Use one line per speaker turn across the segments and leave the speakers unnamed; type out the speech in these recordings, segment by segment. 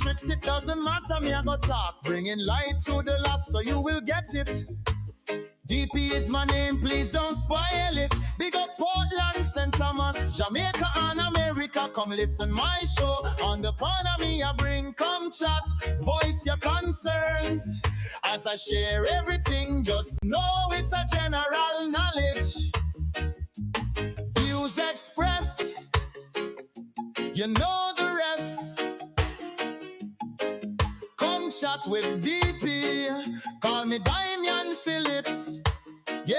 politics, it doesn't matter, me I go talk. Bringing light to the lost so you will get it. DP is my name, please don't spoil it. Big up Portland, St. Thomas, Jamaica and America. Come listen my show. On the corner me I bring, come chat. Voice your concerns. As I share everything, just know it's a general knowledge. Views expressed, you know the rest. Come chat with DP. Call me Damian Phillips. Yeah.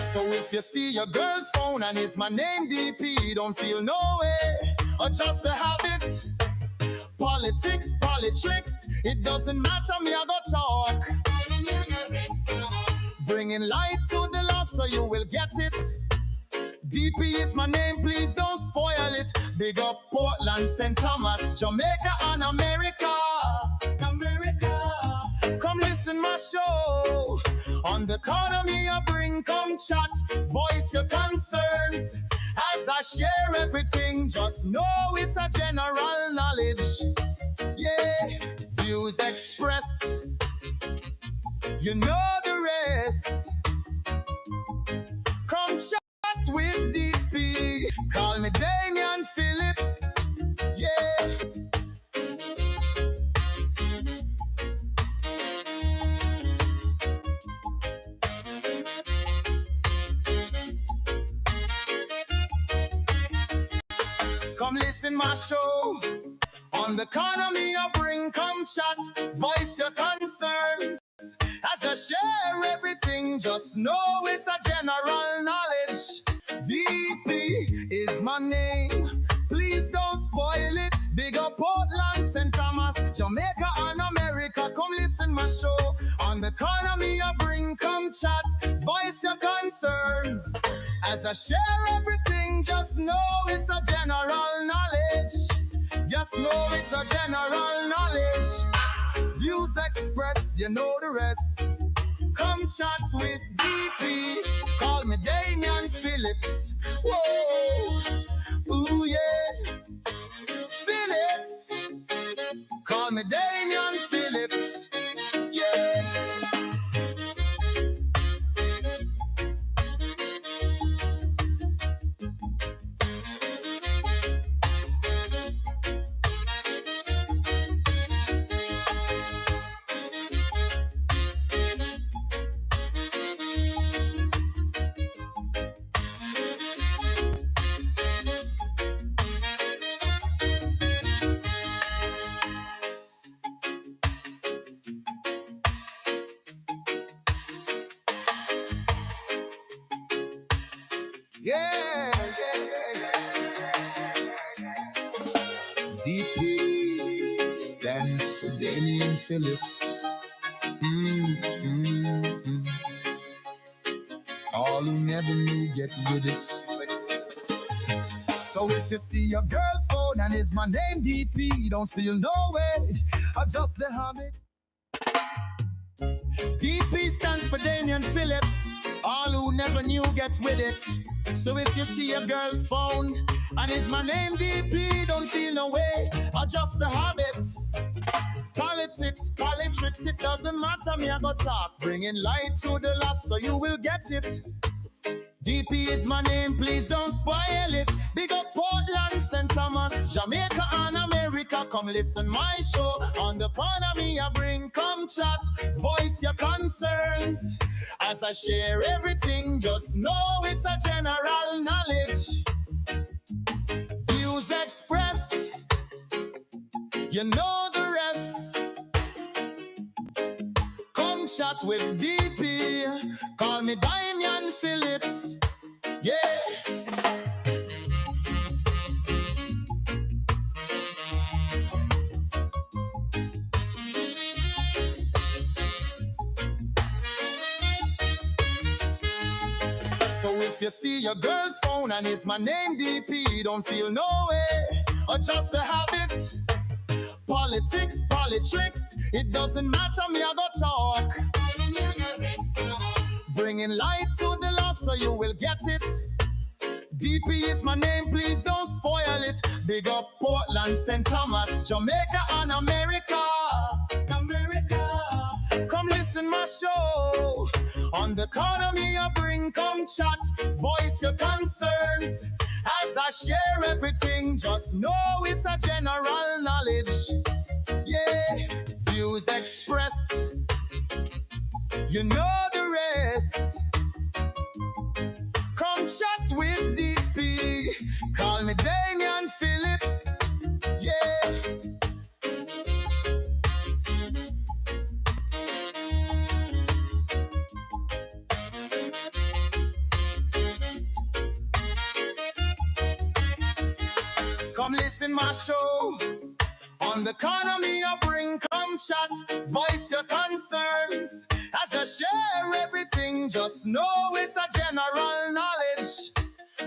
So if you see your girl's phone and it's my name DP, don't feel no way, or just the habit. Politics, politics, it doesn't matter, me I go talk. Bringing light to the lost so you will get it. DP is my name, please don't spoil it. Big up Portland, St. Thomas, Jamaica and America. Come listen my show. On the corner me I bring, come chat. Voice your concerns. As I share everything, just know it's a general knowledge. Yeah, views expressed, you know the rest. Come chat with DP. Call me Damian Phillips. Yeah. Come listen my show. On the corner me I bring, come chat. Voice your concerns. As I share everything, just know it's a general knowledge. VP is my name, please don't spoil it. Big up Portland, St. Thomas, Jamaica and America. Come listen my show. On the corner me I bring, come chat. Voice your concerns. As I share everything, just know it's a general knowledge. Just know it's a general knowledge. Views expressed, you know the rest. Come chat with DP. Call me Damian Phillips. Whoa, ooh yeah, Phillips. Call me Damian Phillips. Yeah. Yeah. DP stands for Damian Phillips. All who never knew get with it. So if you see your girl's phone and it's my name DP, don't feel no way, adjust the habit. DP stands for Damian Phillips. All who never knew get with it. So if you see a girl's phone and it's my name DP, don't feel no way, adjust the habit. Politics, politics, it doesn't matter, me I go talk. Bringing light to the lost so you will get it. DP is my name, please don't spoil it. Big up Portland, St. Thomas, Jamaica and America. Come listen my show. On the corner me I bring, come chat. Voice your concerns. As I share everything, just know it's a general knowledge. Views expressed, you know the rest. Come chat with DP. Call me Damian Phillips. Yeah. So if you see your girl's phone and it's my name DP, don't feel no way, adjust the habits. politics, politics. It doesn't matter, me I go talk. Bringing light to the lost so you will get it. DP is my name, please don't spoil it. Big up Portland, St. Thomas, Jamaica and America. America. Come listen my show. On the corner me I bring, come chat. Voice your concerns. As I share everything, just know it's a general knowledge. Yeah, views expressed. You know the rest. Come chat with DP. Call me Damian Phillips. Yeah. Come listen my show. On the corner me I bring, come chat. Voice your concerns. As I share everything, just know it's a general knowledge.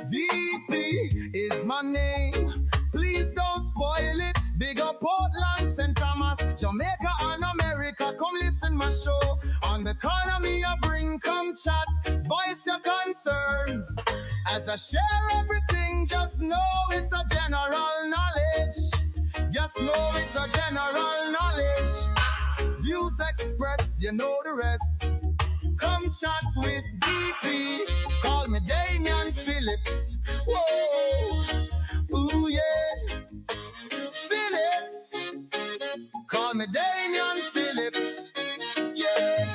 VP is my name. Please don't spoil it. Big up Portland, St. Thomas, Jamaica and America. Come listen my show. On the corner me I bring, come chat. Voice your concerns. As I share everything, just know it's a general knowledge. Just know it's a general knowledge. Views expressed, you know the rest. Come chat with DP. Call me Damian Phillips. Whoa, ooh yeah. Phillips. Call me Damian Phillips. Yeah.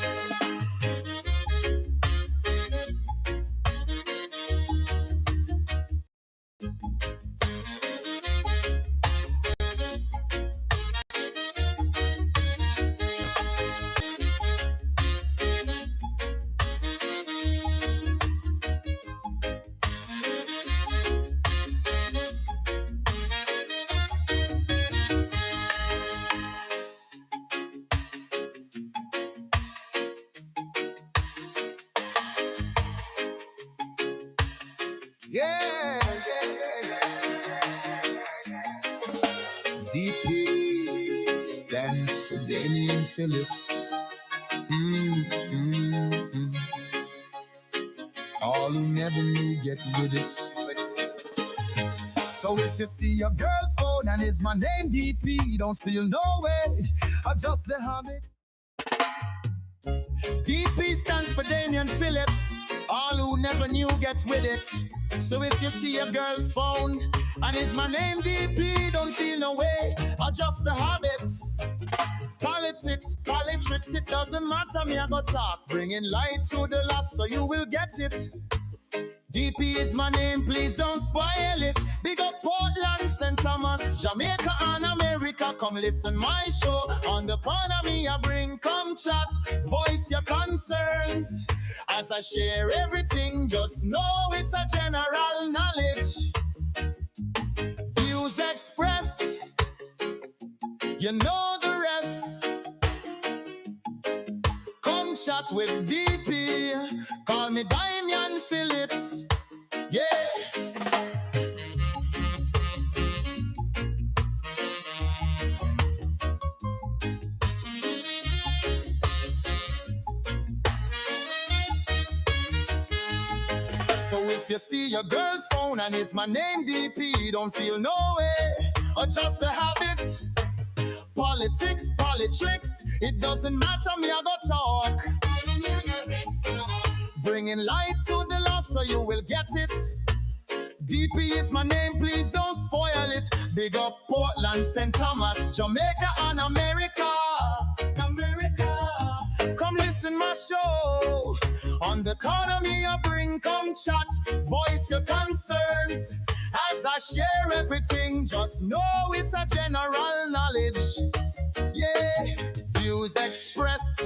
Yeah, DP stands for Damian Phillips. All who never knew get with it. So if you see your girl's phone and it's my name DP, don't feel no way, adjust the habit. DP stands for Damian Phillips. All who never knew get with it. So if you see a girl's phone and it's my name DP, don't feel no way, adjust the habit. Politics, politics, it doesn't matter, me I go talk. Bringing light to the lost so you will get it. DP is my name, please don't spoil it. Big up Portland, St. Thomas, Jamaica and America. Come listen my show. On the corner me I bring, come chat. Voice your concerns. As I share everything, just know it's a general knowledge. Views expressed, you know the rest. Come chat with DP. Call me Damian Phillips. Yeah. So if you see your girl's phone and it's my name DP, don't feel no way, adjust the habits. Politics, politics, it doesn't matter, me I go talk. Bringing light to the lost so you will get it. DP is my name, please don't spoil it. Big up Portland, St. Thomas, Jamaica and America. America. Come listen my show. On the corner me I bring, come chat. Voice your concerns. As I share everything, just know it's a general knowledge. Yeah, views expressed,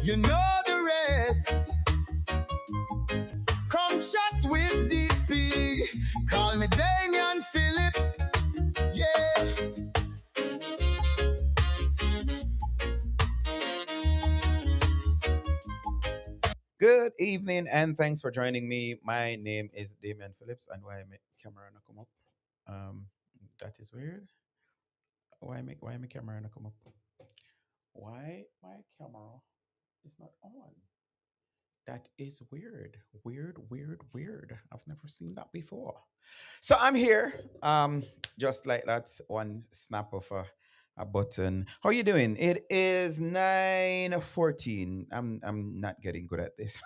you know the rest. Come chat with DP. Call me Damian Phillips. Yeah.
Good evening and thanks for joining me. My name is Damian Phillips and why my camera not come up? That is weird. why my camera not come up? Why my camera is not on? That is weird. Weird, weird, weird. I've never seen that before. So I'm here. Just like that one snap of a button. How you doing? It is 9:14. I'm not getting good at this.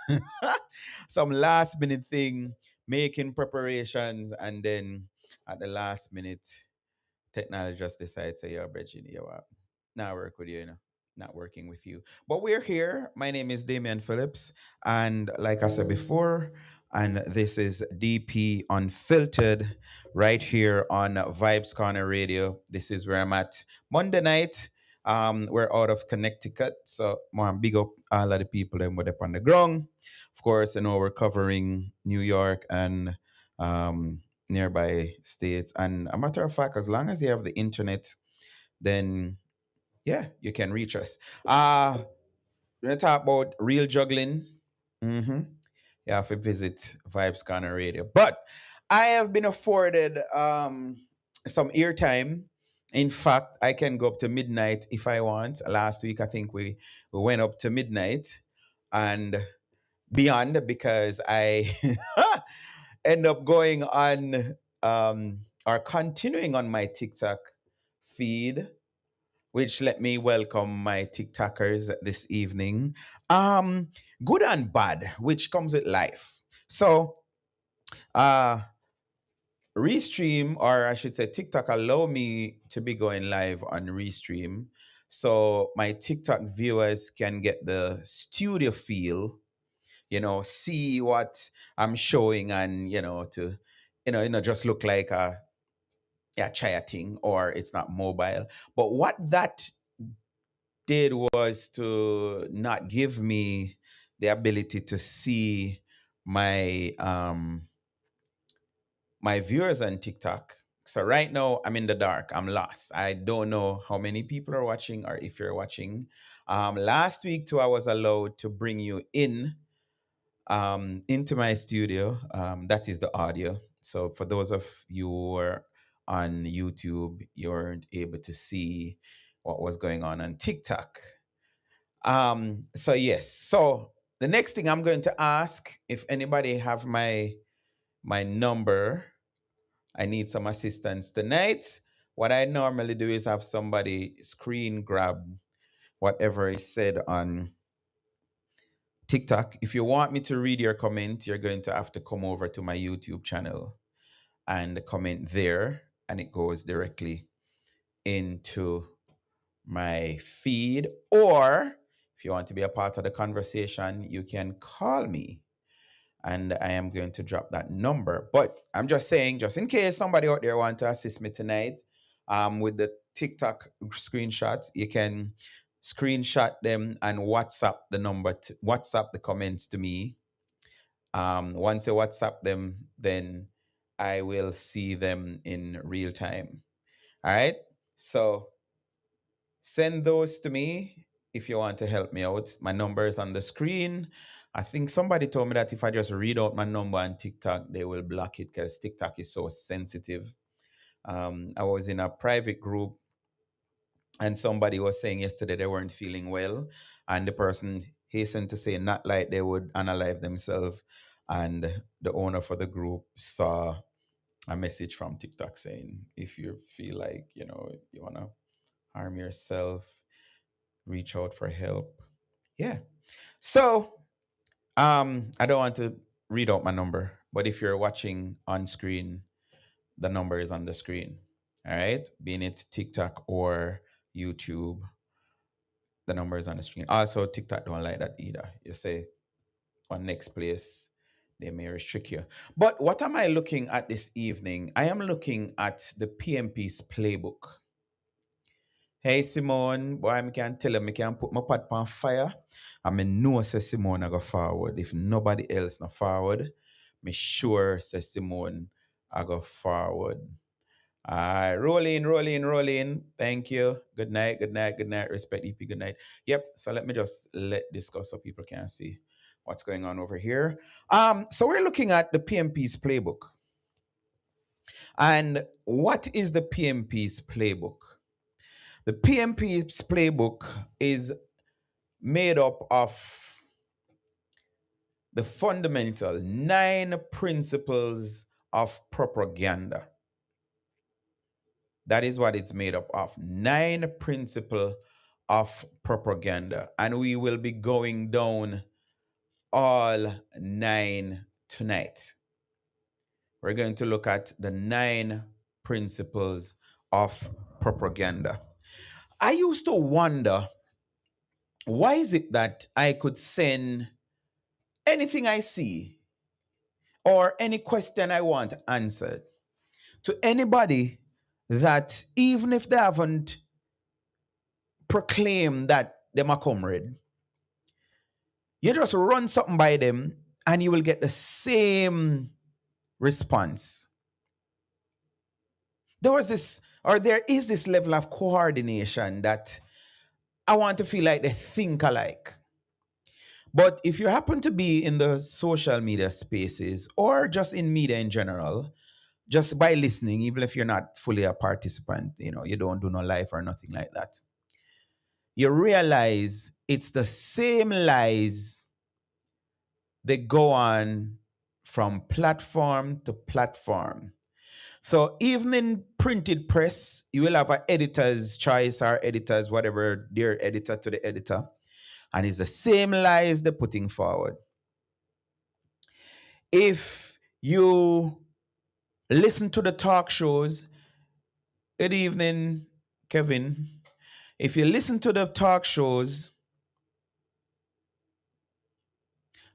Some last minute thing, making preparations, and then at the last minute technology just decides, say, yo, Bridget, you what? Not work with you, not working with you. But we're here. My name is Damian Phillips. And like I said before, and this is DP Unfiltered right here on Vibes Corner Radio. This is where I'm at Monday night. We're out of Connecticut. So, more big up all of the people that were up on the ground. Of course, we're covering New York and um, nearby states. And a matter of fact, as long as you have the internet, then yeah, you can reach us. We're gonna talk about real juggling. Mm-hmm. You have to visit Vibes Corner Radio. But I have been afforded some airtime. In fact, I can go up to midnight if I want. Last week, I think we went up to midnight and beyond because I end up going on or continuing on my TikTok feed, which let me welcome my TikTokers this evening. Um, Good and bad, which comes with life. So, uh, Restream, or I should say TikTok, allow me to be going live on Restream. So my TikTok viewers can get the studio feel, see what I'm showing and, to, just look like a yeah, chatting or it's not mobile. But what that did was to not give me the ability to see my my viewers on TikTok. So right now I'm in the dark. I'm lost. I don't know how many people are watching or if you're watching. Last week too, I was allowed to bring you in into my studio. That is the audio. So for those of you who are on YouTube, you weren't able to see what was going on TikTok. So yes. So the next thing I'm going to ask if anybody have my number. I need some assistance tonight. What I normally do is have somebody screen grab whatever is said on TikTok. If you want me to read your comment, you're going to have to come over to my YouTube channel and comment there, and it goes directly into my feed. Or if you want to be a part of the conversation, you can call me and I am going to drop that number. But I'm just saying, just in case somebody out there want to assist me tonight with the TikTok screenshots, you can screenshot them and WhatsApp the number, to WhatsApp the comments to me. Once you WhatsApp them, then I will see them in real time. All right. So send those to me if you want to help me out. My number is on the screen. I think somebody told me that if I just read out my number on TikTok, they will block it because TikTok is so sensitive. I was in a private group and somebody was saying yesterday they weren't feeling well. And the person hastened to say, not like they would unalive themselves. And the owner for the group saw a message from TikTok saying, if you feel like, you want to harm yourself, reach out for help. Yeah. So, I don't want to read out my number, but if you're watching on screen, the number is on the screen. All right. Being it TikTok or YouTube, the number is on the screen. Also, TikTok don't like that either. You say on next place, they may restrict you. But what am I looking at this evening? I am looking at the PNP's playbook. Hey Simone, boy, I can tell him I can put my pot on fire. I mean, know say Simone I go forward. If nobody else not forward, me sure say Simone I go forward. All right, roll in, roll in, roll in. Thank you. Good night, good night, good night. Respect EP, good night. Yep. So let me just let this go so people can see what's going on over here. So we're looking at the PMP's playbook. And what is the PMP's playbook? The PNP's playbook is made up of the fundamental 9 principles of propaganda. That is what it's made up of. 9 principles of propaganda. And we will be going down all 9 tonight. We're going to look at the 9 principles of propaganda. I used to wonder, why is it that I could send anything I see or any question I want answered to anybody that, even if they haven't proclaimed that they're my comrade, you just run something by them and you will get the same response. There is this level of coordination that I want to feel like they think alike. But if you happen to be in the social media spaces or just in media in general, just by listening, even if you're not fully a participant, you don't do no live or nothing like that, you realize it's the same lies that go on from platform to platform. So even in printed press, you will have an editor's choice or editors, whatever, their editor to the editor. And it's the same lies they're putting forward. If you listen to the talk shows, good evening, Kevin. If you listen to the talk shows,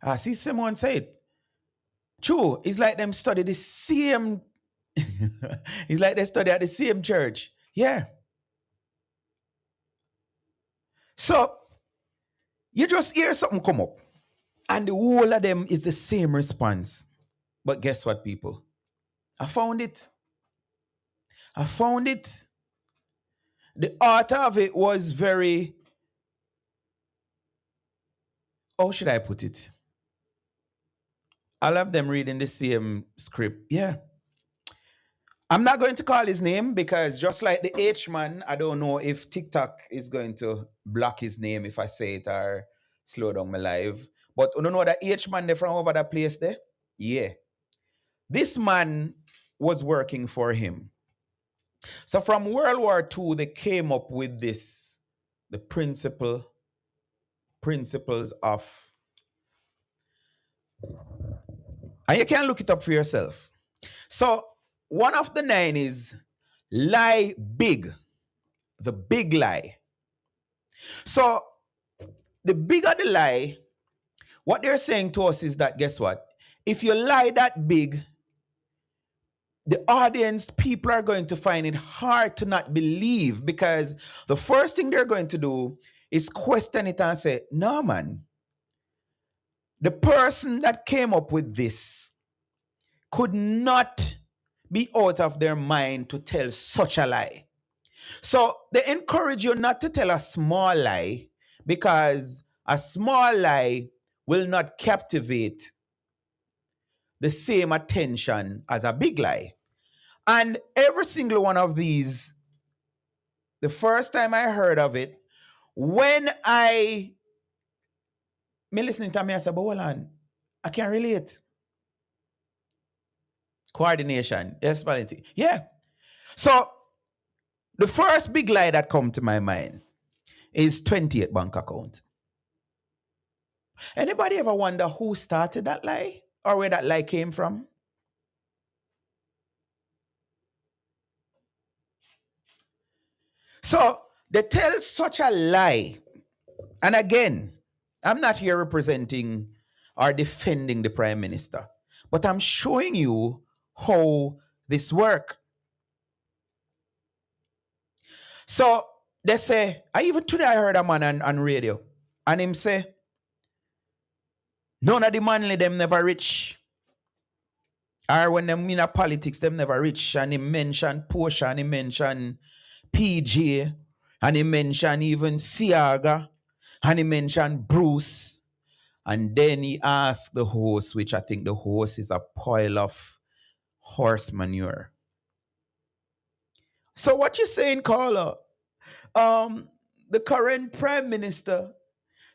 I see someone say it. True, it's like them study the same. It's like they study at the same church. Yeah. So you just hear something come up, and the whole of them is the same response. But guess what, people? I found it. The author of it was very, how should I put it? All of them reading the same script. Yeah. I'm not going to call his name because just like the H man, I don't know if TikTok is going to block his name if I say it or slow down my live. But you know that H man there from over that place there? Yeah. This man was working for him. So from World War II, they came up with the principles of, and you can look it up for yourself. So one of the 9 is lie big, the big lie. So the bigger the lie, what they're saying to us is that, guess what? If you lie that big, the audience, people are going to find it hard to not believe, because the first thing they're going to do is question it and say, no, man, the person that came up with this could not be out of their mind to tell such a lie. So they encourage you not to tell a small lie, because a small lie will not captivate the same attention as a big lie. And every single one of these, the first time I heard of it, when me listening to me, I said, but hold on, I can't relate. Coordination, yes, Valentine. Yeah. So the first big lie that come to my mind is 28 bank account. Anybody ever wonder who started that lie or where that lie came from? So they tell such a lie. And again, I'm not here representing or defending the prime minister, but I'm showing you how this works. So they say, today I heard a man on radio, and him say, none of the manly them never rich. Or when them in a politics, them never rich. And he mentioned Portia, and he mentioned PJ, and he mentioned even Siaga, and he mentioned Bruce. And then he asked the host, which I think the host is a pile of horse manure. So what you saying, caller? um, the current prime minister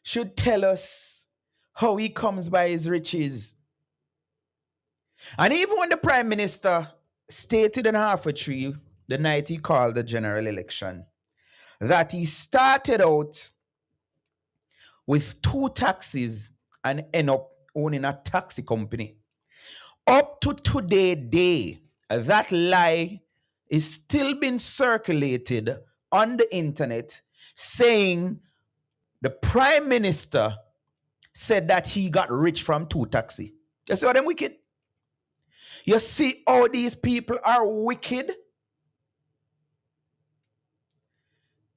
should tell us how he comes by his riches. And even when the prime minister stated in Tree, the night he called the general election, that he started out with 2 taxis and end up owning a taxi company. Up to today day, that lie is still being circulated on the internet saying the prime minister said that he got rich from 2 taxi. You see what them wicked? You see how these people are wicked?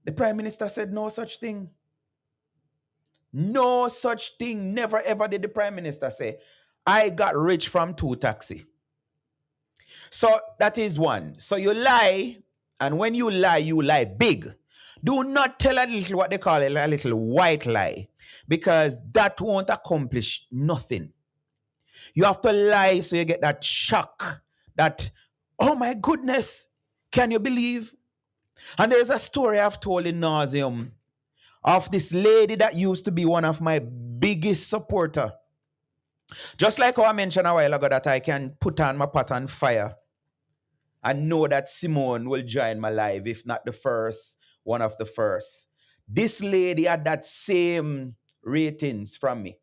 The prime minister said no such thing. No such thing. Never ever did the prime minister say, I got rich from 2 taxi. So that is one. So you lie, and when you lie big. Do not tell a little, what they call it, a little white lie, because that won't accomplish nothing. You have to lie so you get that shock, that, oh my goodness, can you believe? And there's a story I've told in nauseum of this lady that used to be one of my biggest supporter. Just like how I mentioned a while ago that I can put on my pot on fire and know that Simone will join my life, if not the first, one of the first. This lady had that same ratings from me.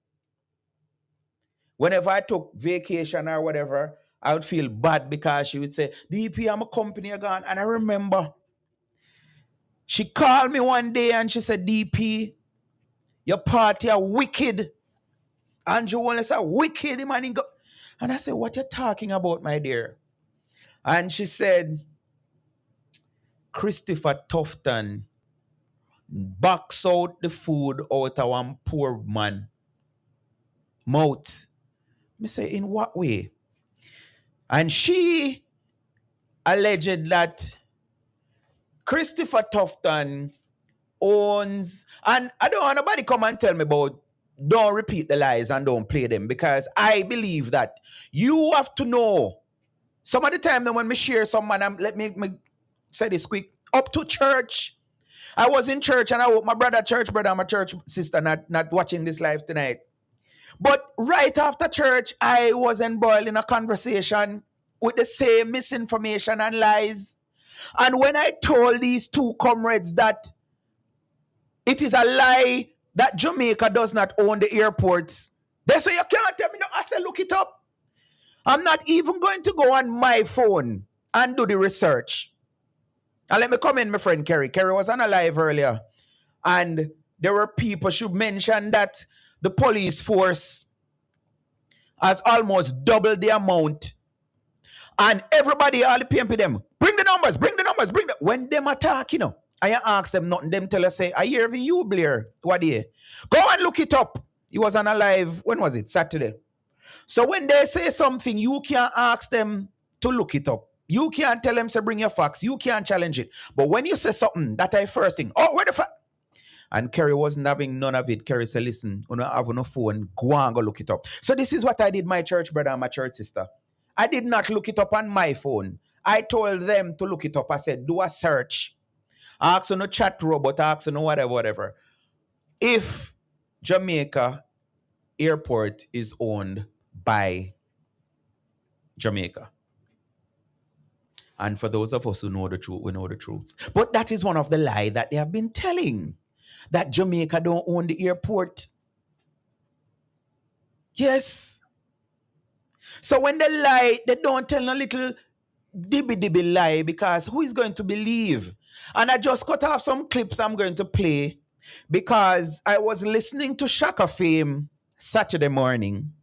Whenever I took vacation or whatever, I would feel bad because she would say, DP, I'm a company again. And I remember she called me one day and she said, DP, your party are wicked. Andrew Wallace are wicked, man. And I said, what you talking about, my dear? And she said, Christopher Tufton box out the food out of one poor man mouth. Me say, in what way? And she alleged that Christopher Tufton owns, and I don't want nobody come and tell me about, don't repeat the lies and don't play them, because I believe that you have to know. Some of the time when we share someone, let me say this quick, up to church. I was in church and I hope my church brother and my church sister not watching this live tonight. But right after church, I was embroiled in a conversation with the same misinformation and lies. And when I told these 2 comrades that it is a lie that Jamaica does not own the airports, they say, you can't tell me no. I said, look it up. I'm not even going to go on my phone and do the research. And let me come in, my friend Kerry. Kerry was on a live earlier. And there were people who mentioned that the police force has almost doubled the amount. And everybody, all the PNP them, bring the numbers. When them attack, I ask them nothing, them tell us, say, I hear even you, Blair. What do you? Go and look it up. He was on a live, when was it? Saturday. So when they say something, you can't ask them to look it up. You can't tell them to bring your facts. You can't challenge it. But when you say something, that I first thing, oh, where the fact? And Kerry wasn't having none of it. Kerry said, listen, you don't have no phone, go and go look it up. So this is what I did, my church brother and my church sister. I did not look it up on my phone. I told them to look it up. I said, do a search. Ask on a chat robot, ask on whatever. If Jamaica airport is owned by Jamaica. And for those of us who know the truth, we know the truth. But that is one of the lies that they have been telling, that Jamaica don't own the airport. Yes. So when they lie, they don't tell no little dibby lie, because who is going to believe? And I just cut off some clips I'm going to play because I was listening to Shaka Fame Saturday morning,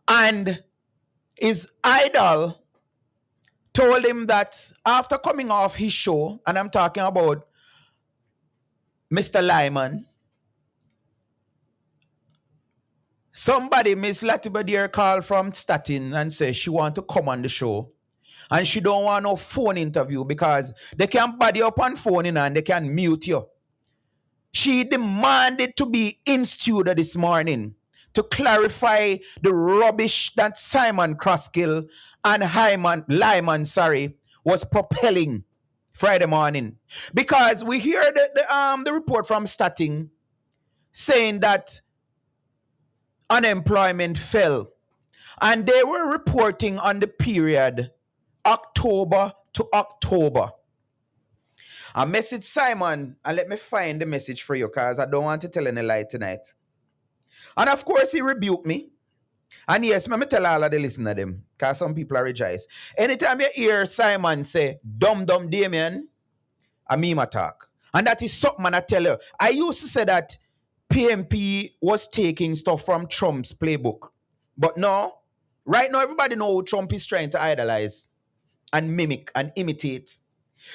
and his idol told him that after coming off his show, and I'm talking about Mr. Lyman, somebody, Miss Latiba, called from Staten and says she want to come on the show. And she don't want no phone interview because they can body up on phone and they can mute you. She demanded to be in studio this morning to clarify the rubbish that Simon Croskill and Lyman was propelling. Friday morning. Because we hear the report from Stating saying that unemployment fell. And they were reporting on the period October to October. I messaged Simon and let me find the message for you because I don't want to tell any lie tonight. And of course, he rebuked me. And yes, let me tell all of the listeners them because some people are rejoice. Anytime you hear Simon say, dumb Damien, a meme attack. And that is something, man, I tell you. I used to say that PNP was taking stuff from Trump's playbook. But no, right now, everybody knows Trump is trying to idolize and mimic and imitate.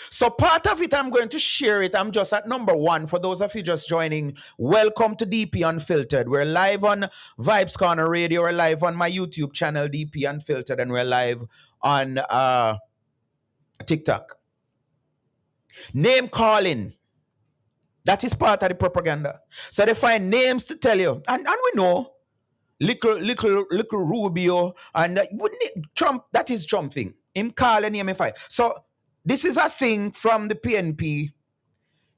So part of it, I'm going to share it. I'm just at number 1. For those of you just joining, welcome to DP Unfiltered. We're live on Vibes Corner Radio. We're live on my YouTube channel, DP Unfiltered. And we're live on TikTok. Name calling. That is part of the propaganda. So they find names to tell you. And we know. Little Rubio. And Trump, that is Trump thing. Him call and name fine. So this is a thing from the PNP.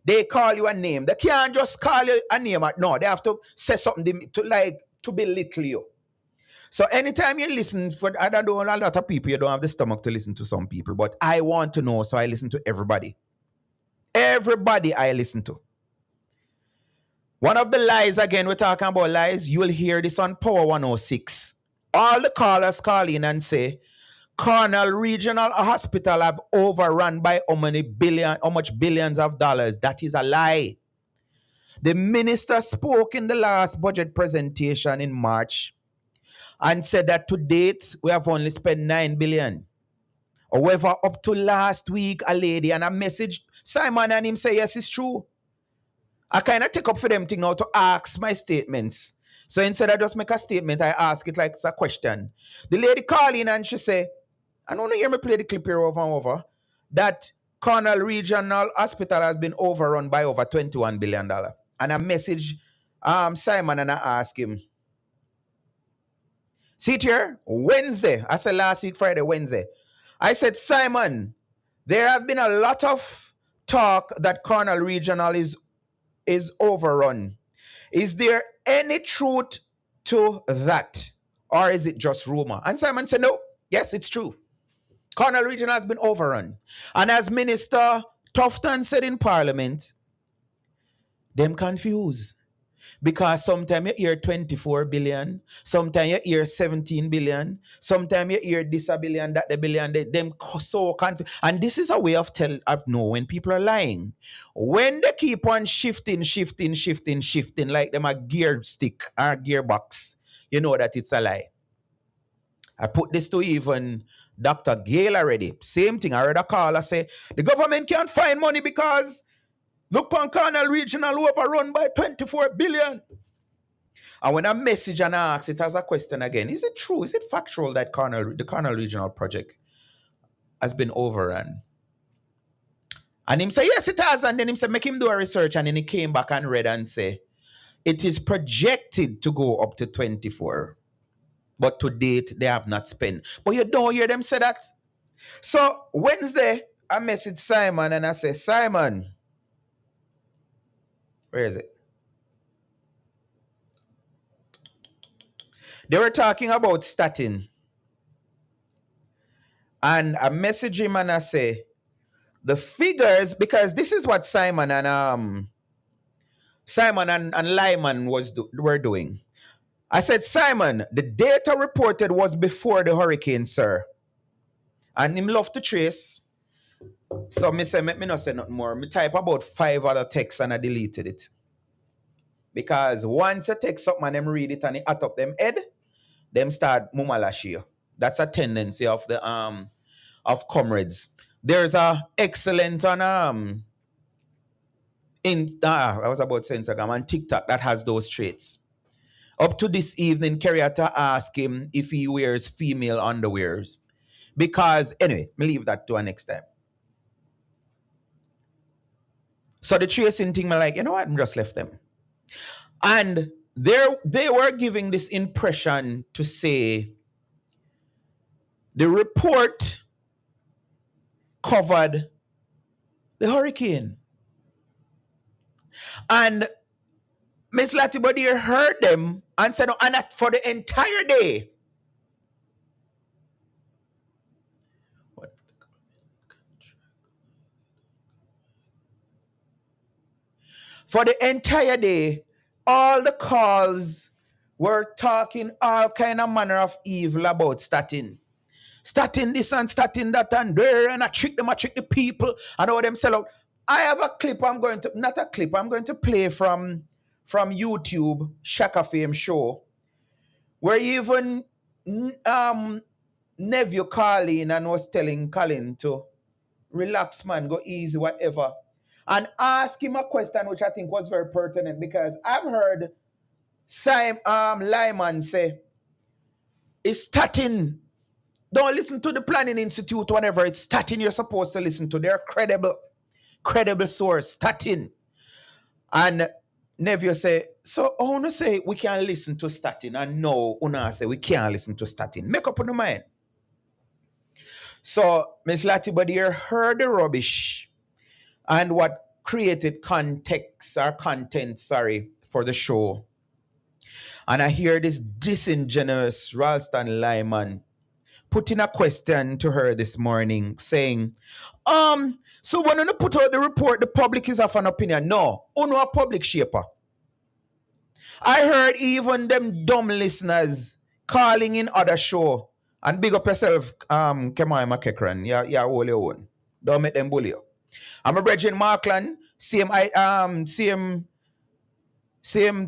They call you a name. They can't just call you a name. No, they have to say something to belittle you. So anytime you listen, I don't know, a lot of people, you don't have the stomach to listen to some people, but I want to know, so I listen to everybody. Everybody I listen to. One of the lies, again, we're talking about lies, you will hear this on Power 106. All the callers call in and say, Cornell Regional Hospital have overrun by how much billions of dollars. That is a lie. The minister spoke in the last budget presentation in March and said that to date, we have only spent 9 billion. However, up to last week, a lady and a message, Simon and him say, yes, it's true. I kind of take up for them thing now to ask my statements. So instead of just make a statement, I ask it like it's a question. The lady called in and she say, I don't hear me play the clip here over and over, that Cornell Regional Hospital has been overrun by over $21 billion. And I message Simon and I ask him, see it here, Wednesday, I said last week, Friday, Wednesday. I said, Simon, there have been a lot of talk that Cornell Regional is overrun. Is there any truth to that? Or is it just rumor? And Simon said, no, yes, it's true. Cornell Regional has been overrun. And as Minister Tufton said in Parliament, them confused. Because sometimes you hear 24 billion, sometimes you hear 17 billion, sometimes you hear this a billion, that a billion, them so confused. And this is a way of know when people are lying. When they keep on shifting, like them a gear stick or gearbox, you know that it's a lie. I put this to even Dr. Gale already. Same thing. I read a caller say, the government can't find money because look on Cornell Regional overrun by 24 billion. And when I message and I ask it as a question again, is it true? Is it factual that the Cornell Regional project has been overrun? And him say, yes, it has. And then him say, make him do a research. And then he came back and read and say, it is projected to go up to 24. But to date, they have not spent. But you don't hear them say that. So Wednesday, I message Simon and I say, Simon, where is it? They were talking about statin. And I message him and I say, the figures, because this is what Simon and Lyman were doing. I said, Simon, the data reported was before the hurricane, sir. And him love to trace. So me say, me not say nothing more. Me type about 5 other texts and I deleted it. Because once you text something and them read it and it add up them head, them start mumalashi you. That's a tendency of the of comrades. There's a excellent on I was about to say Instagram and TikTok that has those traits. Up to this evening, Kenyatta asked him if he wears female underwears. Because, anyway, me leave that to a next time. So the tracing thing, me like, you know what? I just left them. And they were giving this impression to say the report covered the hurricane. And Miss Latibody heard them and said, no, and that for the entire day. What? For the entire day, all the calls were talking all kind of manner of evil about statin. Statin this and statin that and there, and I trick the people, and all them sell out. I have a clip I'm going to, not a clip, I'm going to play from YouTube, Shaka Fame show, where even nephew Colin and was telling Colin to relax, man, go easy, whatever. And ask him a question which I think was very pertinent because I've heard Lyman say, is statin, don't listen to the Planning Institute, whatever, it's statin you're supposed to listen to. They're credible source, statin. And Nevio say, so I want to say we can listen to statin. And no, Una say we can't listen to statin. Make up on the mind. So Miss Latibody heard the rubbish and what created context or content, sorry, for the show. And I hear this disingenuous Ralston Lyman putting a question to her this morning saying, so when you put out the report, the public is of an opinion. No, uno a public shaper. I heard even them dumb listeners calling in other show and big up yourself, Kemai McEachran. Yeah, hold your own. Don't make them bully you. I'm a brethren Markland, same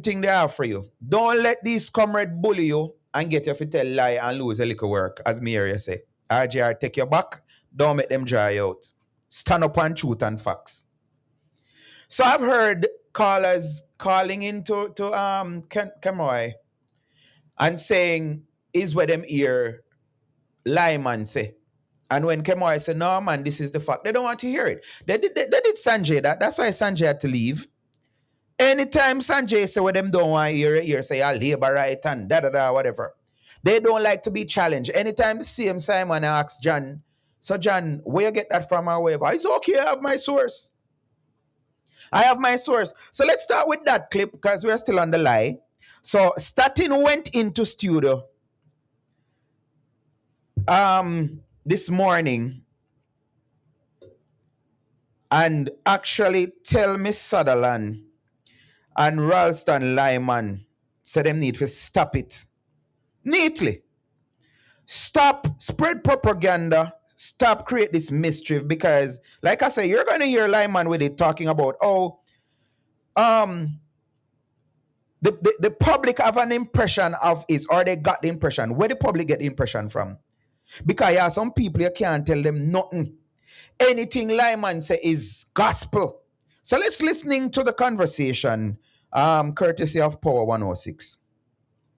thing they are for you. Don't let these comrades bully you and get you to tell lie and lose a little work, as me area say. RJR, take your back. Don't make them dry out. Stand up on truth and facts. So I've heard callers calling into Kemoy and saying, is where them hear Lyman say. And when Kemoy said, no, man, this is the fact, they don't want to hear it. They did Sanjay that. That's why Sanjay had to leave. Anytime Sanjay say what them don't want to hear say, I'll labor right and da whatever. They don't like to be challenged. Anytime the same Simon asks John, so John, where you get that from or whatever? It's okay, I have my source. So let's start with that clip because we're still on the lie. So Statin went into studio this morning and actually tell Miss Sutherland and Ralston Lyman said them need to stop it. Neatly. Stop spread propaganda. Stop create this mischief because, like I say, you're going to hear Lyman with it talking about, the public have an impression of is, or they got the impression. Where the public get the impression from? Because yeah, some people you can't tell them nothing. Anything Lyman say is gospel. So let's listening to the conversation, courtesy of Power 106.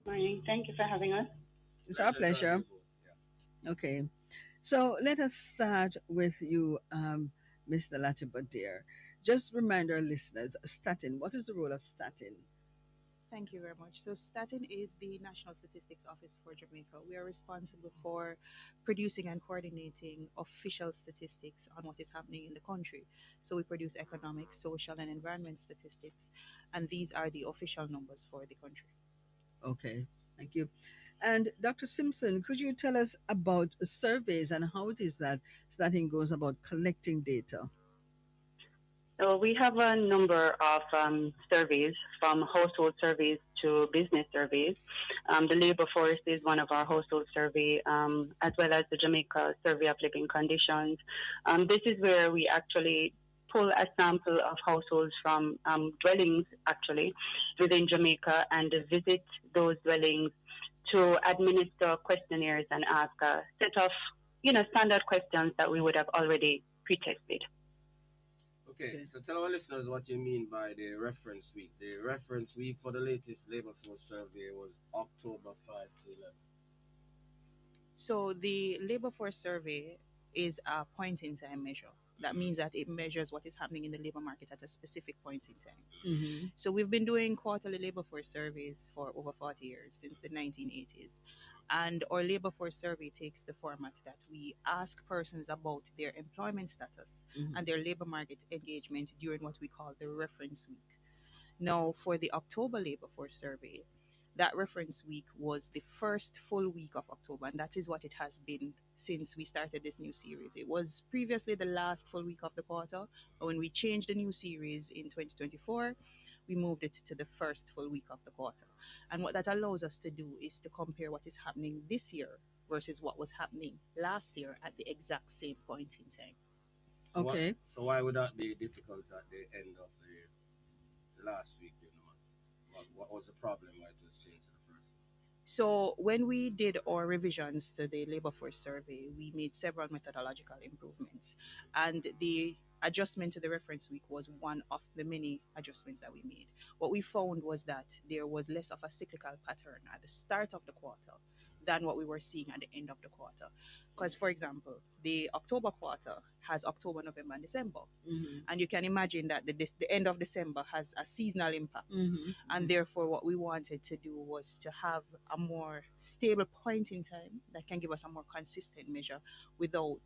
Morning. Thank you for having us.
It's our pleasure. Okay. So let us start with you, Mr. Latibody. Just remind our listeners, statin, what is the role of statin?
Thank you very much. So, Statin is the National Statistics Office for Jamaica. We are responsible for producing and coordinating official statistics on what is happening in the country. So, we produce economic, social, and environment statistics, and these are the official numbers for the country.
Okay, thank you. And Dr. Simpson, could you tell us about surveys and how it is that statin goes about collecting data?
So we have a number of surveys, from household surveys to business surveys. The labor force is one of our household survey, as well as the Jamaica Survey of Living Conditions. This is where we actually pull a sample of households from dwellings, actually, within Jamaica and visit those dwellings to administer questionnaires and ask a set of, standard questions that we would have already pre-tested.
Okay, so tell our listeners what you mean by the reference week. The reference week for the latest labor force survey was October 5 to 11.
So, the labor force survey is a point in time measure. That means that it measures what is happening in the labor market at a specific point in time.
Mm-hmm.
So we've been doing quarterly labor force surveys for over 40 years, since the 1980s. And our labor force survey takes the format that we ask persons about their employment status and their labor market engagement during what we call the reference week. Now, for the October labor force survey, that reference week was the first full week of October, and that is what it has been since we started this new series. It was previously the last full week of the quarter, but when we changed the new series in 2024, we moved it to the first full week of the quarter. And what that allows us to do is to compare what is happening this year versus what was happening last year at the exact same point in time.
So
Okay.
so why would that be difficult at the end of the last week in the month? What was the problem? Why it was changed to the first?
So when we did our revisions to the labor force survey, we made several methodological improvements, and the adjustment to the reference week was one of the many adjustments that we made. What we found was that there was less of a cyclical pattern at the start of the quarter than what we were seeing at the end of the quarter. Because, for example, the October quarter has October, November, and December. And you can imagine that the end of December has a seasonal impact. And therefore, what we wanted to do was to have a more stable point in time that can give us a more consistent measure with a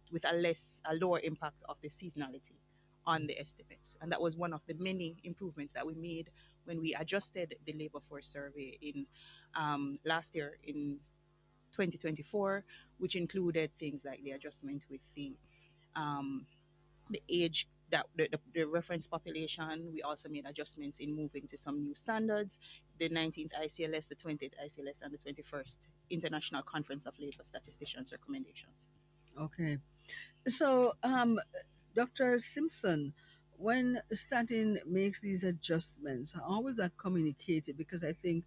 lower impact of the seasonality on the estimates. And that was one of the many improvements that we made when we adjusted the labor force survey in last year in 2024, which included things like the adjustment with the age that the reference population. We also made adjustments in moving to some new standards, the 19th ICLS, the 20th ICLS, and the 21st International Conference of Labor Statisticians recommendations.
Okay. So, Dr. Simpson, when Statin makes these adjustments, how is that communicated? Because I think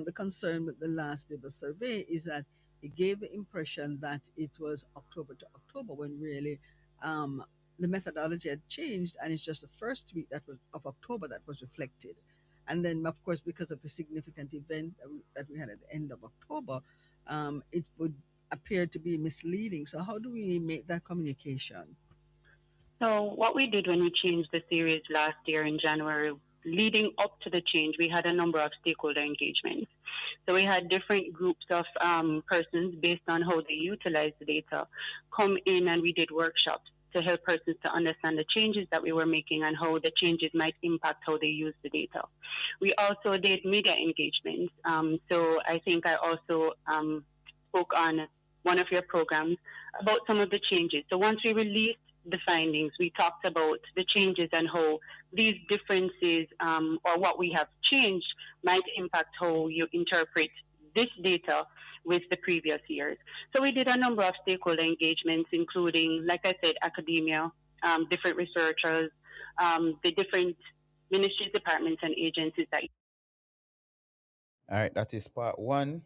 the concern with the last labor survey is that it gave the impression that it was October to October when really um, the methodology had changed, and it's just the first week that was of October that was reflected. And then, of course, because of the significant event that we had at the end of October, it would appear to be misleading. So, how do we make that communication?
So what we did when we changed the series last year in January, leading up to the change, we had a number of stakeholder engagements. So we had different groups of persons based on how they utilize the data come in, and we did workshops to help persons to understand the changes that we were making and how the changes might impact how they use the data. We also did media engagements. So I think I also spoke on one of your programs about some of the changes. So once we released the findings, we talked about the changes and how these differences or what we have changed might impact how you interpret this data with the previous years. So we did a number of stakeholder engagements, including, like I said, academia, different researchers, the different ministries, departments, and agencies that.
All right, that is part one.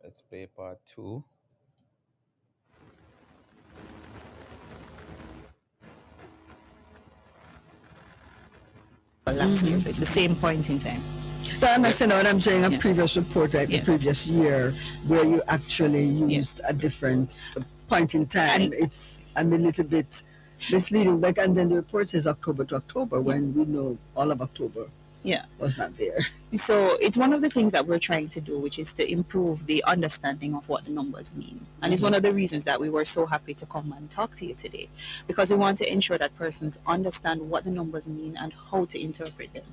Let's play part two.
Last year, so it's the same point in time.
So I understand what I'm saying. A
Yeah.
previous report, like the
Yeah.
previous year, where you actually used a different point in time.
And-
It's a little bit misleading. Like, and then the report says October to October when we know all of October
Yeah.
was not there.
So it's one of the things that we're trying to do, which is to improve the understanding of what the numbers mean. And it's one of the reasons that we were so happy to come and talk to you today, because we want to ensure that persons understand what the numbers mean and how to interpret them.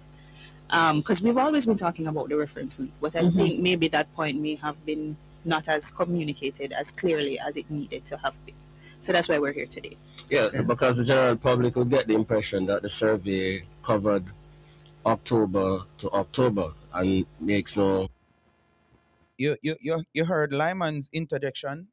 Because we've always been talking about the reference week, but I think maybe that point may have been not as communicated as clearly as it needed to have been. So that's why we're here today.
Yeah, because the general public will get the impression that the survey covered October to October and makes no.
You heard Lyman's interjection?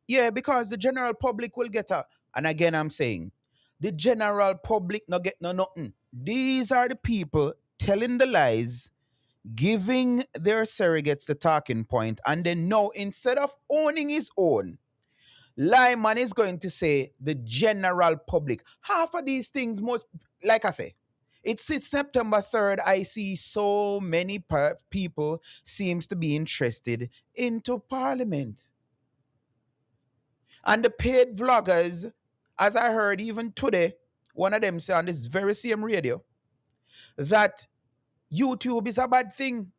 Yeah, because the general public will get a, and again I'm saying, the general public no get no nothing. These are the people telling the lies, giving their surrogates the talking point, and then now instead of owning his own, Lyman is going to say the general public. Half of these things, most, like I say, it's September 3rd. I see so many people seems to be interested into parliament. And the paid vloggers, as I heard even today, one of them say on this very same radio, that YouTube is a bad thing.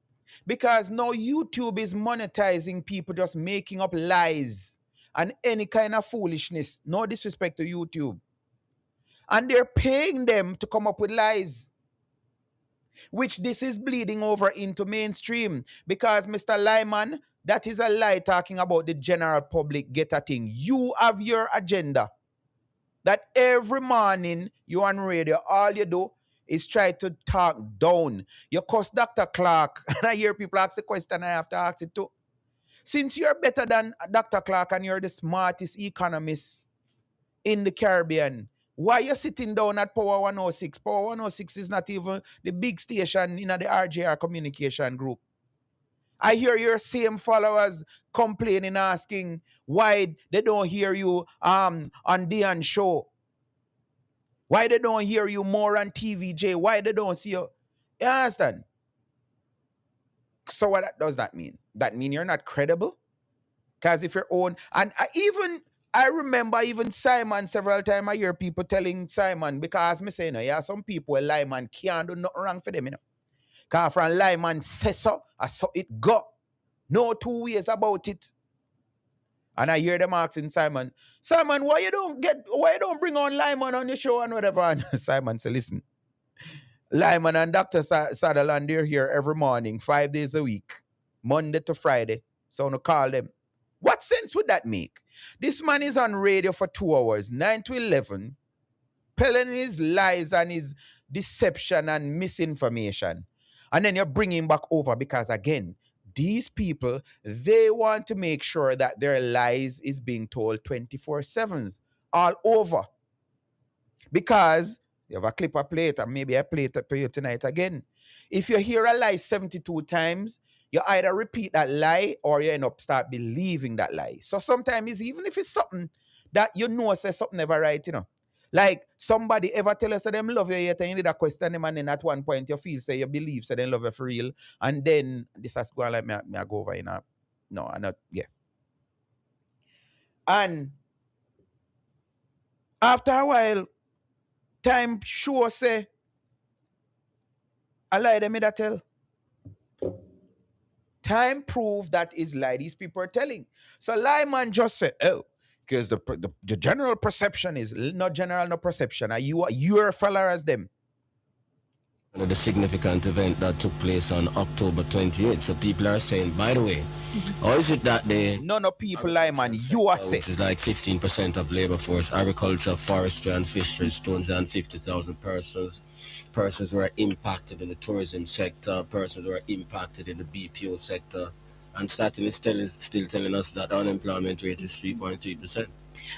Because now YouTube is monetizing people just making up lies and any kind of foolishness. No disrespect to YouTube. And they're paying them to come up with lies, which this is bleeding over into mainstream. Because Mr. Lyman, that is a lie talking about the general public get a thing. You have your agenda. That every morning you on radio, all you do is try to talk down. You cuss Dr. Clark, and I hear people ask the question, I have to ask it too. Since you're better than Dr. Clark and you're the smartest economist in the Caribbean, why you sitting down at Power 106? Power 106 is not even the big station in the RJR communication group. I hear your same followers complaining, asking why they don't hear you on Dion show. Why they don't hear you more on TVJ? Why they don't see you? You understand? So what does that mean? That mean you're not credible? Because if your own, and I remember even Simon several times I hear people telling Simon, because me say, yeah, some people Lyman can't do nothing wrong for them, Because from Lyman says so, I saw it go. No two ways about it. And I hear them asking Simon, why you don't bring on Lyman on your show and whatever? And Simon said, listen, Lyman and Dr. Sutherland, they're here every morning, 5 days a week, Monday to Friday. So I call them. What sense would that make? This man is on radio for 2 hours, 9 to 11, pelling his lies and his deception and misinformation. And then you bring him back over because, again, these people, they want to make sure that their lies is being told 24/7 all over. Because you have a clip I play it, and maybe I play it for you tonight again. If you hear a lie 72 times, you either repeat that lie or you end up start believing that lie. So sometimes, even if it's something that you know says something never right, Like somebody ever tell us that them love you yet and you need a question them, and then at one point you feel say you believe say they love you for real, and then this has gone like me I go over in a no, I'm not, yeah. And after a while, time sure say a lie them that tell. Time prove that is lie these people are telling. So lie man just say, oh, because the general perception is not general, no perception. Are you're a follower as them.
The significant event that took place on October 28th. So people are saying, by the way, or is it that they...
No people lie, man. You are saying.
Which is like 15% of labor force, agriculture, forestry, and fishery, 250,000 persons. Persons who are impacted in the tourism sector, persons who are impacted in the BPO sector. And starting is still telling us that unemployment rate is 3.3%.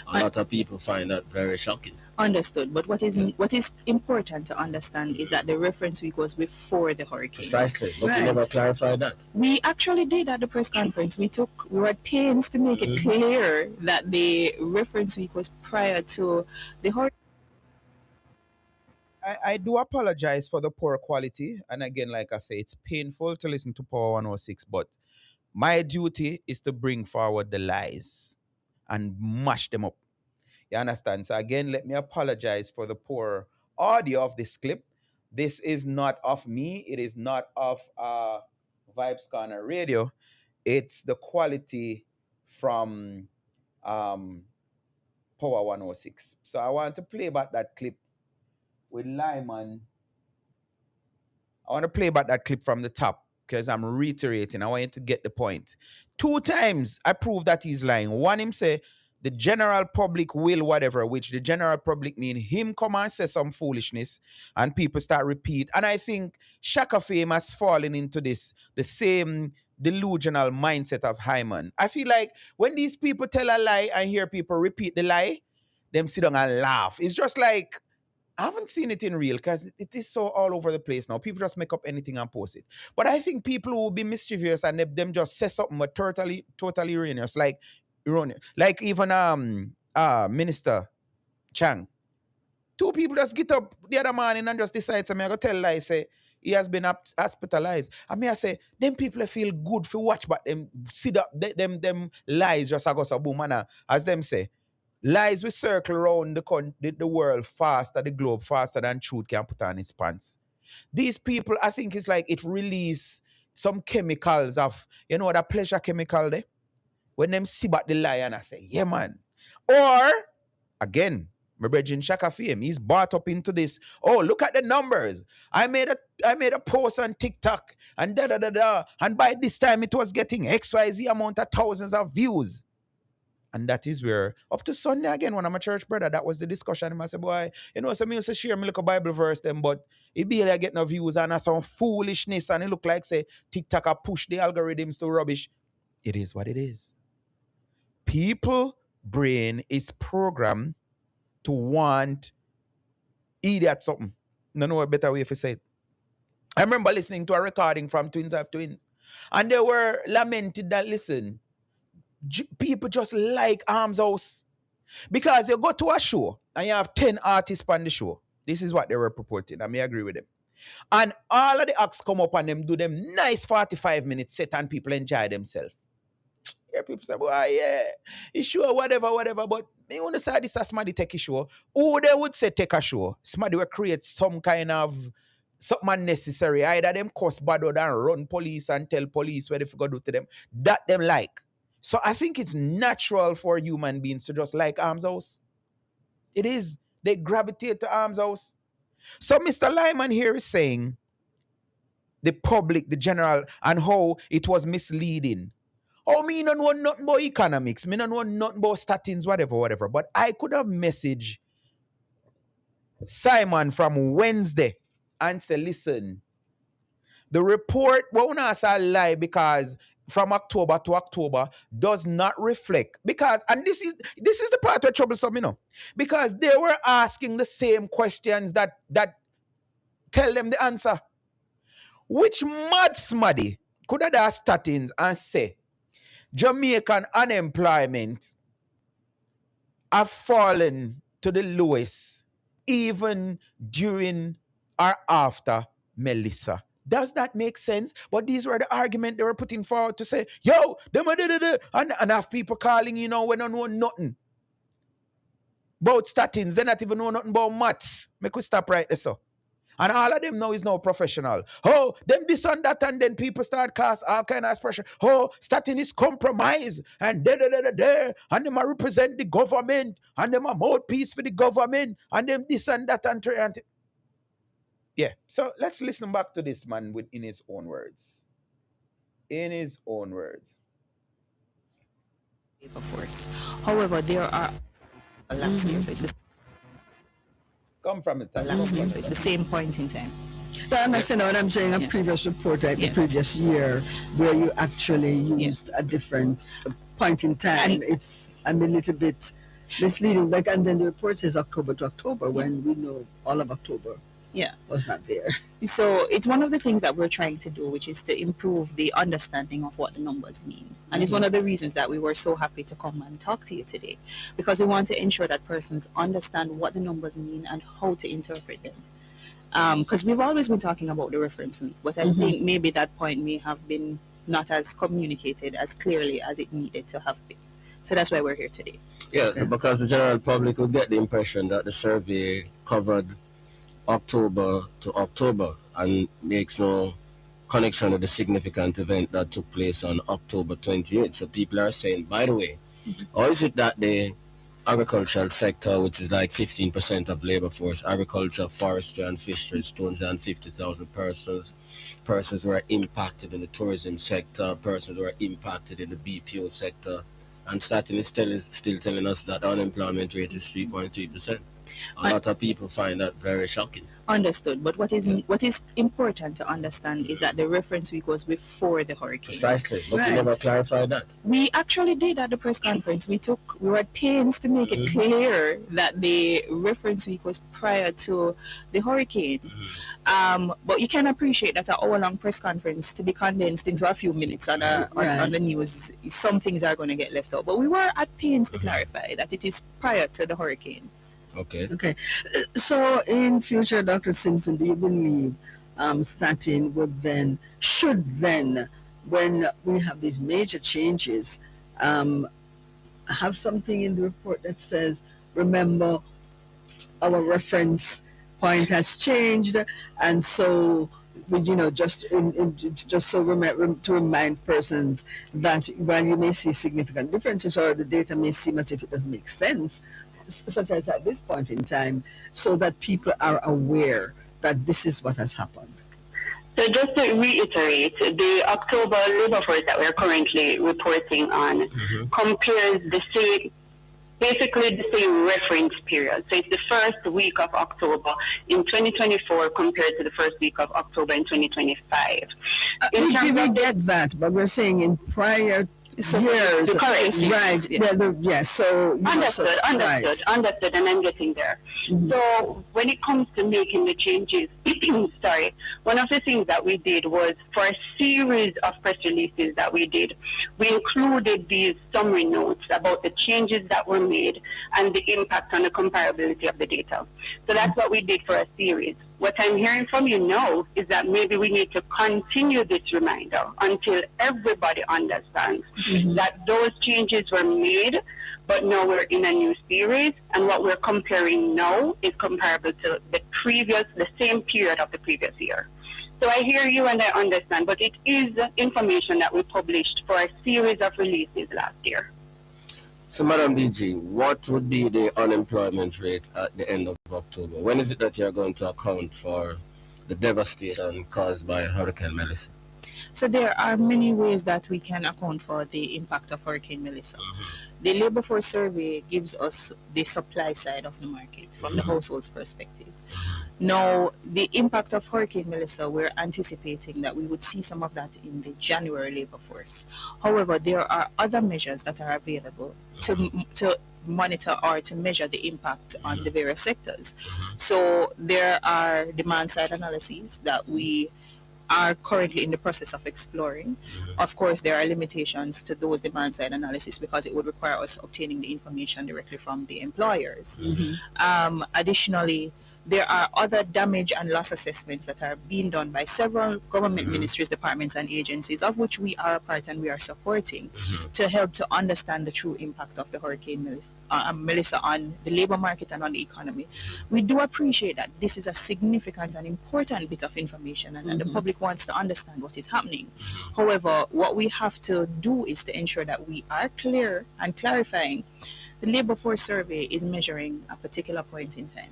A lot of people find that very shocking.
Understood. But what is important to understand is that the reference week was before the hurricane.
Precisely. But
Right.
you never clarified that.
We actually did at the press conference. We were at pains to make it clear that the reference week was prior to the hurricane.
I do apologize for the poor quality. And again, like I say, it's painful to listen to Power 106, but my duty is to bring forward the lies and mash them up. You understand? So again, let me apologize for the poor audio of this clip. This is not of me. It is not of Vibes Corner Radio. It's the quality from Power 106. So I want to play back that clip with Lyman. I want to play back that clip from the top because I'm reiterating. I want you to get the point. 2 times I prove that he's lying. One, him say, the general public will whatever, which the general public mean him come and say some foolishness and people start repeat. And I think Shaka Fame has fallen into this, the same delusional mindset of Hyman. I feel like when these people tell a lie and hear people repeat the lie, them sit down and laugh. It's just like, I haven't seen it in real because it is so all over the place now. People just make up anything and post it. But I think people will be mischievous and them just say something but totally erroneous. Like even Minister Chang. 2 people just get up the other morning and just decide to me, I go tell lie, say he has been hospitalized. I mean, I say, them people feel good for watch, but them see that them lies just go so boom, and as them say, lies will circle around the world faster, the globe faster than truth can put on its pants. These people, I think it's like it release some chemicals of, that pleasure chemical there. When them see back the lion, I say, yeah, man. Or, again, my brethren Shaka Fame, he's bought up into this. Oh, look at the numbers. I made a post on TikTok and da da da da. And by this time it was getting XYZ amount of thousands of views. And that is where, up to Sunday again, when I'm a church brother, that was the discussion. I said, boy, so me used to share me look a Bible verse them, but it be like get no views and some foolishness, and it look like say TikTok a push the algorithms to rubbish. It is what it is. People brain is programmed to want idiot something. No know a better way to say it. I remember listening to a recording from Twins Have Twins, and they were lamented that, listen, people just like Arms House. Because you go to a show and you have 10 artists on the show. This is what they were purporting. I may agree with them. And all of the acts come up and them do them nice 45-minute set and people enjoy themselves. Here people say, well, yeah, it's sure, whatever. But me want to say this as somebody take a show. Who they would say take a show? Somebody will create some kind of something unnecessary. Either them cost bad or than run police and tell police what they forgot to do to them. That them like. So I think it's natural for human beings to just like Arms House. It is. They gravitate to Arms House. So Mr. Lyman here is saying the public, the general, and how it was misleading. Oh, me don't know nothing about economics. Me don't know nothing about statins, whatever. But I could have messaged Simon from Wednesday and say, listen, the report, well, not say lie because from October to October does not reflect. Because, and this is the part where troublesome, because they were asking the same questions that tell them the answer. Which mad smaddy could have asked statins and say, Jamaican unemployment have fallen to the lowest even during or after Melissa. Does that make sense? But these were the arguments they were putting forward to say, yo, them and have people calling, we don't know nothing about statins. They not even know nothing about maths. Make we stop right there, so. And all of them now is now professional. Oh, them this and that, and then people start cast all kind of pressure. Oh, statin is compromise, and and them represent the government, and them a mouthpiece for the government, and them this and that, and yeah. So let's listen back to this man in his own words. In his own words.
Labor force. However, there are last year, so it's
Come from the time.
last year, so it's the same point in time.
But I understand what I'm saying, a previous report, like the previous year, where you actually used a different point in time. And it's a little bit misleading. Like, and then the report says October to October, when we know all of October was not there.
So it's one of the things that we're trying to do, which is to improve the understanding of what the numbers mean. And it's one of the reasons that we were so happy to come and talk to you today, because we want to ensure that persons understand what the numbers mean and how to interpret them. Because we've always been talking about the reference week, but I think maybe that point may have been not as communicated as clearly as it needed to have been. So that's why we're here today.
Yeah, because the general public will get the impression that the survey covered October to October and makes no connection with the significant event that took place on October 28th. So people are saying, by the way, or is it that the agricultural sector, which is like 15% of labor force, agriculture, forestry and fishery, 250,000 persons who are impacted in the tourism sector, persons who are impacted in the BPO sector, and starting is still telling us that the unemployment rate is 3.3%. A lot of people find that very shocking.
Understood. But what is important to understand is that the reference week was before the hurricane.
Precisely. But you never clarified that.
We actually did at the press conference. We were at pains to make it clear that the reference week was prior to the hurricane. But you can appreciate that an hour-long press conference to be condensed into a few minutes on the news, some things are going to get left out. But we were at pains to clarify that it is prior to the hurricane.
Okay. So in future, Dr. Simpson, do you believe statin should then, when we have these major changes, have something in the report that says, remember, our reference point has changed, and so just so to remind persons that while you may see significant differences or the data may seem as if it doesn't make sense, such as at this point in time, so that people are aware that this is what has happened.
So just to reiterate, the October labor force that we're currently reporting on compares basically the same reference period. So it's the first week of October in 2024 compared to the first week of October in 2025.
We get that, but we're saying in prior years.
The correct years,
right?
Yes.
So
understood,
right.
understood, and I'm getting there. So when it comes to making the changes, sorry, one of the things that we did was for a series of press releases that we did, we included these summary notes about the changes that were made and the impact on the comparability of the data. So that's what we did for a series. What I'm hearing from you now is that maybe we need to continue this reminder until everybody understands that those changes were made, but now we're in a new series, and what we're comparing now is comparable to the same period of the previous year. So I hear you and I understand, but it is information that we published for a series of releases last year.
So, Madam DG, what would be the unemployment rate at the end of October? When is it that you're going to account for the devastation caused by Hurricane Melissa?
So there are many ways that we can account for the impact of Hurricane Melissa. The labor force survey gives us the supply side of the market from the household's perspective. Now, the impact of Hurricane Melissa, we're anticipating that we would see some of that in the January labor force. However, there are other measures that are available to monitor or to measure the impact on the various sectors. So there are demand side analyses that we are currently in the process of exploring. Of course, there are limitations to those demand side analysis because it would require us obtaining the information directly from the employers. Additionally, there are other damage and loss assessments that are being done by several government ministries, departments, and agencies, of which we are a part and we are supporting, to help to understand the true impact of the Hurricane Melissa on the labor market and on the economy. We do appreciate that this is a significant and important bit of information, and the public wants to understand what is happening. However, what we have to do is to ensure that we are clear and clarifying. The labor force survey is measuring a particular point in time.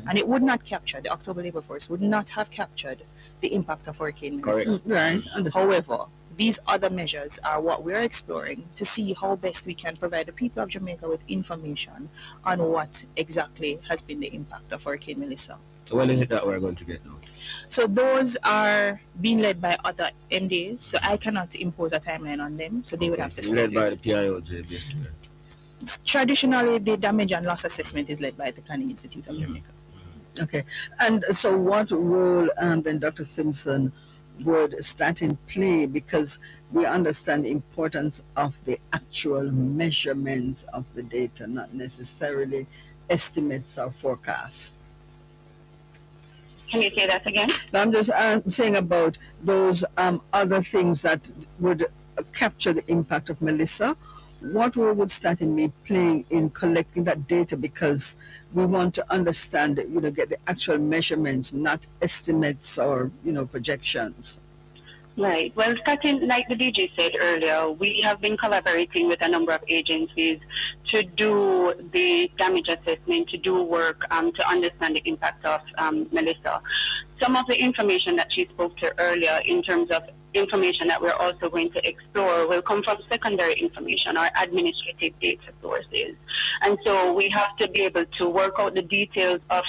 And it would not capture, the October labor force would not have captured the impact of Hurricane Melissa.
Right.
However, these other measures are what we're exploring to see how best we can provide the people of Jamaica with information on what exactly has been the impact of Hurricane Melissa.
So when is it that we're going to get those?
So those are being led by other MDs, so I cannot impose a timeline on them, so they would have to speak
led
to
by
it.
the PIOJ, basically.
Traditionally, the damage and loss assessment is led by the Planning Institute of Jamaica.
Okay. And so what role then, Dr. Simpson, would statin play? Because we understand the importance of the actual measurement of the data, not necessarily estimates or forecasts.
Can you say that again?
I'm just saying about those other things that would capture the impact of Melissa. What role would statin be playing in collecting that data? Because we want to understand, get the actual measurements, not estimates or, projections.
Right. Well, starting, like the DG said earlier, we have been collaborating with a number of agencies to do the damage assessment, to do work to understand the impact of Melissa. Some of the information that she spoke to earlier in terms of information that we're also going to explore will come from secondary information or administrative data sources. And so we have to be able to work out the details of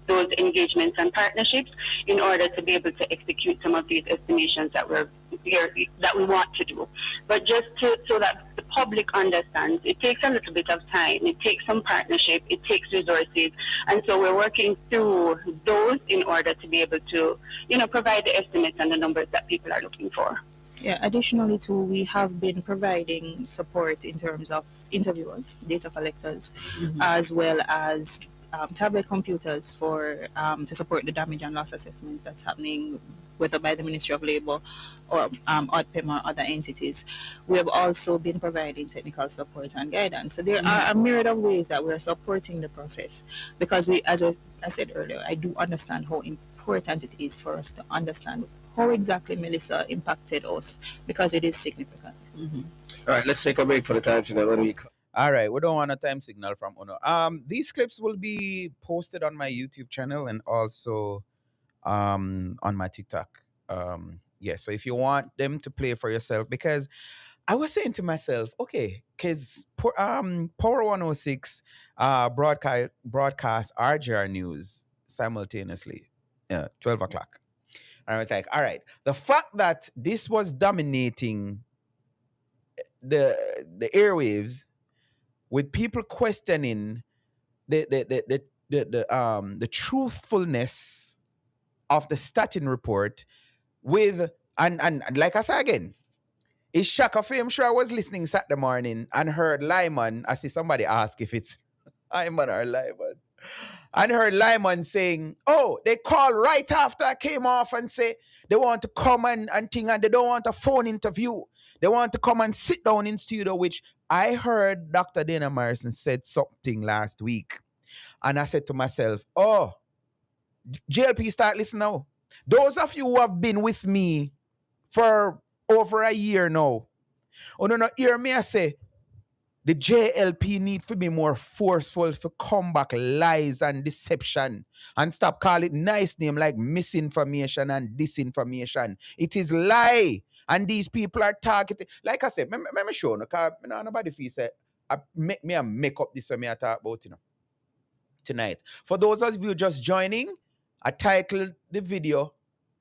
those engagements and partnerships in order to be able to execute some of these estimations that we want to do. But just so that the public understands, it takes a little bit of time, it takes some partnership, it takes resources, and so we're working through those in order to be able to, provide the estimates and the numbers that people are looking for.
Yeah, additionally too, we have been providing support in terms of interviewers, data collectors, as well as tablet computers to support the damage and loss assessments that's happening, whether by the Ministry of Labour or ODPEM or other entities. We have also been providing technical support and guidance. So there are a myriad of ways that we're supporting the process, because we, as I said earlier, I do understand how important important it is for us to understand how exactly Melissa impacted us, because it is significant.
Mm-hmm.
All right, let's take a break for the time signal. When we
All right, we don't want a time signal from Uno. These clips will be posted on my YouTube channel and also on my TikTok. Yeah, so if you want them to play for yourself, because I was saying to myself, okay, because Power 106 broadcast RGR News simultaneously, 12 o'clock. And I was like, all right, the fact that this was dominating the airwaves with people questioning the truthfulness of the statin report with and like I said again, it's shocker for him. Sure, I was listening Saturday morning and heard Lyman. I see somebody ask if it's Lyman or Lyman. And heard Lyman saying, oh, they called right after I came off and say they want to come and thing, and they don't want a phone interview. They want to come and sit down in studio, which I heard Dr. Dana Morrison said something last week. And I said to myself, oh, JLP, start listening now. Those of you who have been with me for over a year now, oh no, hear me I say, the JLP need to be more forceful to combat lies and deception and stop calling it nice name like misinformation and disinformation. It is lie. And these people are targeted. Like I said, let me show you, because nobody feels say, I make up this way I talk about, tonight. For those of you just joining, I titled the video,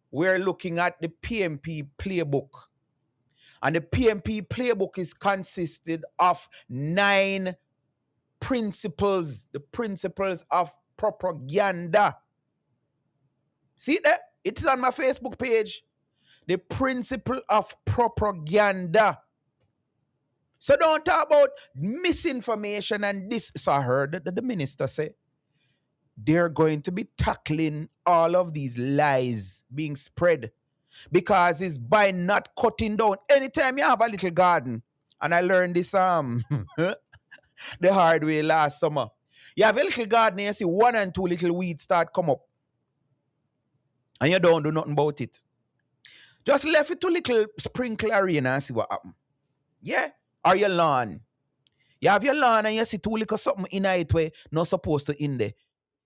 we're looking at the PNP Playbook. And the PNP Playbook is consisted of 9 principles, the principles of propaganda. See that? It is on my Facebook page. The principle of propaganda. So don't talk about misinformation and this. So I heard that the minister say they're going to be tackling all of these lies being spread, because it's by not cutting down. Anytime you have a little garden, and I learned this the hard way last summer. You have a little garden and you see 1 and 2 little weeds start come up, and you don't do nothing about it. Just left it to little sprinkler rain and see what happens. Yeah? Or your lawn. You have your lawn and you see 2 little something in it where not supposed to in there.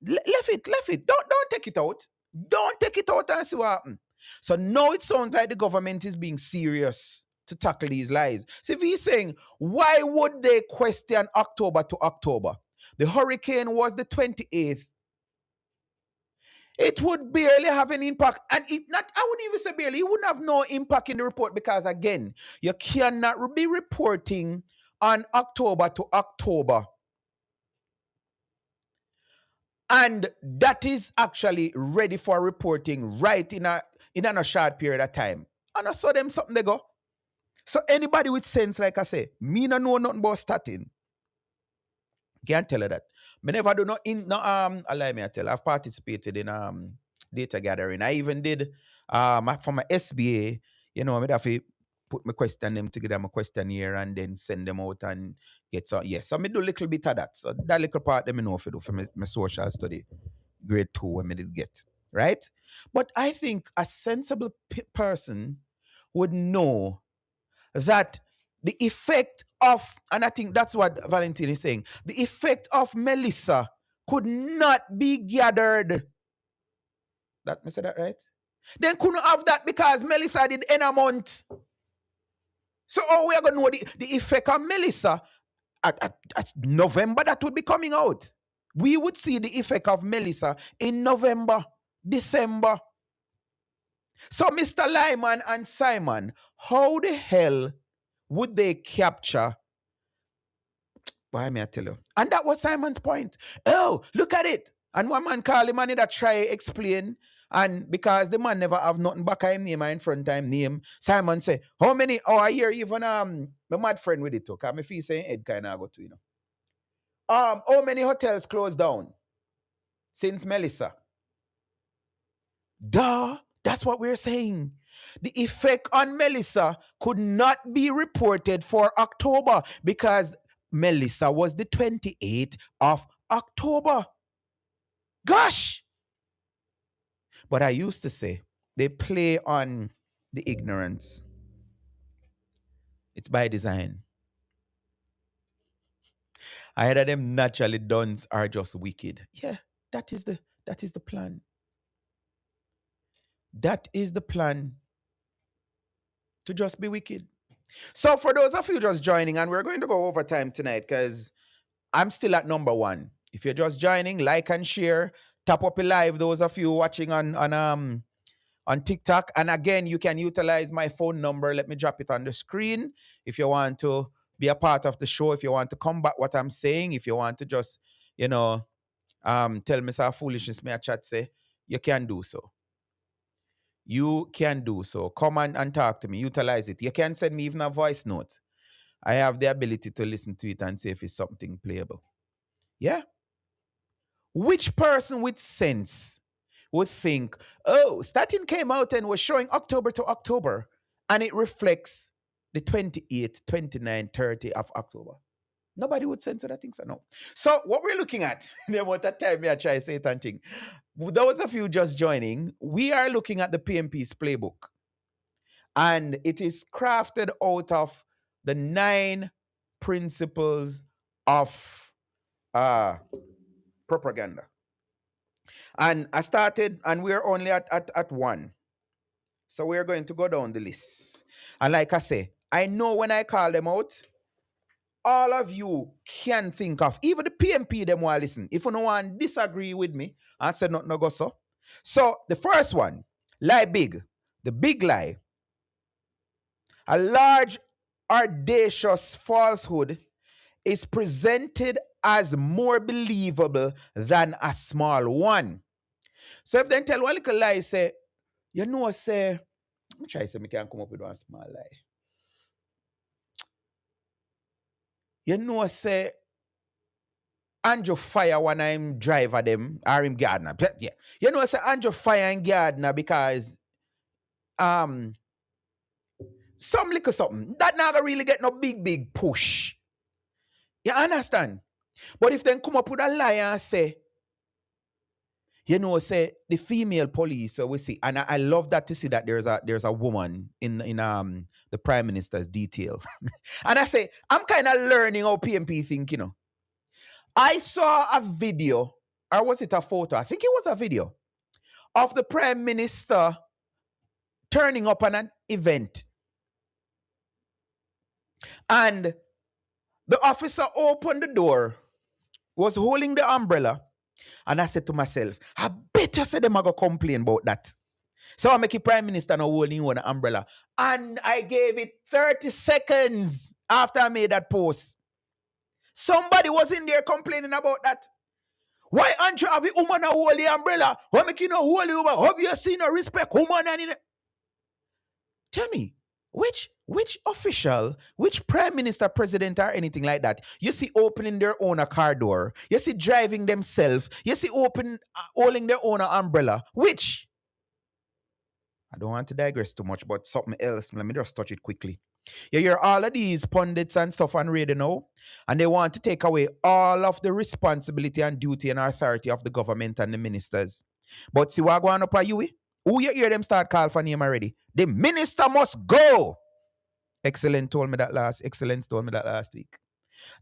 Left it. Don't take it out. Don't take it out and see what happens. So now it sounds like the government is being serious to tackle these lies. So if he's saying, why would they question October to October? The hurricane was the 28th. It would barely have an impact. And I wouldn't even say barely, it wouldn't have no impact in the report, because again, you cannot be reporting on October to October. And that is actually ready for reporting right in a short period of time. And I saw them something they go. So anybody with sense, like I say, me no know nothing about statin. Can't tell her that. Me never do allow me to tell. I've participated in data gathering. I even did for my SBA, I have to put my question them together, my questionnaire, and then send them out and get so yes. So I do a little bit of that. So that little part them know for do for my social study grade 2 when I did get. Right? But I think a sensible person would know that the effect of, and I think that's what Valentine is saying, the effect of Melissa could not be gathered. That me say that right? Then couldn't have that because Melissa did in a month. So we are going to know the effect of Melissa at November that would be coming out. We would see the effect of Melissa in November, December. So Mr. Lyman and Simon, how the hell would they capture? Why may I tell you? And that was Simon's point. Oh, look at it. And one man called him and that try explain. And because the man never have nothing back of him name in front of him name, Simon say, how many, I hear even my mad friend with it too. Because I feel saying Ed kind of go to, how many hotels closed down since Melissa? Duh, that's what we're saying. The effect on Melissa could not be reported for October because Melissa was the 28th of October. Gosh! But I used to say they play on the ignorance. It's by design. Either them naturally duns are just wicked. Yeah, that is the that is the plan. That is the plan, to just be wicked. So for those of you just joining, and we're going to go over time tonight because I'm still at number one. If you're just joining, like and share, tap up a live. Those of you watching on TikTok, and again, you can utilize my phone number. Let me drop it on the screen if you want to be a part of the show. If you want to combat what I'm saying, if you want to just you know tell me some foolishness, me a chat say, you can do so. You can do so. Come and talk to me. Utilize it. You can send me even a voice note. I have the ability to listen to it and see if it's something playable. Yeah? Which person with sense would think, oh, statin came out and was showing October to October, and it reflects the 28th, 29th, 30th of October? Nobody would censor that thing, so no. So what we're looking at, the amount of time I try to say that thing. Those of you just joining, we are looking at the PNP's playbook. And it is crafted out of the 9 principles of propaganda. And I started, and we're only at 1. So we're going to go down the list. And like I say, I know when I call them out, all of you can think of, even the PNP them want listen. If you no one disagree with me, I said not no go so. So the first one, lie big. The big lie. A large, audacious falsehood is presented as more believable than a small one. So if they tell one little lie, say, you know, say, let me try to say, I can come up with one small lie. You know, say, Andrew fire when I'm driver them, or him gardener. Yeah. You know, say, Andrew fire and gardener because, some little something. That not gonna really get no big push. You understand? But if they come up with a lie and say, you know, say the female police, so we see, and I love that to see that there's a woman in the prime minister's detail. And I say, I'm kind of learning how PNP think, you know. I saw a video, or was it a photo? I think it was a video of the prime minister turning up on an event. And the officer opened the door, was holding the umbrella, and I said to myself, I bet you say them are going to complain about that. So I make a prime minister now holding one umbrella. And I gave it 30 seconds after I made that post. Somebody was in there complaining about that. Why aren't you have a woman hold the umbrella? Why make you no hold the woman? Have you seen no respect woman? Tell me, which official, which prime minister, president, or anything like that, you see opening their own car door, you see driving themselves, you see holding their own umbrella? Which? I don't want to digress too much, but something else, let me just touch it quickly. You hear all of these pundits and stuff on radio now, and they want to take away all of the responsibility and duty and authority of the government and the ministers. But see what going up at you? Who you hear them start call for name already? The minister must go. Excellence told me that last week.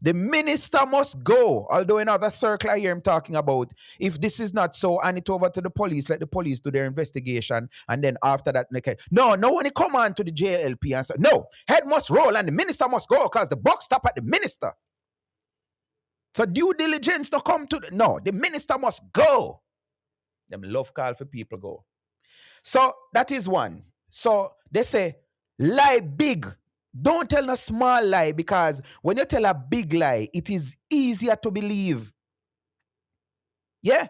The minister must go. Although in other circle I hear him talking about, if this is not so, hand it over to the police, let the police do their investigation, and then after that, no one come on to the JLP and say, no, head must roll and the minister must go because the buck stop at the minister. So due diligence to come to, no, the minister must go. Them love call for people go. So that is one. So they say, lie big. Don't tell a small lie, because when you tell a big lie, it is easier to believe. Yeah?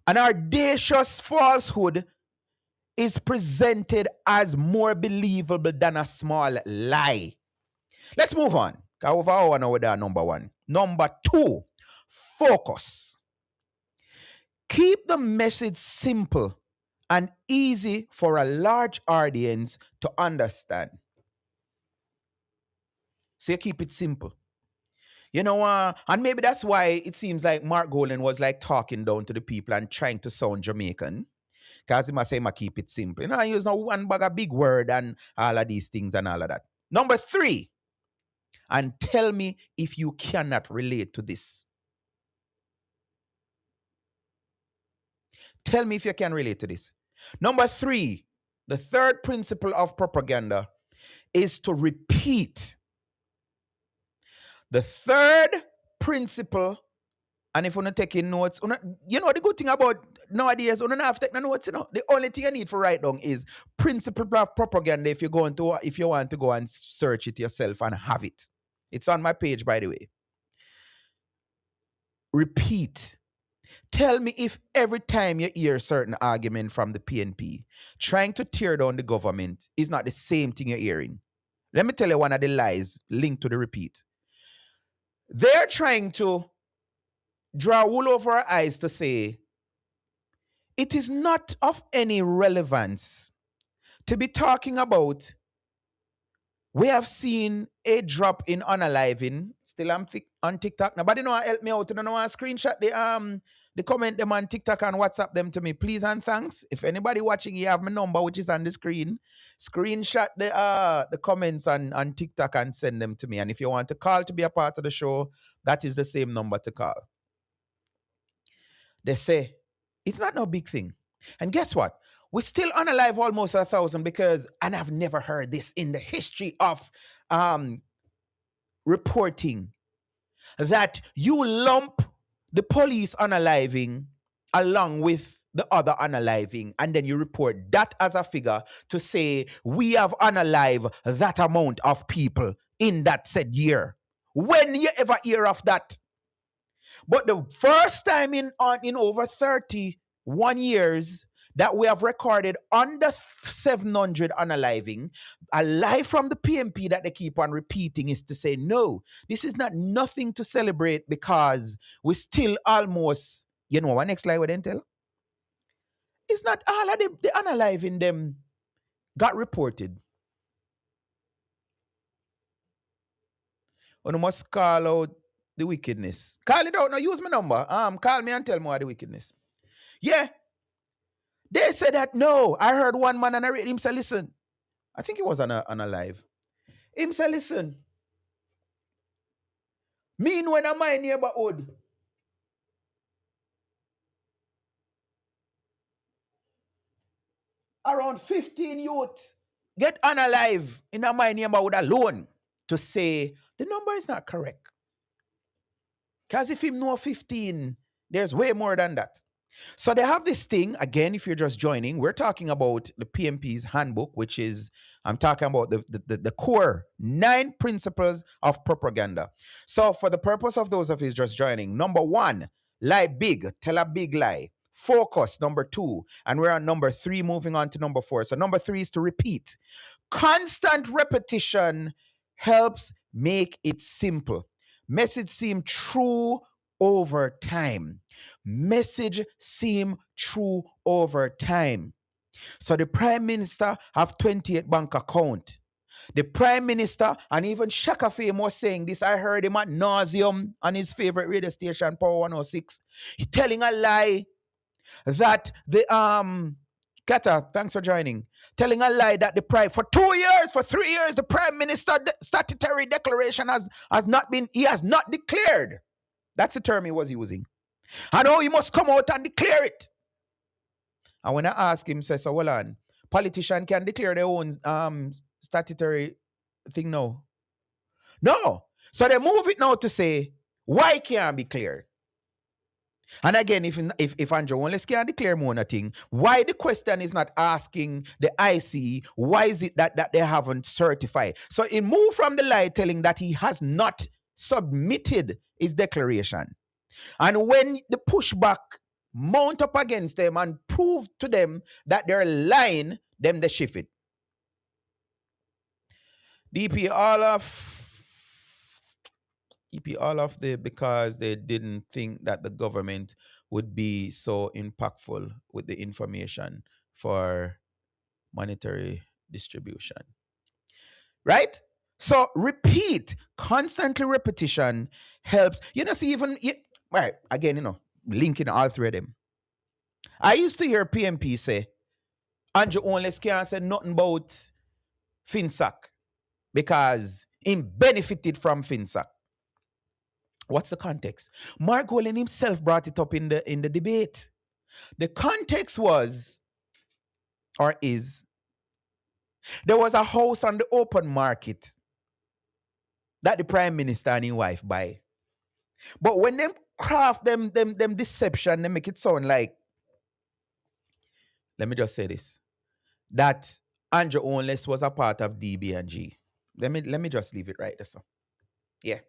An audacious falsehood is presented as more believable than a small lie. Let's move on. Over our now with our number 1. Number 2, focus. Keep the message simple and easy for a large audience to understand. So you keep it simple. And maybe that's why it seems like Mark Golan was like talking down to the people and trying to sound Jamaican. Because he must say, keep it simple. I use no one bag a big word and all of these things and all of that. Number 3, and tell me if you cannot relate to this. Tell me if you can relate to this. Number 3, the third principle of propaganda is to repeat. The third principle, and if you're not taking notes, the good thing about nowadays, you don't have to take no notes. The only thing you need for write down is principle of propaganda. If you want to go and search it yourself and have it, it's on my page, by the way. Repeat. Tell me if every time you hear a certain argument from the PNP trying to tear down the government is not the same thing you're hearing. Let me tell you one of the lies linked to the repeat. They're trying to draw wool over our eyes to say it is not of any relevance to be talking about. We have seen a drop in unaliving. Still, I'm on TikTok. Nobody know help me out. You know, I screenshot the comment them on TikTok and WhatsApp them to me, please and thanks. If anybody watching, you have my number, which is on the screen. Screenshot the comments on TikTok and send them to me. And if you want to call to be a part of the show, that is the same number to call. They say it's not no big thing. And guess what? We're still unalive almost 1,000 because, and I've never heard this in the history of reporting, that you lump the police unaliving along with the other unaliving, and then you report that as a figure to say we have unalive that amount of people in that said year. When you ever hear of that? But the first time in over 31 years that we have recorded under 700 unaliving, a lie from the PNP that they keep on repeating is to say, no, this is not nothing to celebrate because we still almost, what next lie would then tell? It's not all of the unaliving them got reported. You must call out the wickedness. Call it out. Now use my number. Call me and tell me what the wickedness. Yeah. They said that, no. I heard one man and I read him say, listen. I think it was on a live. Him say, listen. Me when I'm my neighborhood. Around 15 youth get unalive in my neighborhood alone to say the number is not correct. Because if him know 15, there's way more than that. So they have this thing, again, if you're just joining, we're talking about the PMP's handbook, which is, I'm talking about the core 9 principles of propaganda. So for the purpose of those of you just joining, number 1, lie big, tell a big lie. Focus, number 2. And we're on number 3, moving on to number 4. So number 3 is to repeat. Constant repetition helps make it simple. Message seem true over time. Message seem true over time. So the Prime Minister have 28 bank account. The Prime Minister, and even Shaka Fame was saying this, I heard him at nauseum on his favorite radio station, Power 106. He's telling a lie that the Kata, thanks for joining. Telling a lie that the Prime, for 2 years, for 3 years, the Prime Minister statutory declaration has not been, he has not declared. That's the term he was using. I know he must come out and declare it. And when I ask him, says, so hold on, politician can declare their own statutory thing now. No. So they move it now to say, why can't be cleared? And again, if Andrew Wallace can declare more thing, why the question is not asking the IC, why is it that they haven't certified? So he moved from the lie telling that he has not submitted his declaration. And when the pushback mount up against them and prove to them that they're lying, then they shift it. DP all of the, because they didn't think that the government would be so impactful with the information for monetary distribution. Right? So repeat, constantly repetition helps. See, even right again, linking all three of them. I used to hear PNP say, Andrew only can't say nothing about FinSac because he benefited from FinSac. What's the context? Mark Golan himself brought it up in the debate. The context was, or is, there was a house on the open market that the prime minister and his wife buy. But when them craft them deception, they make it sound like, let me just say this, that Andrew Onless was a part of DB&G. Let me just leave it right there, so. Yeah.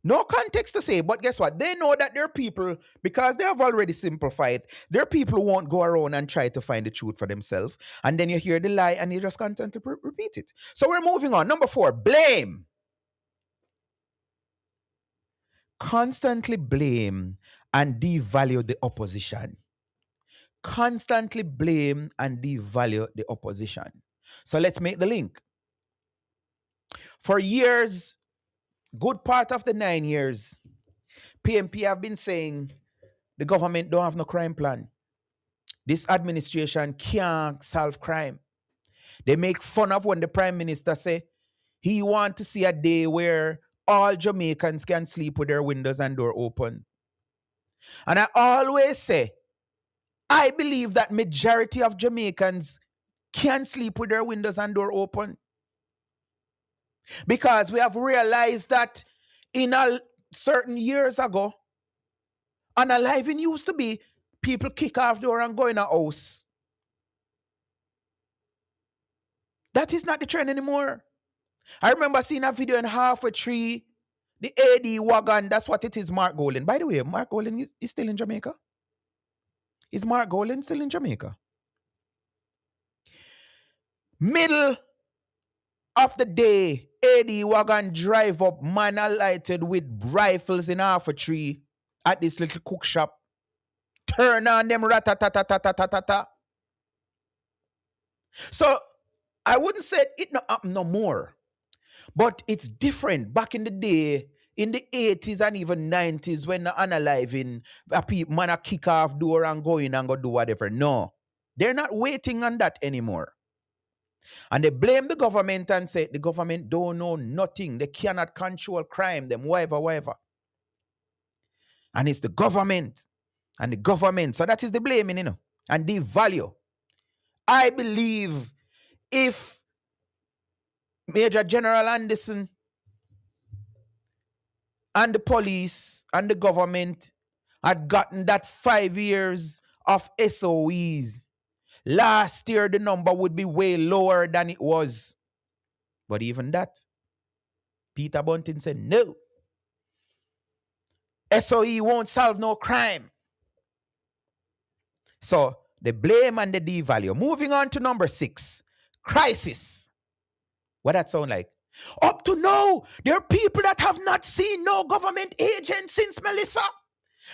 No context to say, but guess what? They know that there are people, because they have already simplified, there are people who won't go around and try to find the truth for themselves. And then you hear the lie and you just constantly repeat it. So we're moving on. Number 4, blame. Constantly blame and devalue the opposition. Constantly blame and devalue the opposition. So let's make the link. For years, good part of the 9 years, PNP have been saying the government don't have no crime plan. This administration can't solve crime. They make fun of when the prime minister say he want to see a day where all Jamaicans can sleep with their windows and door open. And I always say, I believe that majority of Jamaicans can sleep with their windows and door open. Because we have realized that in a certain years ago, unaliving used to be people kick off door and go in a house. That is not the trend anymore. I remember seeing a video in half a tree, the AD wagon, that's what it is, Mark Golan. By the way, Mark Golan is still in Jamaica? Is Mark Golan still in Jamaica? Middle of the day, AD wagon drive up, man alighted with rifles in half a tree at this little cook shop. Turn on them rat-a-ta-ta-ta-ta-ta-ta. So I wouldn't say it not happen no more. But it's different. Back in the day, in the 80s and even 90s, when the unaliving, man a kick off door and go in and go do whatever. No. They're not waiting on that anymore. And they blame the government and say the government don't know nothing. They cannot control crime, them, whatever. And it's the government. And the government. So that is the blaming, and the value. I believe if Major General Anderson and the police and the government had gotten that 5 years of SOEs, last year the number would be way lower than it was. But even that, Peter Bunting said, no. SOE won't solve no crime. So the blame and the devalue. Moving on to number 6, crisis. What that sound like? Up to now, there are people that have not seen no government agent since Melissa.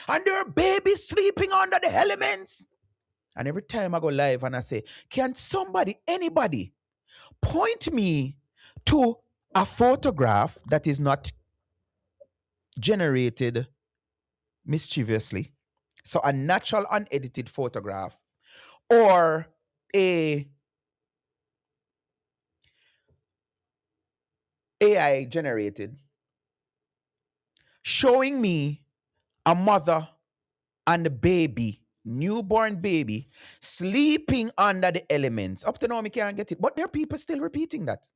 And there are babies sleeping under the elements. And every time I go live and I say, can somebody, anybody, point me to a photograph that is not generated mischievously? So a natural, unedited photograph or a AI generated showing me a mother and a baby, newborn baby, sleeping under the elements. Up to now, I can't get it. But there are people still repeating that.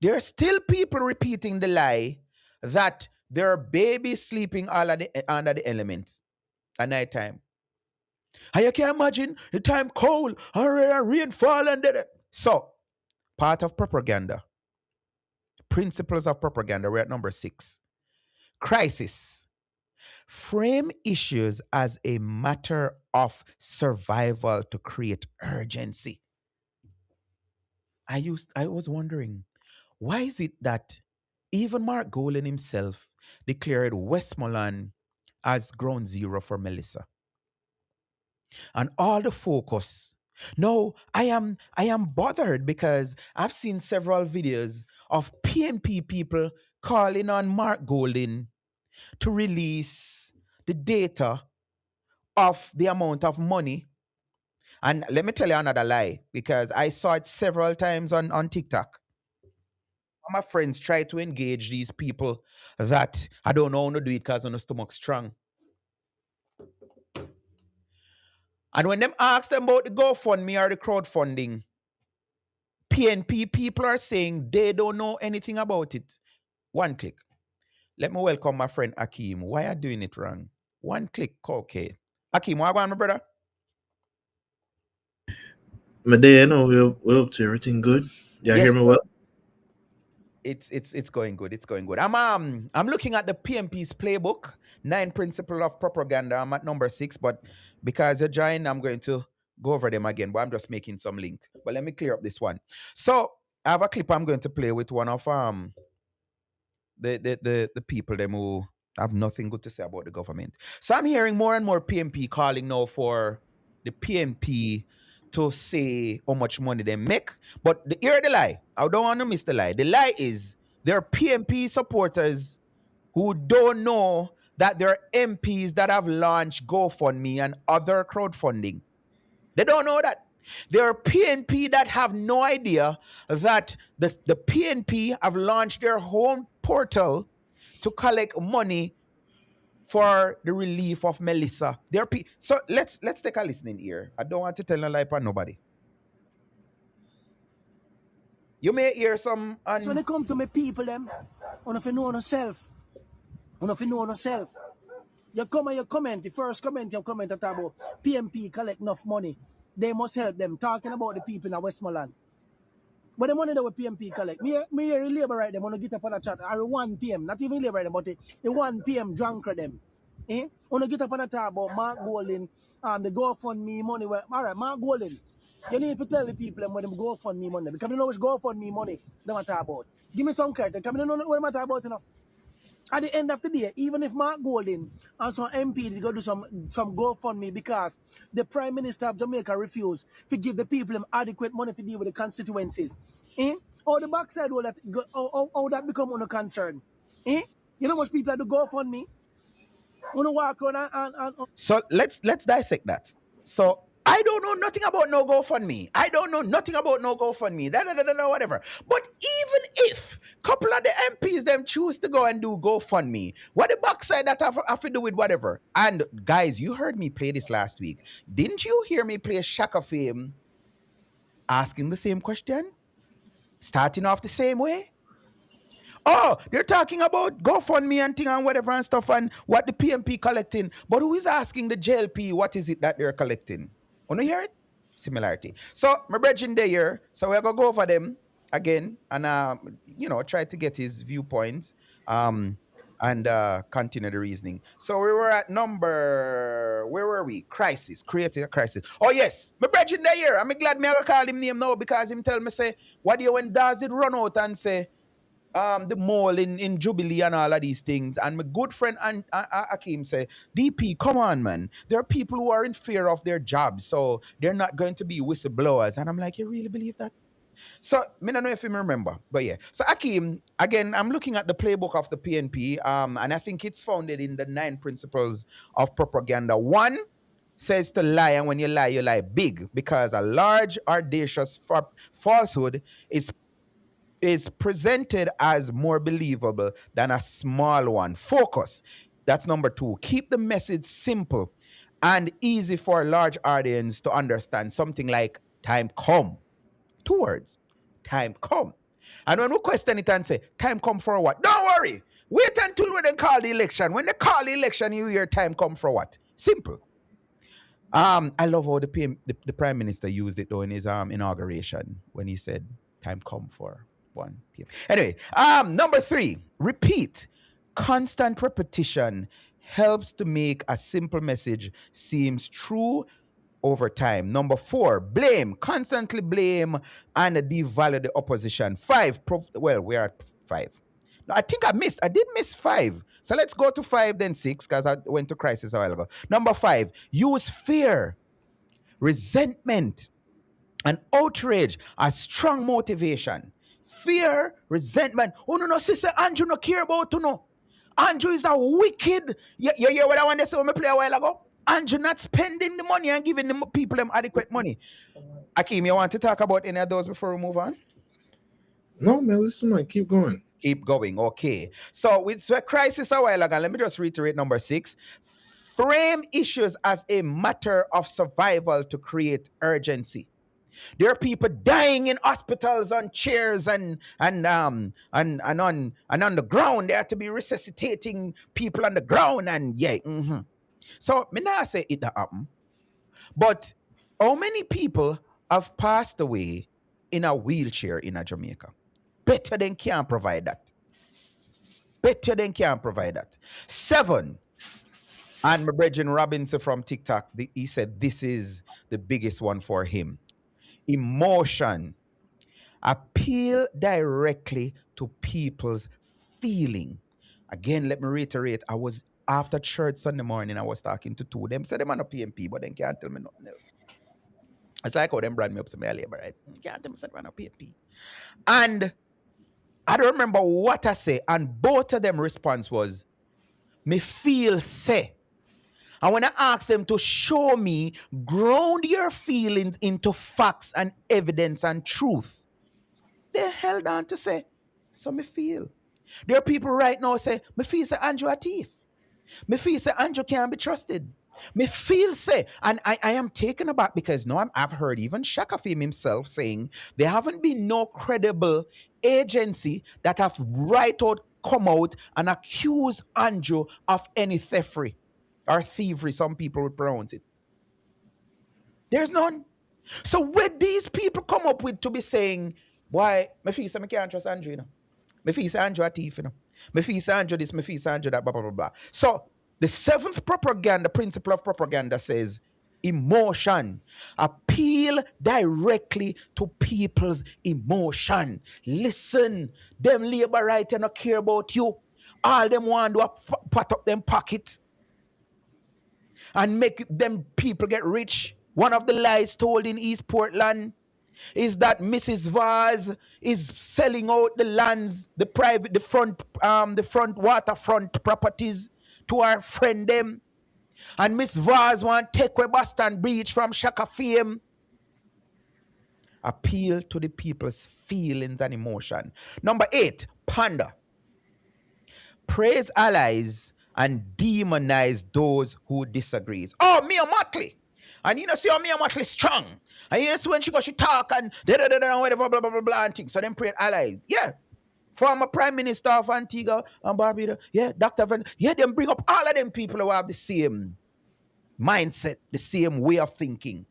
There are still people repeating the lie that there are babies sleeping under the elements at night time. And you can imagine the time cold, rainfall, and so part of propaganda. Principles of propaganda. We're at number 6. Crisis. Frame issues as a matter of survival to create urgency. I was wondering, why is it that even Mark Golan himself declared Westmoreland as ground zero for Melissa? And all the focus No, I am bothered because I've seen several videos of PNP people calling on Mark Golding to release the data of the amount of money. And let me tell you another lie, because I saw it several times on TikTok. My friends try to engage these people that I don't know how to do it because on the stomach strong. And when them ask them about the GoFundMe or the crowdfunding, PNP people are saying they don't know anything about it. One click. Let me welcome my friend Akeem. Why are you doing it wrong? One click, okay. Akeem, what going on, my brother?
My day, I know we're up to everything good. Yeah, hear
Yes,
me
sir.
well?
It's going good. It's going good. I'm looking at the PMP's playbook, 9 principles of propaganda. I'm at number 6, but because you joined, I'm going to go over them again. But I'm just making some link. But let me clear up this one. So I have a clip I'm going to play with one of the people them who have nothing good to say about the government. So I'm hearing more and more PMP calling now for the PMP to say how much money they make. But here the lie. I don't want to miss the lie. The lie is there are PMP supporters who don't know that there are MPs that have launched GoFundMe and other crowdfunding. They don't know that. There are PNP that have no idea that the PNP have launched their home portal to collect money for the relief of Melissa. So let's take a listening here. I don't want to tell a lie for nobody. You may hear some
So when they come to me people them, on if you know yourself. On if you know yourself. You come and you comment, the first comment you comment about PMP collect enough money. They must help them. Talking about the people in Westmoreland. But the money that we PMP collect, me here in labor right them want to get up on a chat at 1 p.m. Not even labor right them, but the 1 p.m. drunk them. Want to get up on a talk about Mark Golding and the GoFundMe money. All right, Mark Golding. You need to tell the people them when them GoFundMe money. Because they know which GoFundMe money they want to talk about. Give me some credit. Because they don't know what they talk about, you know. At the end of the day, even if Mark Golding and some MP did go do some GoFundMe because the Prime Minister of Jamaica refused to give the people them adequate money to deal with the constituencies. Or the backside will that how that become under concern. You know how much people do GoFundMe? Want to walk around and
So let's dissect that. So I don't know nothing about no GoFundMe. I don't know nothing about no GoFundMe. Whatever. But even if a couple of the MPs them choose to go and do GoFundMe, what the backside that have to do with whatever? And guys, you heard me play this last week. Didn't you hear me play Shaka Fame asking the same question? Starting off the same way? Oh, they're talking about GoFundMe and thing and whatever and stuff and what the PMP collecting. But who is asking the JLP what is it that they're collecting? Want to hear it? Similarity. So my brethren there, so we're gonna go over them again and try to get his viewpoints and continue the reasoning. So we were at where were we? Crisis, creating a crisis. Oh yes, my brethren there, I'm glad me I call him name now because him tell me say, what do you when does it run out and say the mall in Jubilee and all of these things. And my good friend Akeem say, DP, come on, man. There are people who are in fear of their jobs, so they're not going to be whistleblowers. And I'm like, you really believe that? So, I don't know if you remember, but yeah. So, Akeem, again, I'm looking at the playbook of the PNP, and I think it's founded in the 9 principles of propaganda. One says to lie, and when you lie big, because a large, audacious falsehood is presented as more believable than a small one. Focus. That's number 2. Keep the message simple and easy for a large audience to understand. Something like time come. 2 words. Time come. And when we question it and say, time come for what? Don't worry. Wait until when they call the election. When they call the election, you hear time come for what? Simple. I love how the Prime Minister used it though in his inauguration when he said, time come for 1 p.m. Anyway, number 3, repeat. Constant repetition helps to make a simple message seems true over time. Number 4, blame. Constantly blame and devalue the opposition. 5, we are at 5. No, I think I did miss 5. So let's go to 5, then 6, because I went to crisis a while ago. Number 5, use fear, resentment, And outrage, a strong motivation. Fear, resentment. Oh no, no, sister Andrew no care about you no. Andrew is a wicked. You hear what I want to say when I play a while ago? Andrew not spending the money and giving the people them adequate money. Akeem, you want to talk about any of those before we move on?
No, man, listen, man, keep going.
Keep going. Okay. So with crisis a while ago, let me just reiterate number 6. Frame issues as a matter of survival to create urgency. There are people dying in hospitals on chairs and on the ground. They have to be resuscitating people on the ground and yeah. So me not say it happen, but how many people have passed away in a wheelchair in a Jamaica? Better than can provide that. Better than can provide that. 7. And my brethren Robinson from TikTok, he said this is the biggest one for him. Emotion. Appeal directly to people's feeling. Again, let me reiterate. I was after church Sunday morning, I was talking to two. Them said them on a PNP, but they can't tell me nothing else. It's like how them brand me up to my labor, right? You can't tell me said on a PNP. And I don't remember what I say. And both of them response was, me feel say. And when I asked them to show me, ground your feelings into facts and evidence and truth, they held on to say, so me feel. There are people right now say, me feel say Andrew a thief. Me feel say Andrew can't be trusted. Me feel say, and I am taken aback because now I've heard even Shaka Fim himself saying there haven't been no credible agency that have right out come out and accuse Andrew of any thievery or thievery, some people would pronounce it. There's none. So where these people come up with to be saying, why, me feel say me can't trust Andrew, you know? Me feel say Andrew a thief, you know? Me feel say Andrew this, me feel say Andrew that, blah, blah, blah, blah. So the 7th propaganda, principle of propaganda says, emotion. Appeal directly to people's emotion. Listen, them labor right and not care about you. All them want to pat up them pockets and make them people get rich. One of the lies told in East Portland is that Mrs. Vaz is selling out the lands, the front waterfront properties to our friend them. And Miss Vaz want take away Boston Beach from Shaka Fame. Appeal to the people's feelings and emotion. Number 8, ponder. Praise allies and demonize those who disagrees. Oh, Mia Motley. And you know, see how Mia Motley strong. And you know, see when she talk and whatever, blah, blah, blah, blah, and things. So them praise allies. Yeah. Former Prime Minister of Antigua and Barbuda. Yeah, Dr. Van. Yeah, them bring up all of them people who have the same mindset, the same way of thinking.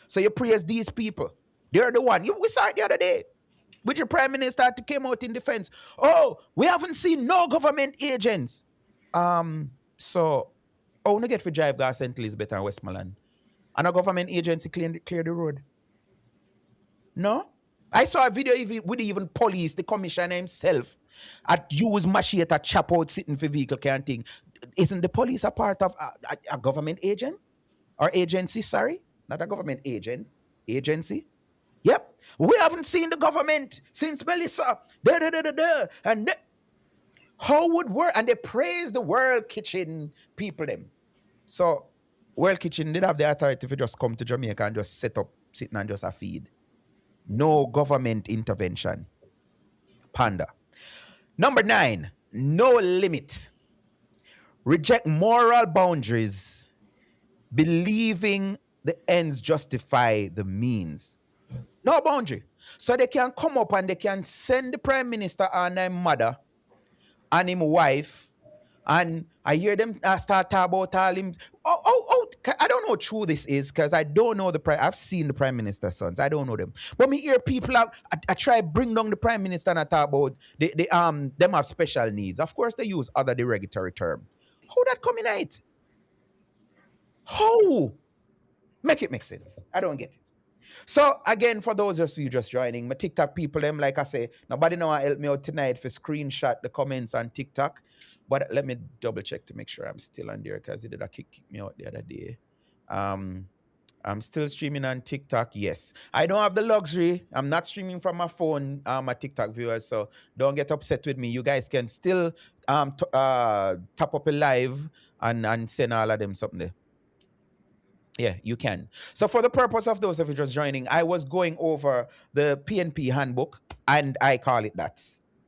So you praise these people. They're the one. We saw it the other day. With your Prime Minister to came out in defense. Oh, we haven't seen no government agents. So, we get for drive gas St. Elizabeth and Westmoreland. And a government agency clear the road. No? I saw a video with even police, the commissioner himself, at use machete to chop out sitting for vehicle can't think. Isn't the police a part of a government agent? Or agency, sorry? Not a government agent. Agency? Yep. We haven't seen the government since Melissa. And how would work? And they praise the World Kitchen people them. So World Kitchen did have the authority to just come to Jamaica and just set up, sitting and just a feed. No government intervention. Panda. Number 9, no limit. Reject moral boundaries, believing the ends justify the means. No boundary. So they can come up and they can send the Prime Minister and his mother and his wife. And I hear them start talking about all him. I don't know how true this is because I don't know I've seen the Prime Minister's sons. I don't know them. But me hear people I try bring down the Prime Minister and I talk about them have special needs. Of course, they use other derogatory terms. How that coming out? How? Make it make sense. I don't get it. So again, for those of you just joining, my TikTok people, them like I say, nobody know help me out tonight for screenshot the comments on TikTok. But let me double check to make sure I'm still on there because it did kick me out the other day. I'm still streaming on TikTok. Yes, I don't have the luxury. I'm not streaming from my phone. My TikTok viewers, so don't get upset with me. You guys can still top up a live and send all of them something there. Yeah, you can. So for the purpose of those of you just joining, I was going over the PNP handbook, and I call it that.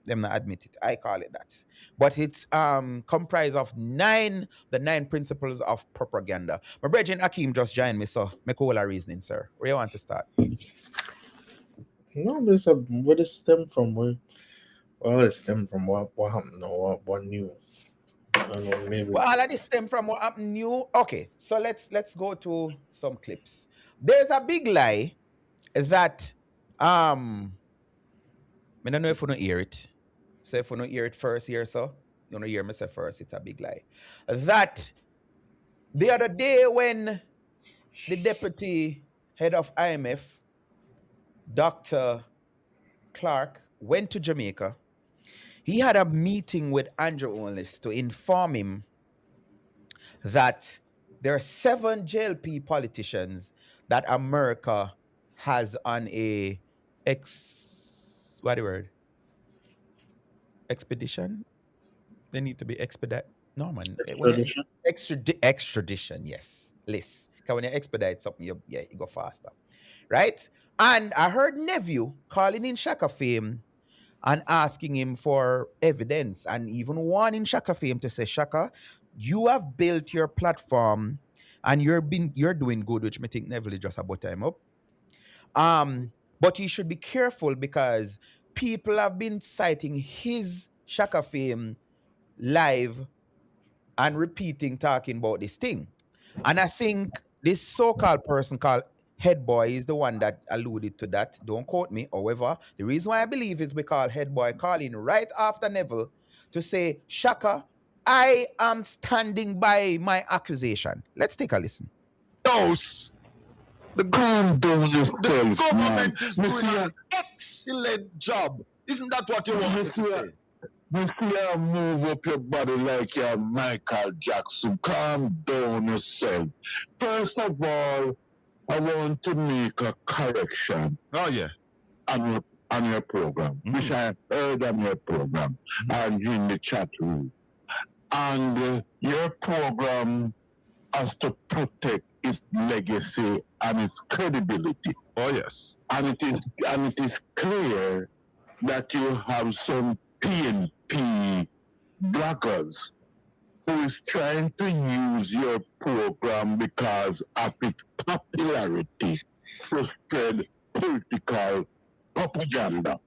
Let me admit it. I call it that. But it's comprised of the nine principles of propaganda. My brethren Akeem just joined me, so make all our reasoning, sir. Where you want to start?
No, there's where it stem from? Well, it stemmed from what happened or what new. I don't know, maybe.
Well, all of this stem from what happened new. Okay, so let's go to some clips. There's a big lie that I don't know if you don't hear it. So if you don't hear it first here, so you don't hear me say first, it's a big lie. That the other day when the deputy head of IMF, Dr. Clark, went to Jamaica, he had a meeting with Andrew Onlis to inform him that there are 7 JLP politicians that America has on a expedition. They need to be expedite. No, man.
Extradition?
Extradition, yes. List. Because when you expedite something, you go faster. Right? And I heard nephew calling in Shaka Fame and asking him for evidence and even warning Shaka Fame to say, Shaka, you have built your platform and you're doing good, which I think Neville is just about time up. But you should be careful because people have been citing his Shaka Fame live and repeating, talking about this thing. And I think this so-called person called Head Boy is the one that alluded to that. Don't quote me. However, the reason why I believe is because Head Boy calling right after Neville to say, Shaka, I am standing by my accusation. Let's take a listen.
Those. The government is doing an excellent job. Isn't that what you want to say?
Mr. Move up your body like you're Michael Jackson. Calm down yourself. First of all, I want to make a correction.
Oh, yeah.
On your program, which I heard on your program and in the chat room. And your program has to protect its legacy and its credibility.
Oh, yes.
And it is clear that you have some PNP bloggers who is trying to use your program because of its popularity to spread political propaganda.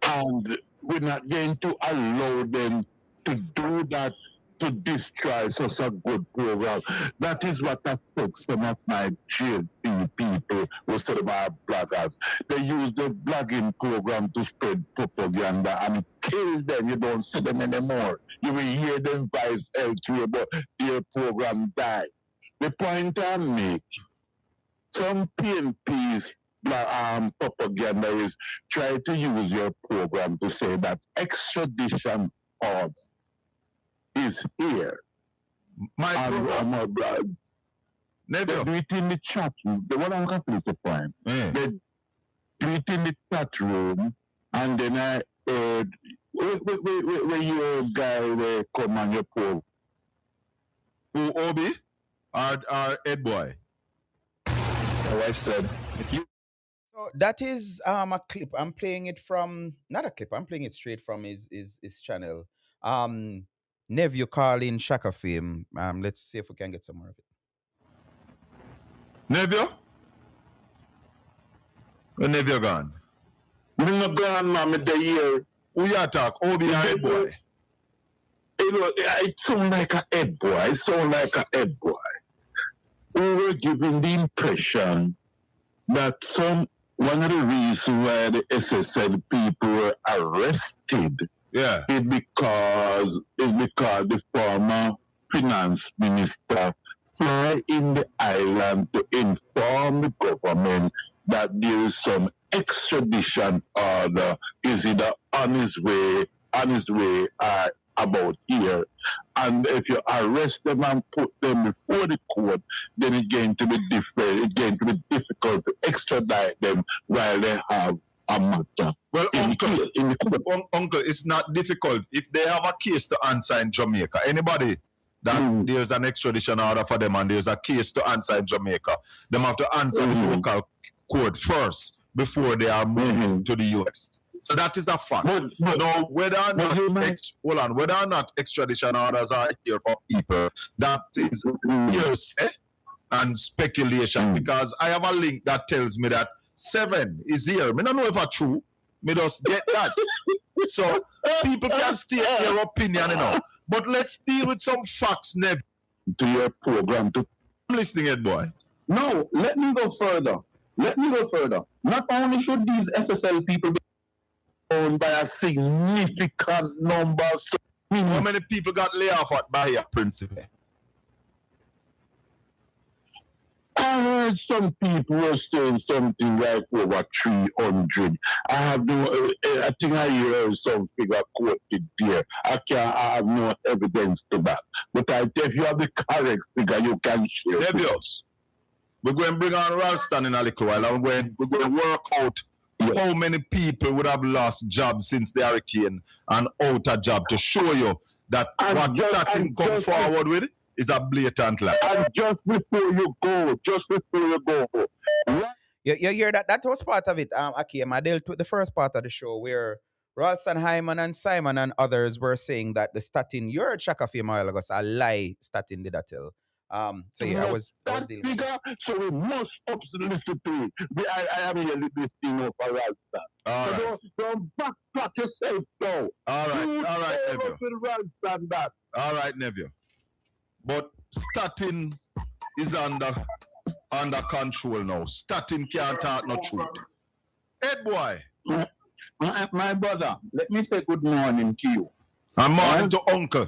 And we're not going to allow them to do that, to destroy such a good program. That is what affects some of my GLP people who say my bloggers. They use the blogging program to spread propaganda and it kills them. You don't see them anymore. You will hear them vice elsewhere, but their program dies. The point I make, some PNP's propagandists try to use your program to say that extradition odds is here.
My program.
They do it in the chat room. The one I'm complete the point. They do it in the chat room, and then I heard where your guy will come on your program.
Who, Obi? Or Ed Boy?
My wife said, if you.
So that is a clip. I'm playing it from, not a clip, I'm playing it straight from his channel. Nephew calling Shaka Fame. Let's see if we can get some more of it.
Nephew? Where Nephew gone?
I'm not gone, man. I'm here.
Who you talk? Obi and Ed Boy?
It sounds like a Ed Boy. It sounds like a Ed Boy. We were given the impression that one of the reasons why the SSL people were arrested is because the former finance minister flew in the island to inform the government that there is some extradition order is either on his way or about here. And if you arrest them and put them before the court, then it's going to be different. It's going to be difficult to extradite them while they have a matter.
Well, Uncle,
in the court.
Uncle, it's not difficult. If they have a case to answer in Jamaica, anybody that there's an extradition order for them and there's a case to answer in Jamaica, them have to answer the local court first before they are moving to the US. So that is a fact. Now, whether or not, whether or not extradition orders are here for people, that is hearsay and speculation. Because I have a link that tells me that 7 is here. I don't know if it's true. Me just get that. So people can state their opinion, you know. But let's deal with some facts, Nev.
To your program.
I'm listening, Ed boy.
No, let me go further. Not only should these SSL people be owned by a significant number.
How many people got laid off at Bahia, Principe?
I heard some people were saying something like over 300. I think I heard some figure quoted there. I have no evidence to that. But if you have the correct figure, you can share with us.
We're going to bring on Ralston in a little while, and we're going to work out how many people would have lost jobs since the hurricane and out a job to show you that what Statin come forward with is a blatant lie.
And just before you go,
You hear that? That was part of it, Akim. I dealt with the first part of the show where Ralston, Hyman, and Simon and others were saying that the Statin, you heard Shaka a while ago, so a lie Statin did I tell. So yeah, I was dealing with
that. So we must listen to it. I am here listening for Ralston. So don't backtrack yourself, though.
All right,
Ralston that.
All right, nephew. But Statin is under control now. Statin can't talk no truth. Ed boy.
My brother, let me say good morning to you.
And morning to Uncle.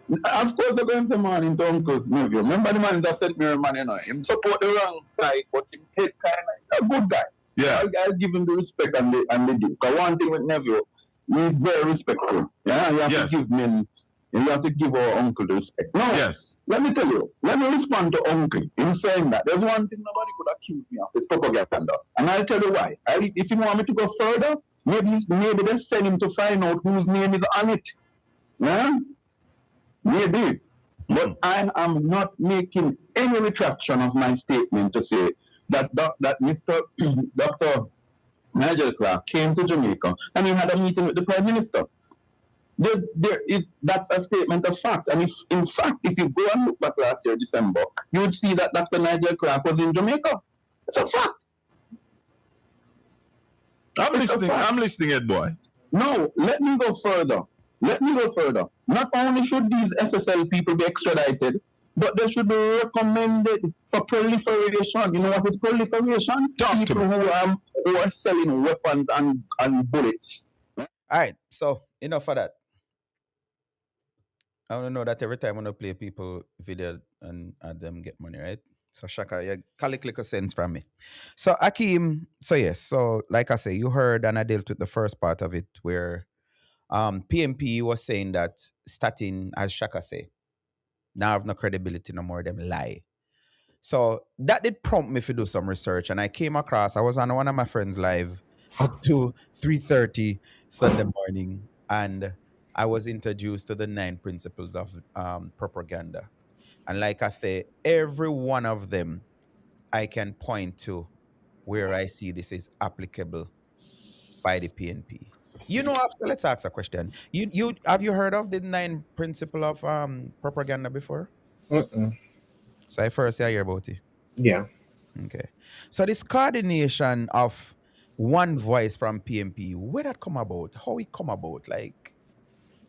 Of course, I'm going to say morning to Uncle Neville. Remember the man that sent me a man, you know. Him support the wrong side, but him head kind of a good guy.
Yeah.
I'll give him the respect and the due. Because one thing with Neville, he's very respectful. Yeah, you have to give him. You have to give our uncle the respect. No, let me tell you. Let me respond to uncle in saying that there's one thing nobody could accuse me of. It's propaganda. And I'll tell you why. If you want me to go further, maybe they send him to find out whose name is on it. Yeah? Maybe. But I am not making any retraction of my statement to say that Mr. Dr. Nigel Clark came to Jamaica and he had a meeting with the Prime Minister. That's a statement of fact. And if you go and look back last year, December, you would see that Dr. Nigel Clark was in Jamaica. It's a fact.
I'm listening, Ed boy.
No, let me go further. Not only should these SSL people be extradited, but they should be recommended for proliferation. You know what is proliferation? People who are selling weapons and bullets.
All right, so enough of that. I want to know that every time when I play people video and them get money, right? So Shaka, you click a sense from me. So Akeem, so like I say, you heard and I dealt with the first part of it where PNP was saying that Statin, as Shaka say, now have no credibility no more, them lie. So that did prompt me to do some research, and I was on one of my friends' live up to 3:30 Sunday morning, and I was introduced to the 9 principles of propaganda. And like I say, every one of them I can point to where I see this is applicable by the PNP. You know, let's ask a question. You have you heard of the 9 principle of propaganda before? So I first hear about it.
Yeah.
Okay. So this coordination of one voice from PNP, where that come about? How it come about? Like,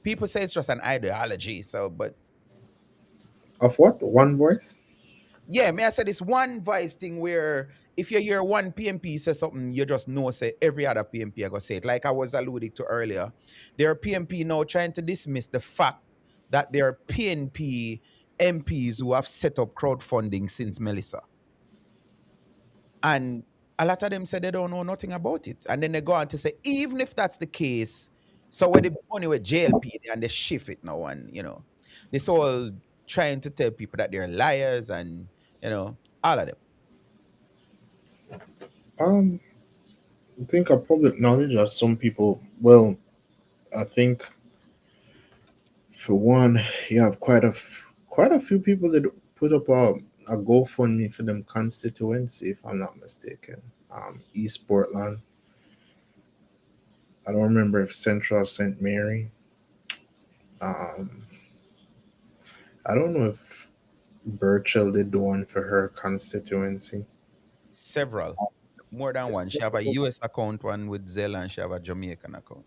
people say it's just an ideology. So, but
Of what? One voice?
yeah, may I say this one voice thing where if you hear one PNP say something, you just know say every other PNP are gonna say it. Like I was alluding to earlier, there are PNP now trying to dismiss the fact that there are PNP MPs who have set up crowdfunding since Melissa. And a lot of them say they don't know nothing about it. And then they go on to say, even if that's the case, So when they money with JLP and they shift it now, and this all trying to tell people that they're liars, and all of them.
Um, I think of public knowledge that some people, well, I think for one, you have quite a few people that put up a GoFundMe for them constituency, if I'm not mistaken. East Portland. I don't remember if Central St. Mary. Um, I don't know if Burchell did one for her constituency.
Several, more than one. She have a US account, one with Zelle, and she have a Jamaican account.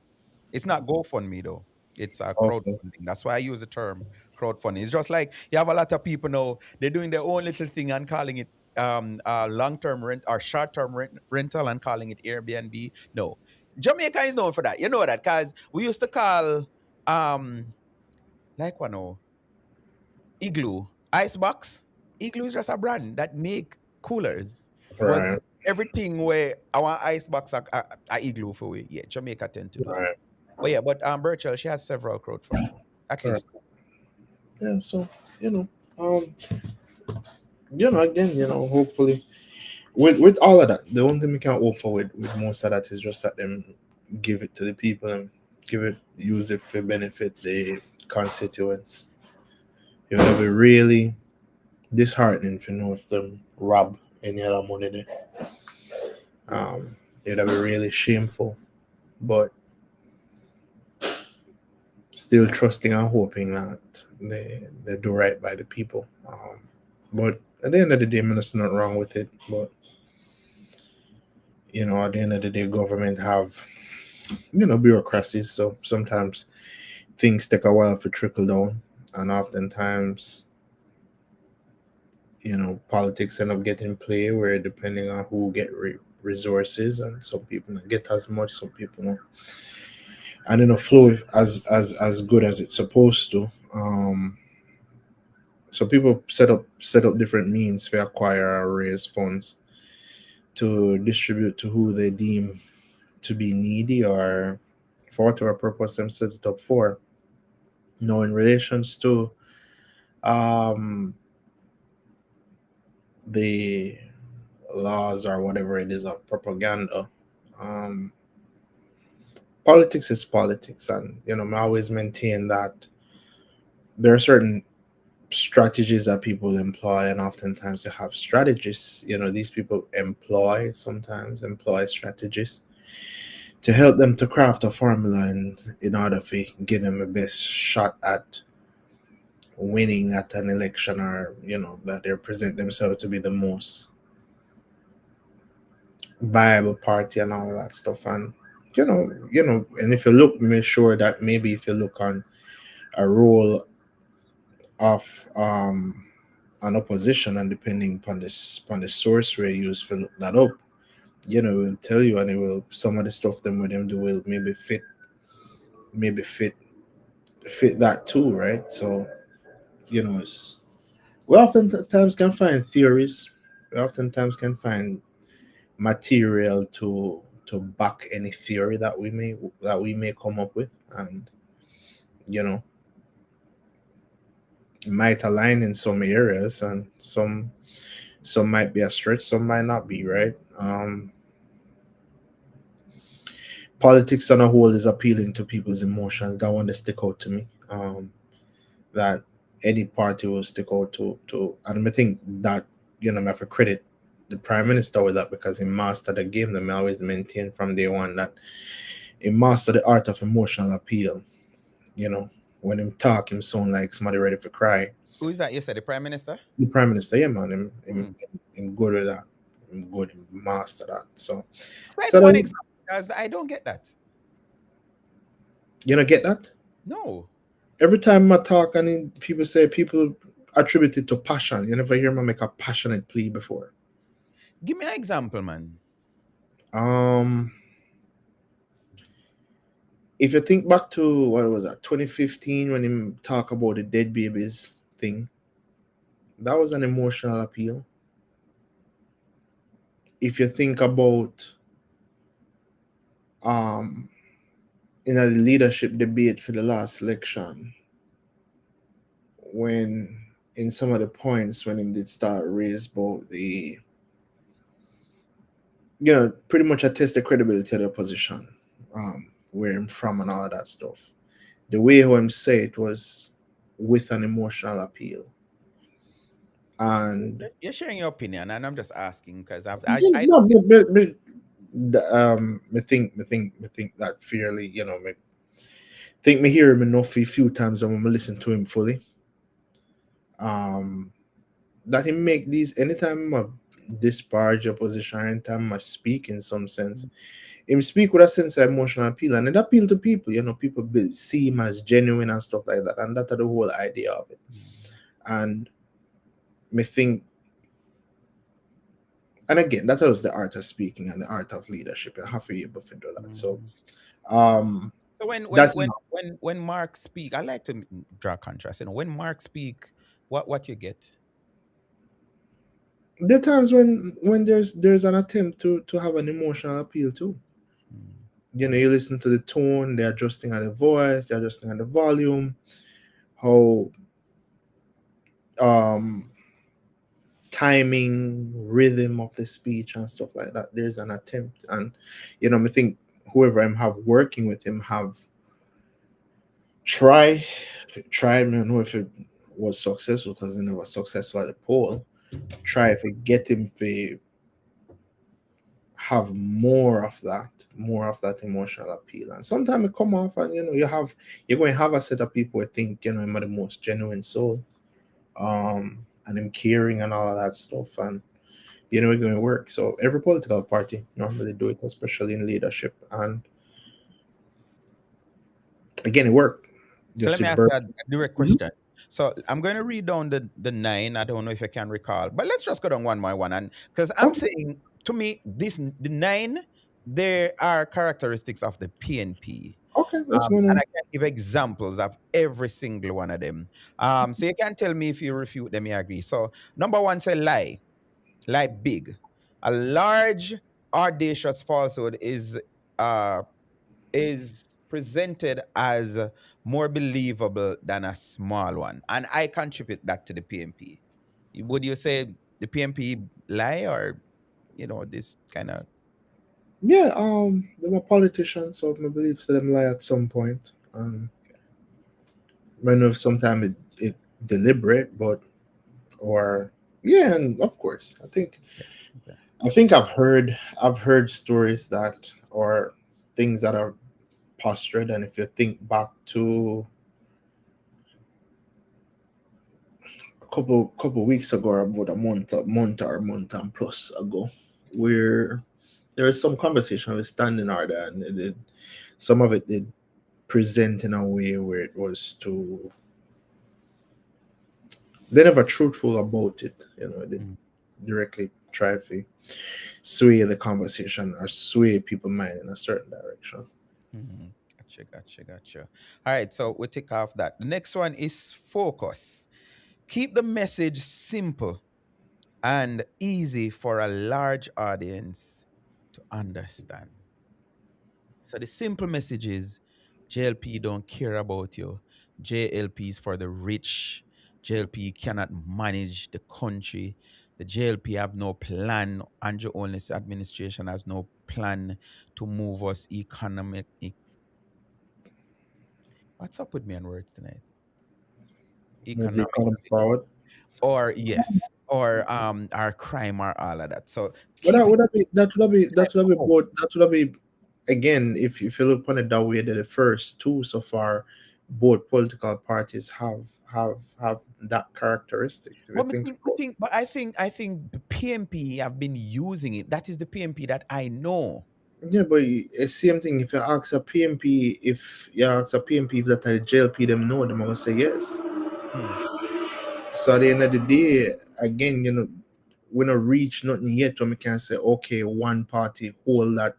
It's not GoFundMe though. It's a
Okay,
crowdfunding. That's why I use the term crowdfunding. It's just like you have a lot of people now, they're doing their own little thing and calling it long-term rent or short-term rental and calling it Airbnb. No. Jamaica is known for that. You know that because we used to call like one oh, Igloo Icebox. Igloo is just a brand that make coolers. But
right,
everything where our icebox are Igloo for we, yeah, Jamaica tend to do that.
right,
But yeah, but Birchall, she has several crowdfunding. At
right.
least
Yeah, so you know, um, again, hopefully with all of that, the only thing we can hope for with most of that is just that them give it to the people and use it for benefit the constituents. It would be really disheartening to know if them rob any other money there. It would be really shameful, but still trusting and hoping that they do right by the people. But at the end of the day, man, there's nothing wrong with it. But at the end of the day, government have bureaucracies, so sometimes things take a while to trickle down, and oftentimes politics end up getting play where depending on who get resources, and some people don't get as much, some people don't, and flow as good as it's supposed to. So people set up different means to acquire or raise funds to distribute to who they deem to be needy or for whatever purpose them set it up for. In relations to um, the laws or whatever it is of propaganda, um, politics is politics, and I always maintain that there are certain strategies that people employ, and oftentimes they have strategists. These people sometimes employ strategies to help them to craft a formula and in order to give them the best shot at winning at an election, or that they present themselves to be the most viable party and all of that stuff. And and if you look, make sure that maybe if you look on a role of an opposition, and depending upon the source where you use to look that up, it will tell you, and it will some of the stuff them with them do will maybe fit that too, right? So it's, we oftentimes can find theories, we oftentimes can find material to back any theory that we may come up with, and you know it might align in some areas, and some might be a stretch, some might not be, right? Politics on a whole is appealing to people's emotions. That one, they stick out to me. That any party will stick out and I think that I have to credit the prime minister with that, because he mastered the game. Them always maintain from day one that he mastered the art of emotional appeal. You know, when him talk, him sound like somebody ready for cry.
who is that? You said the prime minister.
The prime minister, yeah, man,
Hmm.
him good with that. Him good, him master that. So,
Cite
so
one
then,
example, because I don't get that.
get that?
No,
Every time I talk, and people say people attribute it to passion. You never hear me make a passionate plea before.
give me an example, man.
Um, if you think back to what was that, 2015, when him talk about the dead babies thing, that was an emotional appeal. If you think about um in a leadership debate for the last election, when in some of the points when him did start raise about the, pretty much attest the credibility of the opposition, where I'm from and all of that stuff. The way how him say it was with an emotional appeal. And
You're sharing your opinion, and I'm just asking because
yeah,
I
no, me think that fairly, me think me hear him enough a few times and when me listen to him fully. Um, that he make these anytime I disparage opposition, anytime I speak in some sense, him speak with a sense of emotional appeal and it appeal to people. People see him as genuine and stuff like that, and that's the whole idea of it. And me think, and again, that was the art of speaking and the art of leadership. You have to be able to do that. So,
Mhm.
um,
So
that's enough.
when Mark speak, I like to draw contrast. When Mark speak, what you get?
There are times when there's an attempt to have an emotional appeal too.
Mm.
You listen to the tone, they're adjusting at the voice, they're adjusting at the volume, how um timing, rhythm of the speech and stuff like that. There's an attempt, and I think whoever I'm have working with him have try try. I don't know if it was successful because it was successful at the poll. Try if we get him to have more of that emotional appeal. And sometimes it come off, and you're going to have a set of people who think him are the most genuine soul, and him caring and all of that stuff, and it's going to work. So every political party normally do it, especially in leadership, and again, it worked.
So let
Just
me
it
ask
burst.
you a direct question. So I'm going to read down the nine. I don't know if I can recall, but let's just go down one by one. And because I'm
Okay,
saying to me, the nine, there are characteristics of the PNP.
okay, let's go
And
on.
I can give examples of every single one of them. So you can tell me if you refute them, you agree. So number one, say lie big. A large, audacious falsehood uh is presented as more believable than a small one. And I contribute that to the PMP. Would you say the PMP lie or, this kind of.
Yeah, they're a politician, so I believe so them lie at some point. I know if sometimes it deliberate, but or yeah, and of course,
Okay, okay.
I've heard stories that or things that are postured, and if you think back to a couple weeks ago, or about a month and plus ago, where there was some conversation with standing order, and some of it did present in a way where it was too they never truthful about it. They
Mm,
directly try to sway the conversation or sway people mind in a certain direction.
mhm. Gotcha, gotcha, gotcha. All right, so we'll take off that. The next one is focus. Keep the message simple and easy for a large audience to understand. So the simple message is JLP don't care about you. JLP is for the rich. JLP cannot manage the country. The JLP have no plan. Andrew Holness administration has no plan to move us economic. What's up with me and words tonight?
Move the
Economic
economy forward.
or yes, or our crime or all of that. So
But
keep it
that would be
simple.
both. That would be again, if you look upon it that way, that the first two so far, both political parties have that characteristics. If you
But
think about it.
I think the PMP have been using it. That is the PMP that I know.
Yeah, but it's same thing. If you ask a PMP, if you ask a PMP if that are JLP, them know them, I'm gonna say yes.
Hmm.
So at the end of the day, again, we not reach nothing yet when we can say, okay, one party hold that,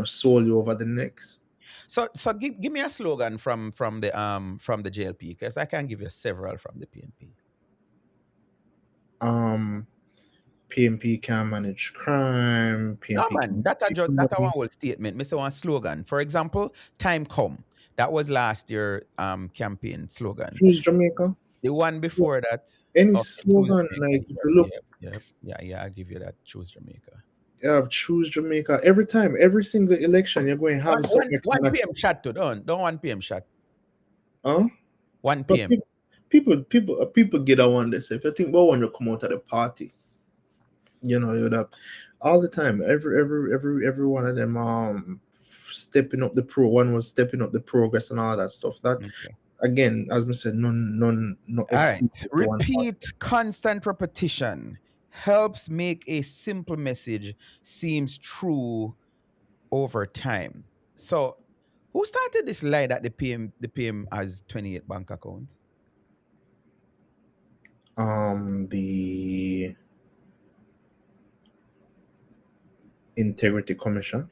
solely over the next.
So give me a slogan from the JLP because I can give you several from the PNP.
Um, PNP can manage crime.
No
PNP
man,
can
that a
make
just that a one
money.
whole statement. Me say one slogan. For example, time come. That was last year campaign slogan.
Choose Jamaica.
The one
Yeah.
before that,
Any
okay, choose
slogan,
Jamaica.
like if you look,
Yeah, I give you that. Choose Jamaica.
you have choose Jamaica every time, every single election, you're going to have something kind
1
of,
p.m. shot to don't 1 p.m. shot.
huh?
1
But
p.m.
people get on one this. If you think about when you come out of the party, you'd have all the time. Every one of them stepping up the one was stepping up the progress and all that stuff. That
Okay.
again, as I said, no
All right.
exclusive to one party.
Repeat constant repetition helps make a simple message seems true over time. So, who started this lie that the PM has 28 bank accounts?
The Integrity Commission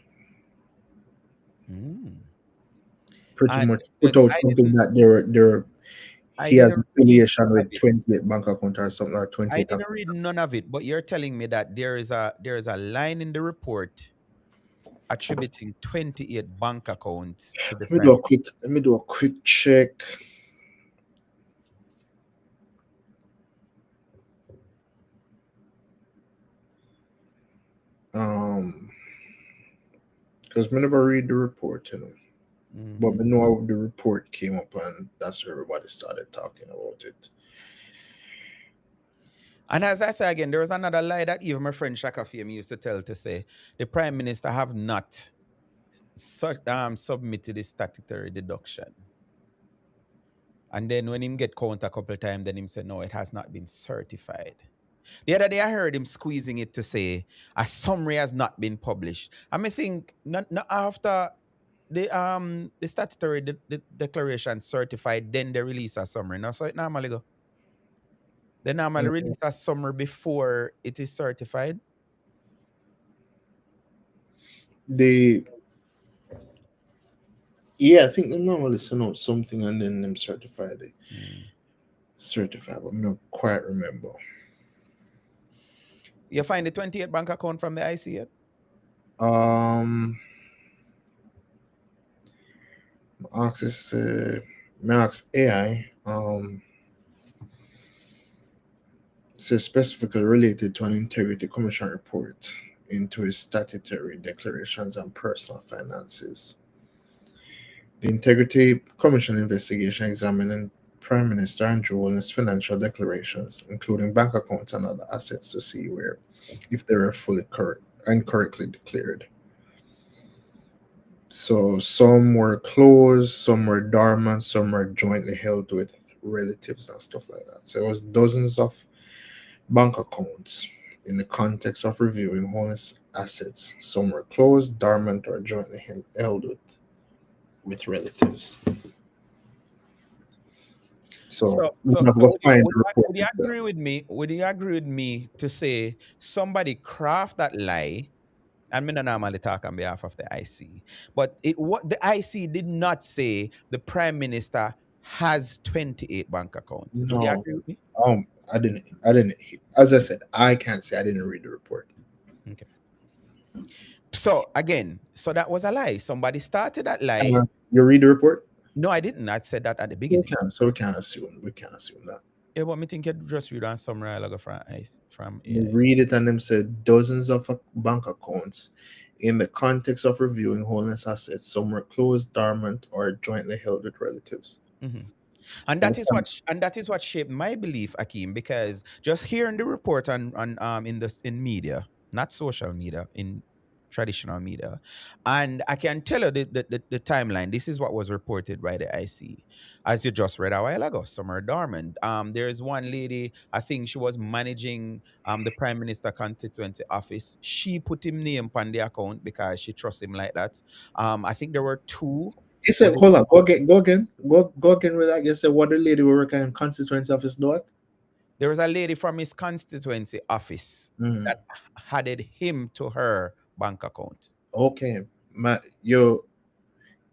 Mm.
pretty
And
much put
because
out something that
I
he has
didn't read
affiliation
none of
with
it.
28 bank account or something, or
I
28
didn't
account.
read none of it, but you're telling me that there is a line in the report attributing 28 bank accounts to the prime.
Let me do a quick check. Because we never read the report, but we know how the report came up, and that's where everybody started talking about it.
And as I say again, there was another lie that even my friend Shaka Fame used to tell, to say the prime minister have not submitted the statutory deduction. And then when him get count a couple of times, then him say, no, it has not been certified. The other day I heard him squeezing it to say a summary has not been published. I mean, think not after the statutory declaration certified, then they release a summary. Now, so it normally go. They normally release a summary before it is certified.
I think they normally send out something and then them certify it. Certify, but I don't quite remember.
You find the 28 bank account from the IC yet?
Max AI says specifically related to an Integrity Commission report into his statutory declarations and personal finances. The Integrity Commission investigation examining Prime Minister Andrew Wilson's financial declarations, including bank accounts and other assets, to see if they were fully correct and correctly declared. So some were closed, some were dormant, some were jointly held with relatives and stuff like that. So it was dozens of bank accounts in the context of reviewing homeless assets. Some were closed, dormant, or jointly held with relatives. So
would you
report.
agree with me? Would you agree with me to say somebody craft that lie? And me not normally talk on behalf of the IC, but what the IC did not say the prime minister has 28 bank accounts. Would you
No,
agree with me?
I didn't. As I said, I can't say I didn't read the report.
Okay. So again, so that was a lie. Somebody started that lie.
You read the report?
No, I didn't. I said that at the beginning.
So we can't assume. We can't assume that.
Yeah, but me think you just read on summary logo from AI.
You read it and them said dozens of bank accounts in the context of reviewing homeless assets. Some were closed, dormant, or jointly held with relatives.
And that is what shaped my belief, Akeem, because just hearing the report in media, not social media, in traditional media, and I can tell you the timeline. This is what was reported by the IC, as you just read a while ago. Some are dormant. There is one lady, I think she was managing the Prime Minister constituency office. She put him name on the account because she trusts him like that. I think there were two.
You said, hold on, go again with that. You said what the lady were working in constituency office do what?
There was a lady from his constituency office that added him to her bank account.
Okay,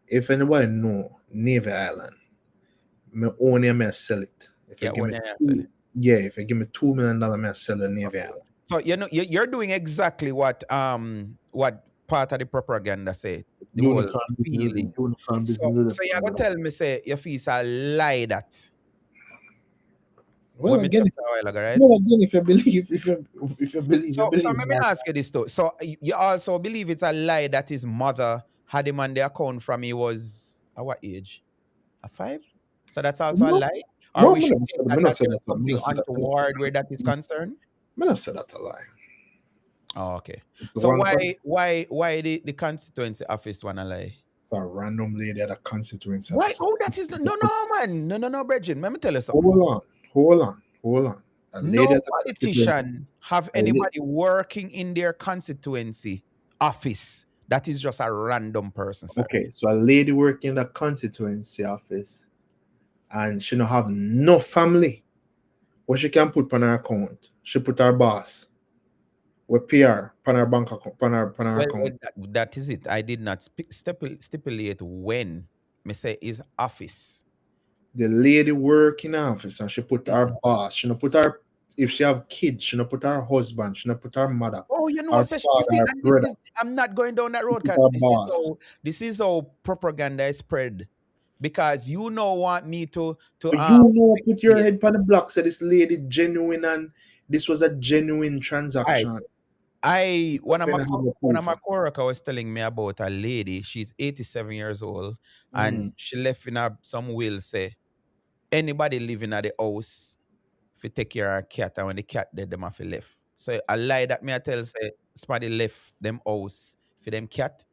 if anybody know Navy Island, me own it, me sell it. If you give me $2 million, me sell the Navy Island.
So you're doing exactly what part of the propaganda say, the whole feeling.
Unicorn
So
business is
so you're gonna
the
tell me say your fees a lie that
well
what me tell
again.
you a while ago, right?
Well, again, if you
So
believe
let me
that,
ask you this too. So you also believe it's a lie that his mother had him on the account from he was at what age? A 5? So that's also a
no,
lie? Or
no,
we should think
me
that
not
that
say
there
that,
is something untoward where that is concerned?
me not say that a lie.
Oh, okay.
The
So
one for
why the constituency office wanna lie?
it's a random lady at a constituency
Why?
officer.
Oh, that is no, man. No, Bridget. Let me tell you something.
Hold on. A lady
No
at a constituency.
politician have
A la-
anybody working in their constituency office. That is just a random person, sir.
okay, so a lady working in the constituency office, and she don't have no family. What she can put on her account? She put her boss. With PR on her bank account, on her
Well,
account.
that is it. I did not stipulate when. Me say is office.
The lady work in office and she put her
Mhm.
boss. She not put her if she have kids, she not put her husband, she not put her mother,
Oh, you know,
her
so you
father,
see,
her
and this
brother,
is I'm not going down that
she
road
put
because
her boss.
this is how propaganda is spread. Because you know want me to
But you know,
pick
put your
yeah.
head on the block, say this lady genuine and this was a genuine
I
transaction.
one of
When
my
I have no
one of
proof.
my coworker was telling me about a lady. She's 87 years old,
Mm.
and she left in a some will say anybody living at the house if you take care of a cat, and when the cat dead, them have to left. So a lie that me I tell say somebody left them house for them cat.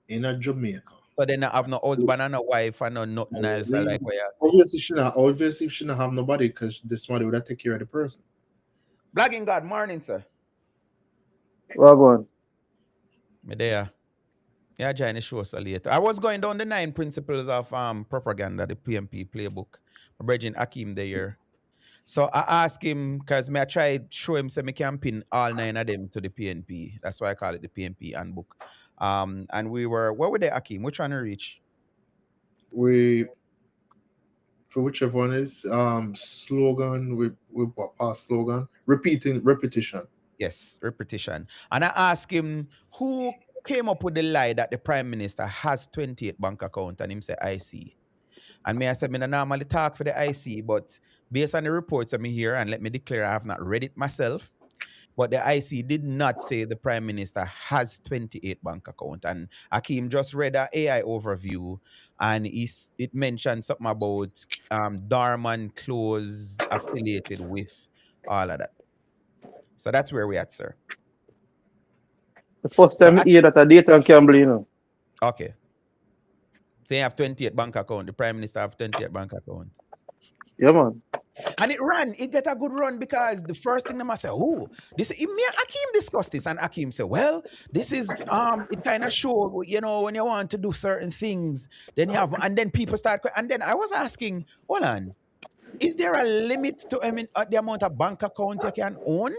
In a Jamaica.
So then I have no husband and no wife and no
A
nothing else. I like
lady.
what you say.
Obviously she not have nobody because this somebody would have take care of the person.
Blagging God, morning, sir.
Wagwan.
Me there. Yeah, join the show so later. I was going down the 9 principles of propaganda, the PNP playbook. My brethren Akim there. So I asked him because me I tried show him say me can pin all 9 of them to the PNP. That's why I call it the PNP handbook. And we were where were they, Akim? We're trying to reach.
We for whichever one is slogan with what past slogan repetition.
Yes, repetition. And I asked him who came up with the lie that the prime minister has 28 bank account and him say I see. And me I said me no normally talk for the IC, but based on the reports of me here, and let me declare I have not read it myself. But the IC did not say the Prime Minister has 28 bank account. And Akeem just read a AI overview and it mentioned something about Darman close affiliated with all of that. So that's where we at, sir.
The first
So
time I hear that a date and Campbell, you know.
okay. So you have 28 bank account. The Prime Minister have 28 bank account.
Yeah, man.
And it ran, it get a good run because the first thing they must say, oh, this me and Akeem discussed this, and Akeem said, well, this is it kind of show, when you want to do certain things, then you have, and then people start, and then I was asking, hold on, is there a limit to the amount of bank account you can own?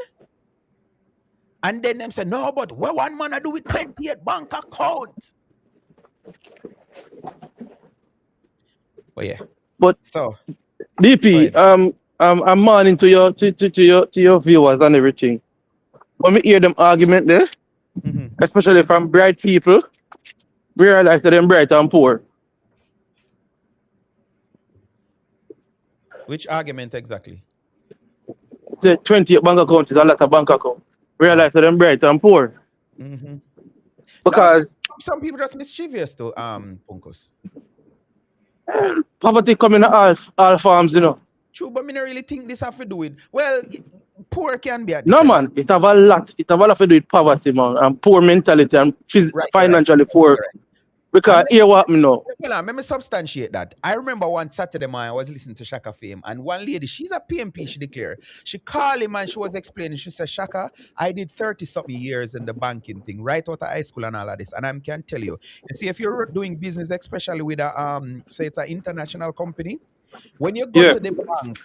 And then them say, no, but what one man I do with 28 bank account? Oh yeah.
But
So go
DP,
ahead.
I'm morning to your viewers and everything. When we hear them argument there,
Mm-hmm.
especially from bright people, we realize that them bright and poor.
Which argument exactly?
The 20 bank account is a lot of bank account. We
Oh.
realize that them bright and poor.
Mm-hmm. That's not,
Because
some people just mischievous to Punkos.
poverty come in all forms, you know.
True, but me not really think this have to do with. Well, poor can be at
No
different.
man, it have a lot to do with poverty, man, and poor mentality and
Right, you're right.
financially poor.
You're right.
Because
And
here what me know.
let me substantiate that. I remember one Saturday morning I was listening to Shaka Fame, and one lady, she's a PMP, she declared. She called him and she was explaining. She said, Shaka, I did 30-something years in the banking thing, right out of high school and all of this. And I can tell you, see, if you're doing business, especially with a say it's an international company, When you go
Yeah,
to the bank,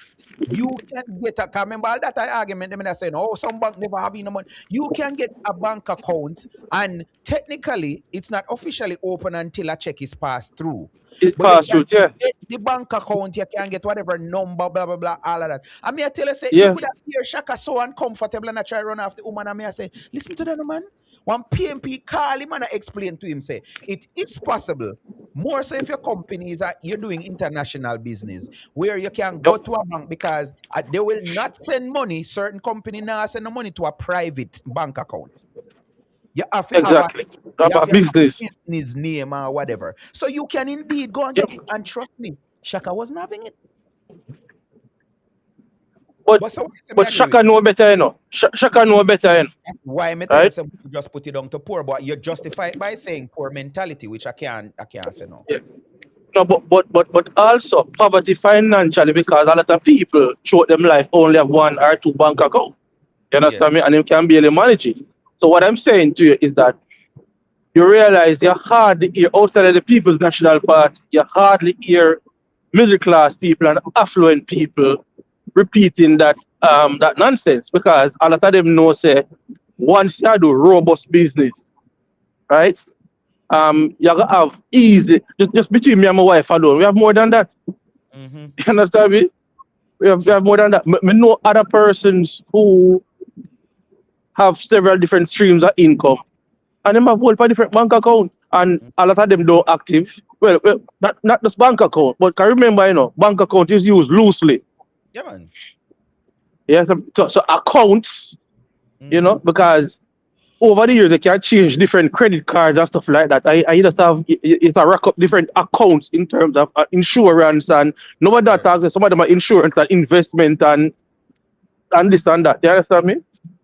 you can get a, 'cause remember all that argument, them are saying, oh, some bank never have enough money. You can get a bank account, and technically, it's not officially open until a check is passed through.
it
But you
passed
can
through. Yeah,
get the bank account, you can get whatever number, blah, blah, blah, all of that. I mean, I tell you, say, you
yeah,
could have hear Shaka so uncomfortable and I try run after the woman, and me, I say, listen to that, man. One PMP call him and I explain to him, say, it is possible. More so if your company is you're doing international business where you can
yep,
go to a bank because they will not send money. Certain company now send the money to a private bank account. You have to have a
exactly.
you have
About
to have
business.
a business name or whatever. So you can indeed go and
Yep.
get it. And trust me, Shaka wasn't having it.
But
But so I
but
agree with
Shaka know better, you know. Shaka know better, you know.
you. Why me tell you
Right?
some just put it down to poor, but you justify it by saying poor mentality, which I can't say no.
Yeah. No, but also poverty financially because a lot of people throughout them life only have one or two bank account. You
Yes.
understand me? And you can barely manage it. So what I'm saying to you is that you realize you hardly hear outside of the People's National Party, you hardly hear middle class people and affluent people repeating that nonsense because a lot of them know say once you do robust business, right? You gotta have easy just between me and my wife alone. We have more than that.
Mm-hmm.
You understand me? We have more than that. Me know other persons who have several different streams of income and them have whole for different bank account and a lot of them don't active. Well, not just bank account, but can remember, bank account is used loosely.
Yeah, man.
Yeah, so accounts,
Mm-hmm.
because over the years they can change different credit cards and stuff like that. I just have it's a rack up different accounts in terms of insurance and nobody that
Right.
talks. Some of them are insurance and investment and this and that. You understand me?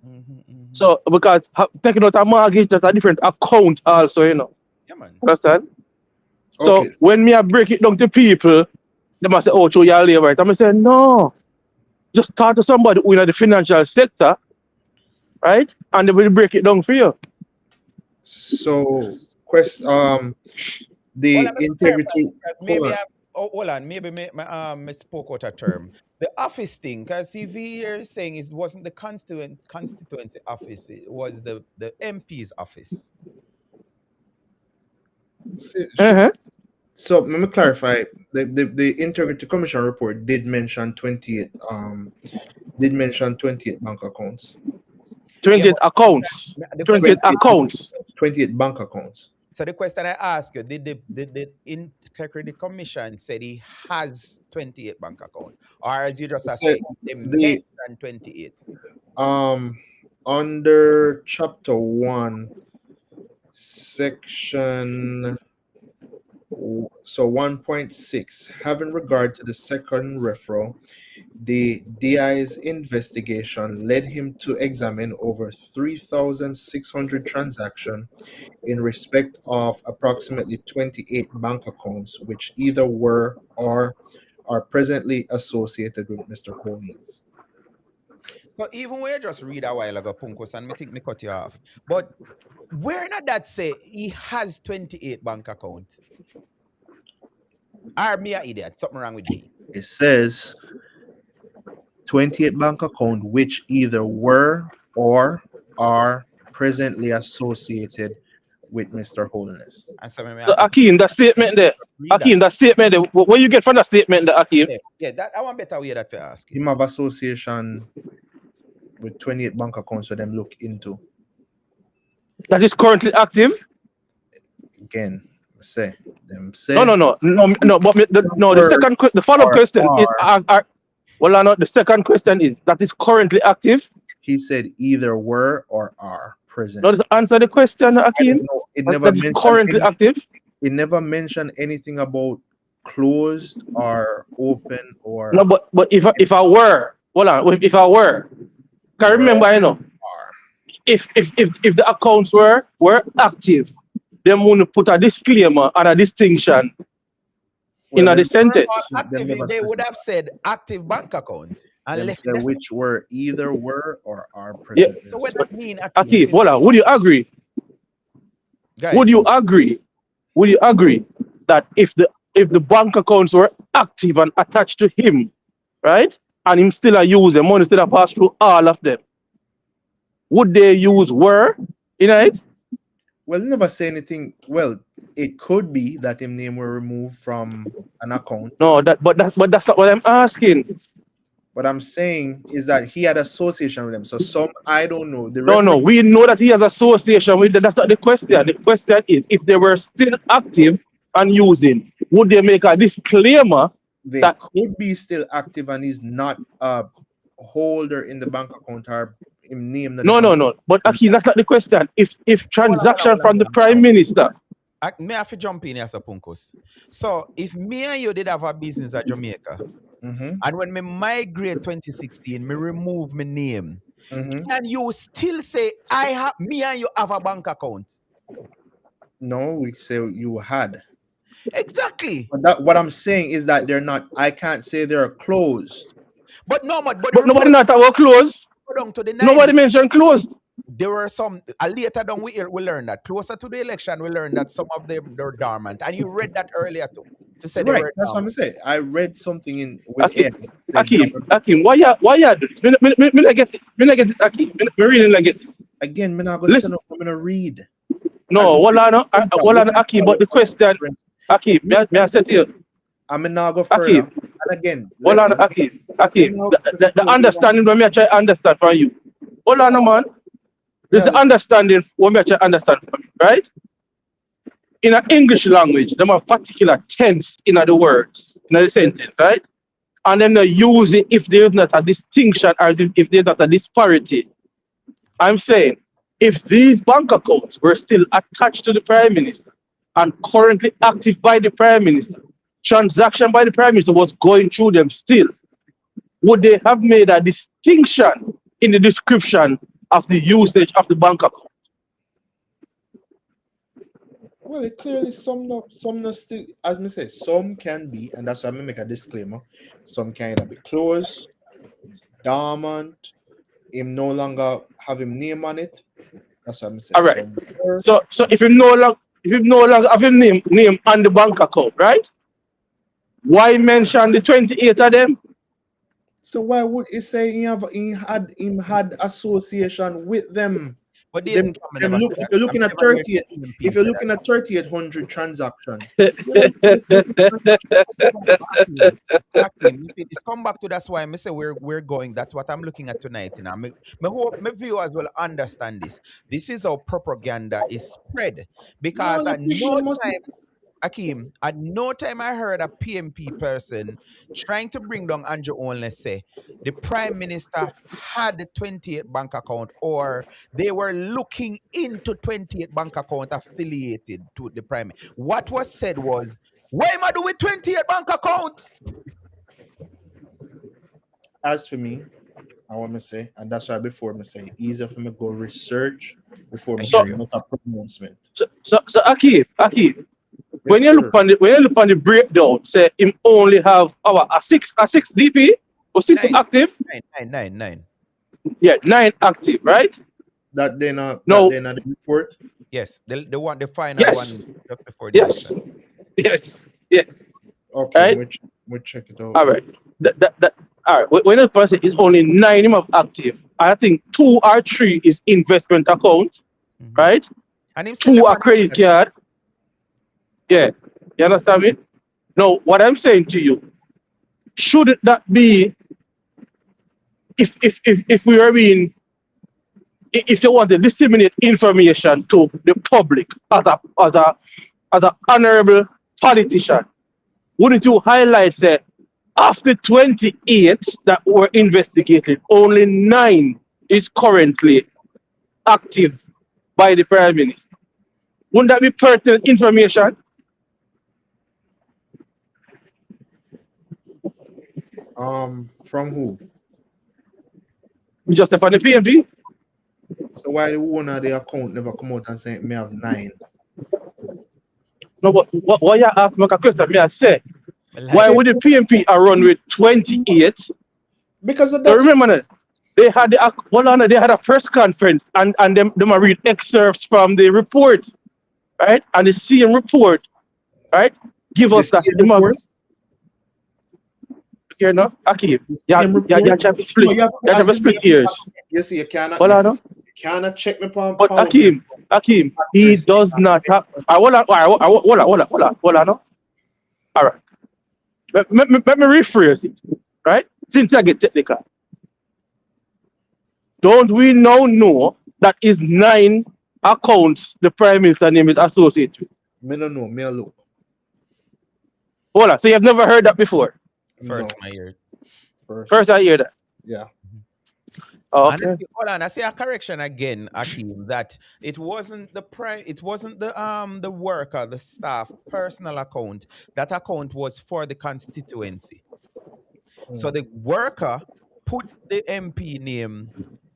Mm-hmm. Mm-hmm.
So because taking out a mortgage, that's a different account also.
Yeah, man.
Understand?
Okay.
So when me I break it down to people, they must say, "Oh, so you're labor." Right? I'm say, "No, just talk to somebody who in the financial sector, right? And they will break it down for you."
So,
Well,
the
I'm gonna clarify
integrity.
this because
Hold
maybe
on.
I hold on, maybe me spoke out a term. The office thing, because if here is saying it wasn't the constituency office, it was the MP's office.
Uh-huh.
So let me clarify. The Integrity Commission report did mention 28 bank accounts.
28
But
accounts.
the question
28
I
28 bank
accounts.
accounts. 28 bank accounts.
so the question I ask you, did the Integrity Commission said he has 28 bank account, or as you just are
So
saying, they
the
mentioned 28?
um under chapter 1 section so 1.6, having regard to the second referral, the DI's investigation led him to examine over 3,600 transactions in respect of approximately 28 bank accounts, which either were or are presently associated with Mr. Holmes.
So even when you just read a while ago, Punkos, and me think me cut you off, but where not that say he has 28 bank account? Or me a idiot? Something wrong with me?
It says 28 bank accounts which either were or are presently associated with Mr. Holness.
And so me
So
ask you,
Akeem, that statement there.
read that.
Akeem, that statement there. What you get from that statement there, Akeem?
Yeah, that I want better way that for ask it.
Him have association with 28 bank accounts for them look into.
That is currently active?
Again, say them
No,
say
no, no, no, no. But
were
the follow-up
or
question is,
are.
well, I know the second question is that is currently active.
He said either were or are
No,
presently.
just answer the question,
I
Akeem.
don't know. It never
That is
mentioned
currently
any.
active.
It never mentioned anything about closed or open
No,
or
but if I were, hold on, if I were, can
were
remember,
are.
if the accounts were active, them wouldn't put a disclaimer and a distinction in
Well,
the
All
sentence.
them
active,
never
they would
specify.
have said active bank accounts and
Them
left
say
it as
which were either were or are
Yeah,
presently
so. What
associated.
that mean, Akim?
Akeem,
Since
hold
you
on. Would you agree?
go ahead,
Would you
Punk.
agree? Would you agree that if if the bank accounts were active and attached to him, right? And him still a use the money still a pass through all of them. Would they use were in it?
Well, never say anything. Well, it could be that him name were removed from an account.
No, that's not what I'm asking.
What I'm saying is that he had association with them. So some, I don't know. The
No,
reference,
we know that he has association with them. That's not the question. The question is if they were still active and using, would they make a disclaimer
they
that
could be still active and he's not a holder in the bank account or him name not the
no,
bank.
no. But Aki, that's not the question. If transaction from the
hold on.
prime minister,
May I have to jump in here, Sir Punkus? So, if me and you did have a business at Jamaica, and when me migrate 2016, me remove my name, can you still say me and you have a bank account?
No, we say you had.
Exactly.
But that what I'm saying is that they're not. I can't say they're closed.
But
nobody not about closed.
down to the 9.
Nobody mentioned closed.
There were some later down we learned that closer to the election we learned that some of them they're dormant, and you read that earlier too to say they
Right,
were
that's what I'm
dormant.
saying. I read something in with
Akim,
Ed. Said
Akim, why you do this? Me not get it. Me not get it, Akim. Me really not get it.
again, me not go
Listen.
send up, I'm gonna read.
No, Akim, but the question, Akim, may I say to you?
I'm gonna go further.
Akim,
And again,
hold on, Akim, the understanding when me I try to understand from you. Hold on, man. There's the understanding when me I try to understand from you, right? In an English language, there are particular tense in the words, in the sentence, right? And then they use it if there's not a distinction or if there's not a disparity. I'm saying, if these bank accounts were still attached to the Prime Minister and currently active by the Prime Minister, transaction by the Prime Minister was going through them still, would they have made a distinction in the description of the usage of the bank account?
Well, it clearly some not still, as me say, some can be, and that's why I make a disclaimer. Some can either be closed, dormant, him no longer have him name on it. That's what I'm saying.
All right. So if you no longer have him name on the bank account, right? Why mention the 28 of them?
So why would he say he had association with them?
But
if you're looking at 38, if you're looking at 3800 transaction,
it's come back to that's why I say we're going. That's what I'm looking at tonight. You know, my hope my viewers will understand this. This is how propaganda is spread because at no time, Akeem, at no time I heard a PNP person trying to bring down Andrew Only say the Prime Minister had the 28 bank account or they were looking into 28 bank account affiliated to the Prime. What was said was, why am I doing 28 bank account?
As for me, I want to say, and that's why before me say, easier for me go research before me make a pronouncement.
So Akeem, when you look on the breakdown, say him only have a six DP or 6 active.
Nine.
Yeah, 9 active, right?
That they're not the report.
Yes, they want the final one just before the election.
Yes.
Okay,
right?
we'll check it out.
All right. All right. When a person is only 9 him of active, I think 2 or 3 is investment account, right?
And
2 are credit card. Yeah, you understand me? Now, what I'm saying to you, should that be if we are being if you want to disseminate information to the public as an honorable politician, wouldn't you highlight say after 28 that were investigated, only 9 is currently active by the Prime Minister? Wouldn't that be pertinent information?
From who?
Just for the PNP.
So why the owner of the account never come out and say me have 9?
No, but why you ask me a question? Me I say, why would the PNP run with 28?
Because of that.
So remember that they had they had a press conference and them read excerpts from the report, right? And the same report, right, give
The
us that.
same
Him have,
report.
you know, Akeem.
The
Yeah,
same
yeah,
report.
yeah, try to
No,
split. Yeah, try to split hairs.
you see,
Hold on, no?
you cannot check me on
But
polygraph
Akeem, he
accuracy.
does not have. Hold on, hold on, no? All right. Let me rephrase it, right? Since I get technical, don't we now know that is 9 accounts the Prime Minister name is associated with?
Me no know. Me a look.
Hold on, so you've never heard that before?
No.
First, my ear.
First I hear that.
Yeah.
And
Okay.
hold on, I say a correction again, Akeem, that it wasn't the worker, the staff personal account. That account was for the constituency. So the worker put the MP name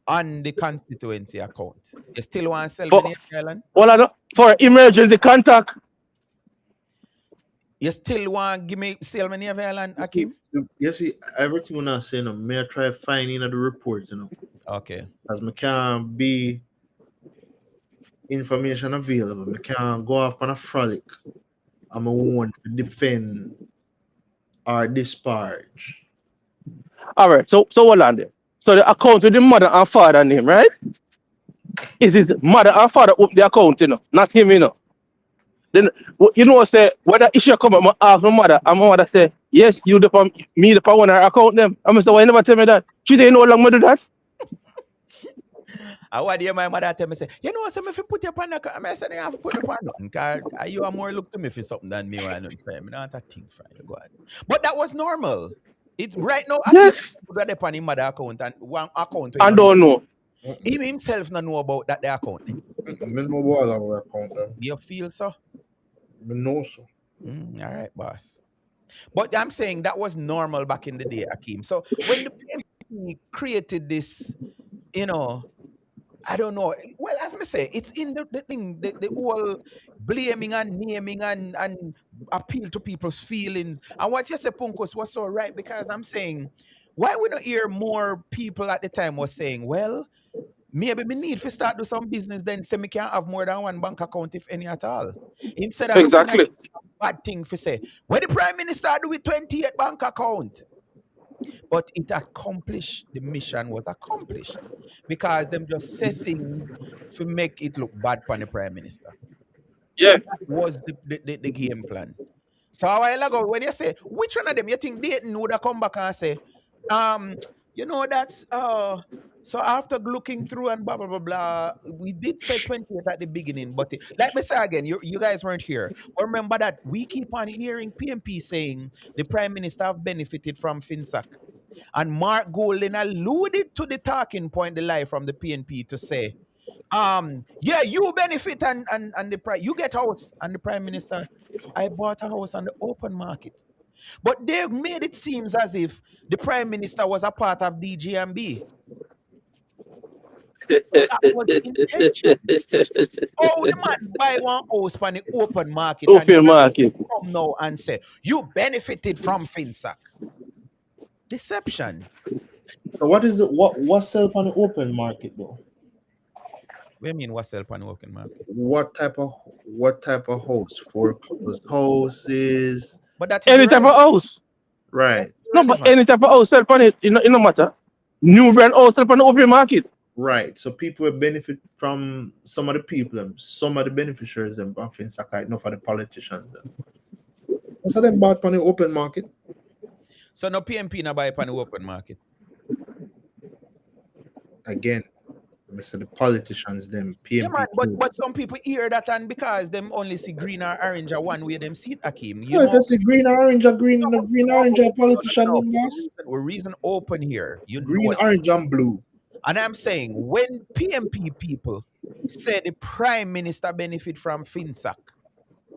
on the constituency account. You still want to sell
But
many Island?
hold on, no? For emergency contact.
You still want to give me sell many Island, Akeem?
You see, everything when I say, no, may I try finding the report, you know.
Okay.
As me can't be information available. Me can't go off on a frolic. I'm a want to defend or disparage.
All right, so hold on there. So the account with the mother and father name, right? Is his mother and father open the account, you know, not him, you know. Then you know, say whether issue come up, I ask my mother, and my mother say, yes, you the me the one her account them. I say, why you never tell me that? She say, you know how long me do that?
I want to hear my mother tell me, say, you know, if you put your pan, I say, you have to put your pan nothing, because you are more look to me for something than me when I'm for me. Not a thing for you, go ahead. But that was normal. It's right now, I
Yes.
keep put the pan mother account and one account.
I don't know.
He himself not know about that the account.
Me know what our account them.
You feel so?
Me know so.
All right, boss. But I'm saying that was normal back in the day, Akeem. So when the PNP created this, you know, I don't know. Well, as I say, it's in the thing, the whole blaming and naming and appeal to people's feelings. And what you say, Punkos, was so right, because I'm saying, why we not hear more people at the time was saying, well, maybe we need to start do some business then so we can have more than one bank account, if any at all. Instead of looking at
Exactly.
bad thing for say, when the Prime Minister do with 28 bank account. But it accomplished, the mission was accomplished, because them just say things to make it look bad for the Prime Minister.
Yeah.
That was the game plan. So a while ago, when you say, which one of them you think Dayton would have come back and say, you know, that's so after looking through and blah blah blah blah, we did say 28 at the beginning, but like me say again, you guys weren't here. But remember that we keep on hearing PNP saying the Prime Minister have benefited from FinSac. And Mark Golden alluded to the talking point, the lie from the PNP, to say, yeah, you benefit and the you get house, and the Prime Minister, I bought a house on the open market. But they made it seem as if the Prime Minister was a part of DGMB. That was the intention. Oh, the man buy one house on the open market and
Open market.
come now and say, you benefited from FinSac. Deception.
So what is it? What sell on the open market though?
What do you mean, what's sell on the open market?
What type of house? Foreclosed houses.
But that is
Any type of house.
Right.
No, but any type of house sell on it, it no matter. New brand house sell on the open market.
Right. So people will benefit from some of the people, some of the beneficiaries and things like not for the politicians. So them bought on the open market.
So no PNP na buy on the open market.
Again, Mr. The politicians, them PNP.
Yeah, man, but some people hear that, and because them only see green or orange or one way them see it, Akeem. You
If
know,
you see green or orange or green orange or politician,
no,
them boss.
we're reason open here. You
Green,
know,
orange, and blue.
and I'm saying when PNP people say the Prime Minister benefit from FinSac,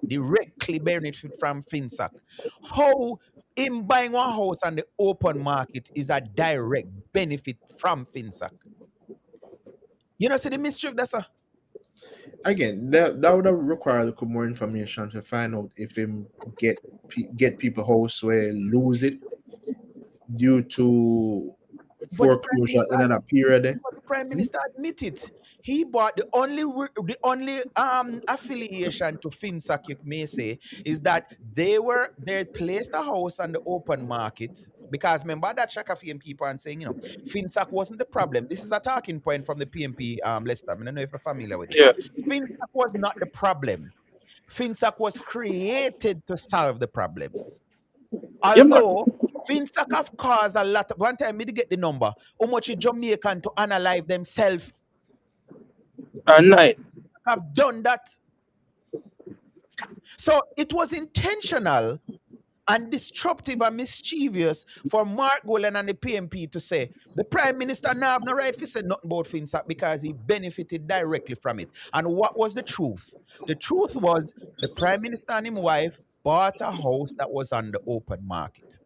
directly benefit from FinSac, how him buying one house on the open market is a direct benefit from FinSac? You know, see the mischief that's a.
Again, that would have required a little more information to find out if him get people house where lose it due to foreclosure in a period.
Prime Minister admit it. He bought the only affiliation to FinSac, you may say, is that they placed a house on the open market. Because remember that Shaka FM keep on saying, FinSac wasn't the problem. This is a talking point from the PNP, Leicester. I don't know if you're familiar with it.
Yeah.
FinSac was not the problem. FinSac was created to solve the problem.
Yeah, man.
Although FinSac have caused a lot. One time, me to get the number. How much is Jamaican to analyze themselves
And night.
have done that. So it was intentional and disruptive and mischievous for Mark Golan and the PNP to say the Prime Minister now have no right to say nothing about FinSac because he benefited directly from it. And what was the truth? The truth was the Prime Minister and his wife bought a house that was on the open market.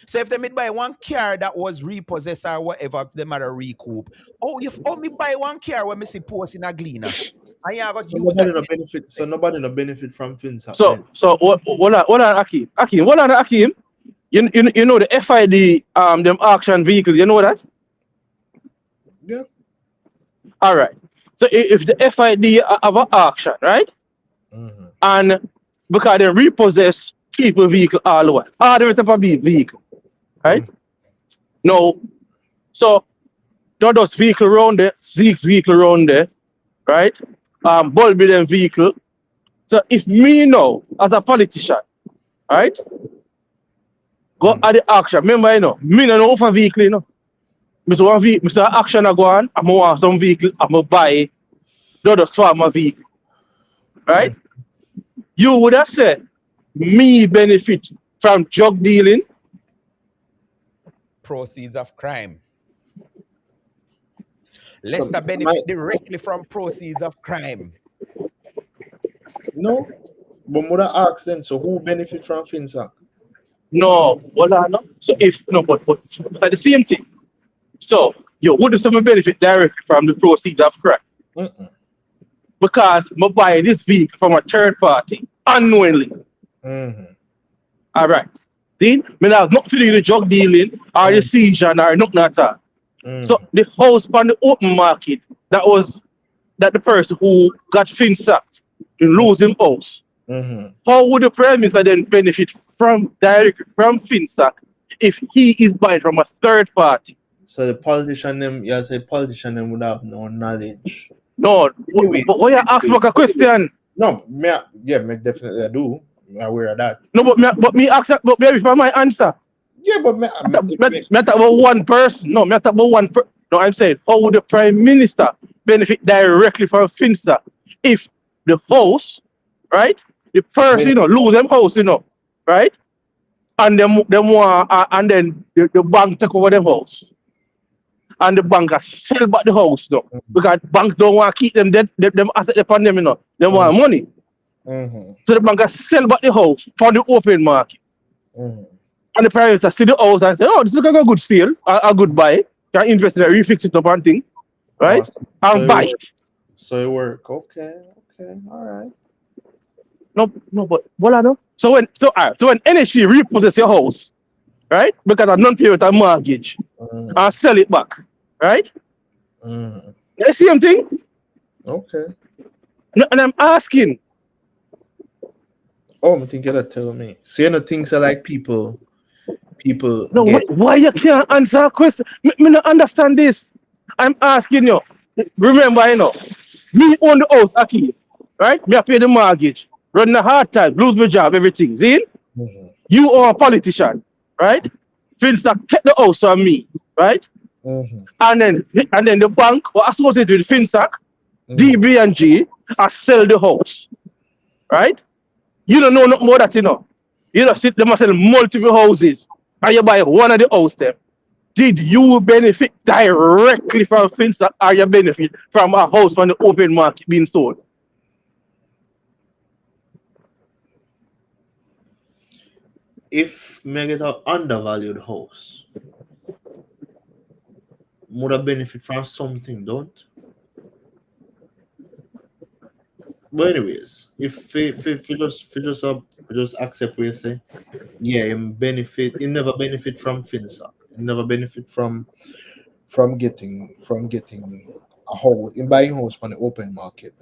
So if they made buy one car that was repossessed or whatever, they might recoup. Oh, if me buy one car when me see post in a gleaner, and you got
So
use that.
nobody no benefit from FinSac.
So what on Akim? What on Akim? You know the FID them auction vehicles, you know that?
Yeah.
All right. So if the FID have an auction, right?
Mm-hmm.
And because they repossess people vehicle all over, all the type of vehicle, right?
Mm-hmm.
No. So not those vehicle around there, Zeke's vehicle around there, right? Bulby them vehicle. So if me know as a politician, right? Go at the auction. Remember, me no offer vehicle, Mr. One vehicle, Mr. Action I go on, I'm gonna want some vehicle, I'm gonna buy the other farmer vehicle. Right? You would have said me benefit from drug dealing.
Proceeds of crime. Leicester benefit directly from proceeds of crime.
No, but mother asked then, so who benefit from FinSac?
No, well, no. So but the same thing. So you would have some benefit directly from the proceeds of crime. Because I buy this vehicle from a third party unknowingly. All right. See, me have not to do the drug dealing or the seizure or nothing at all. So the house on the open market, that the person who got FinSac lose him house. How would the Prime Minister then benefit directly from FinSac if he is buying from a third party?
So the politician them would have no knowledge.
No, but why you ask me a question?
No, me definitely do. I'm aware of that.
No, but me ask but me for my answer.
Yeah, but me
talk about one person. No, me talk about one person. No, I'm saying how would the Prime Minister benefit directly from FinSac if the house, right? The person, lose them house, right? And them want, and then the bank take over them house. And the bank sell back the house, because banks don't want to keep them dead, them asset upon them, They want money. So the bank sell back the house for the open market. And the Prime Minister see the house and say, oh, this looks like a good sale, a good buy. Can invest in it, refix it up and thing, right?
Awesome.
And buy it.
So it work. Okay, all right.
No, but what I know. So when NHC repossess your house, right? Because of non-pay with a mortgage, and sell it back, right? The same thing.
Okay.
And I'm asking.
Oh, I think you're telling me. See, things are like people.
No, why you can't answer a question? Me not understand this. I'm asking you. Remember, me own the house, Aki, right? Me pay the mortgage, run a hard time, lose my job, everything. See? You are a politician, right? FinSac take the house from me, right? And then the bank or associated with FinSac, DB and G, I sell the house, right? You don't know nothing more that You just sit them and sell multiple houses, and you buy one of the house them. Did you benefit directly from FinSac, or you benefit from a house on the open market being sold?
If me get an undervalued house, would I benefit from something, don't? But anyways, if you just accept what you say, yeah, you never benefit from FinSac. You never benefit from from getting a house in buying house on the open market.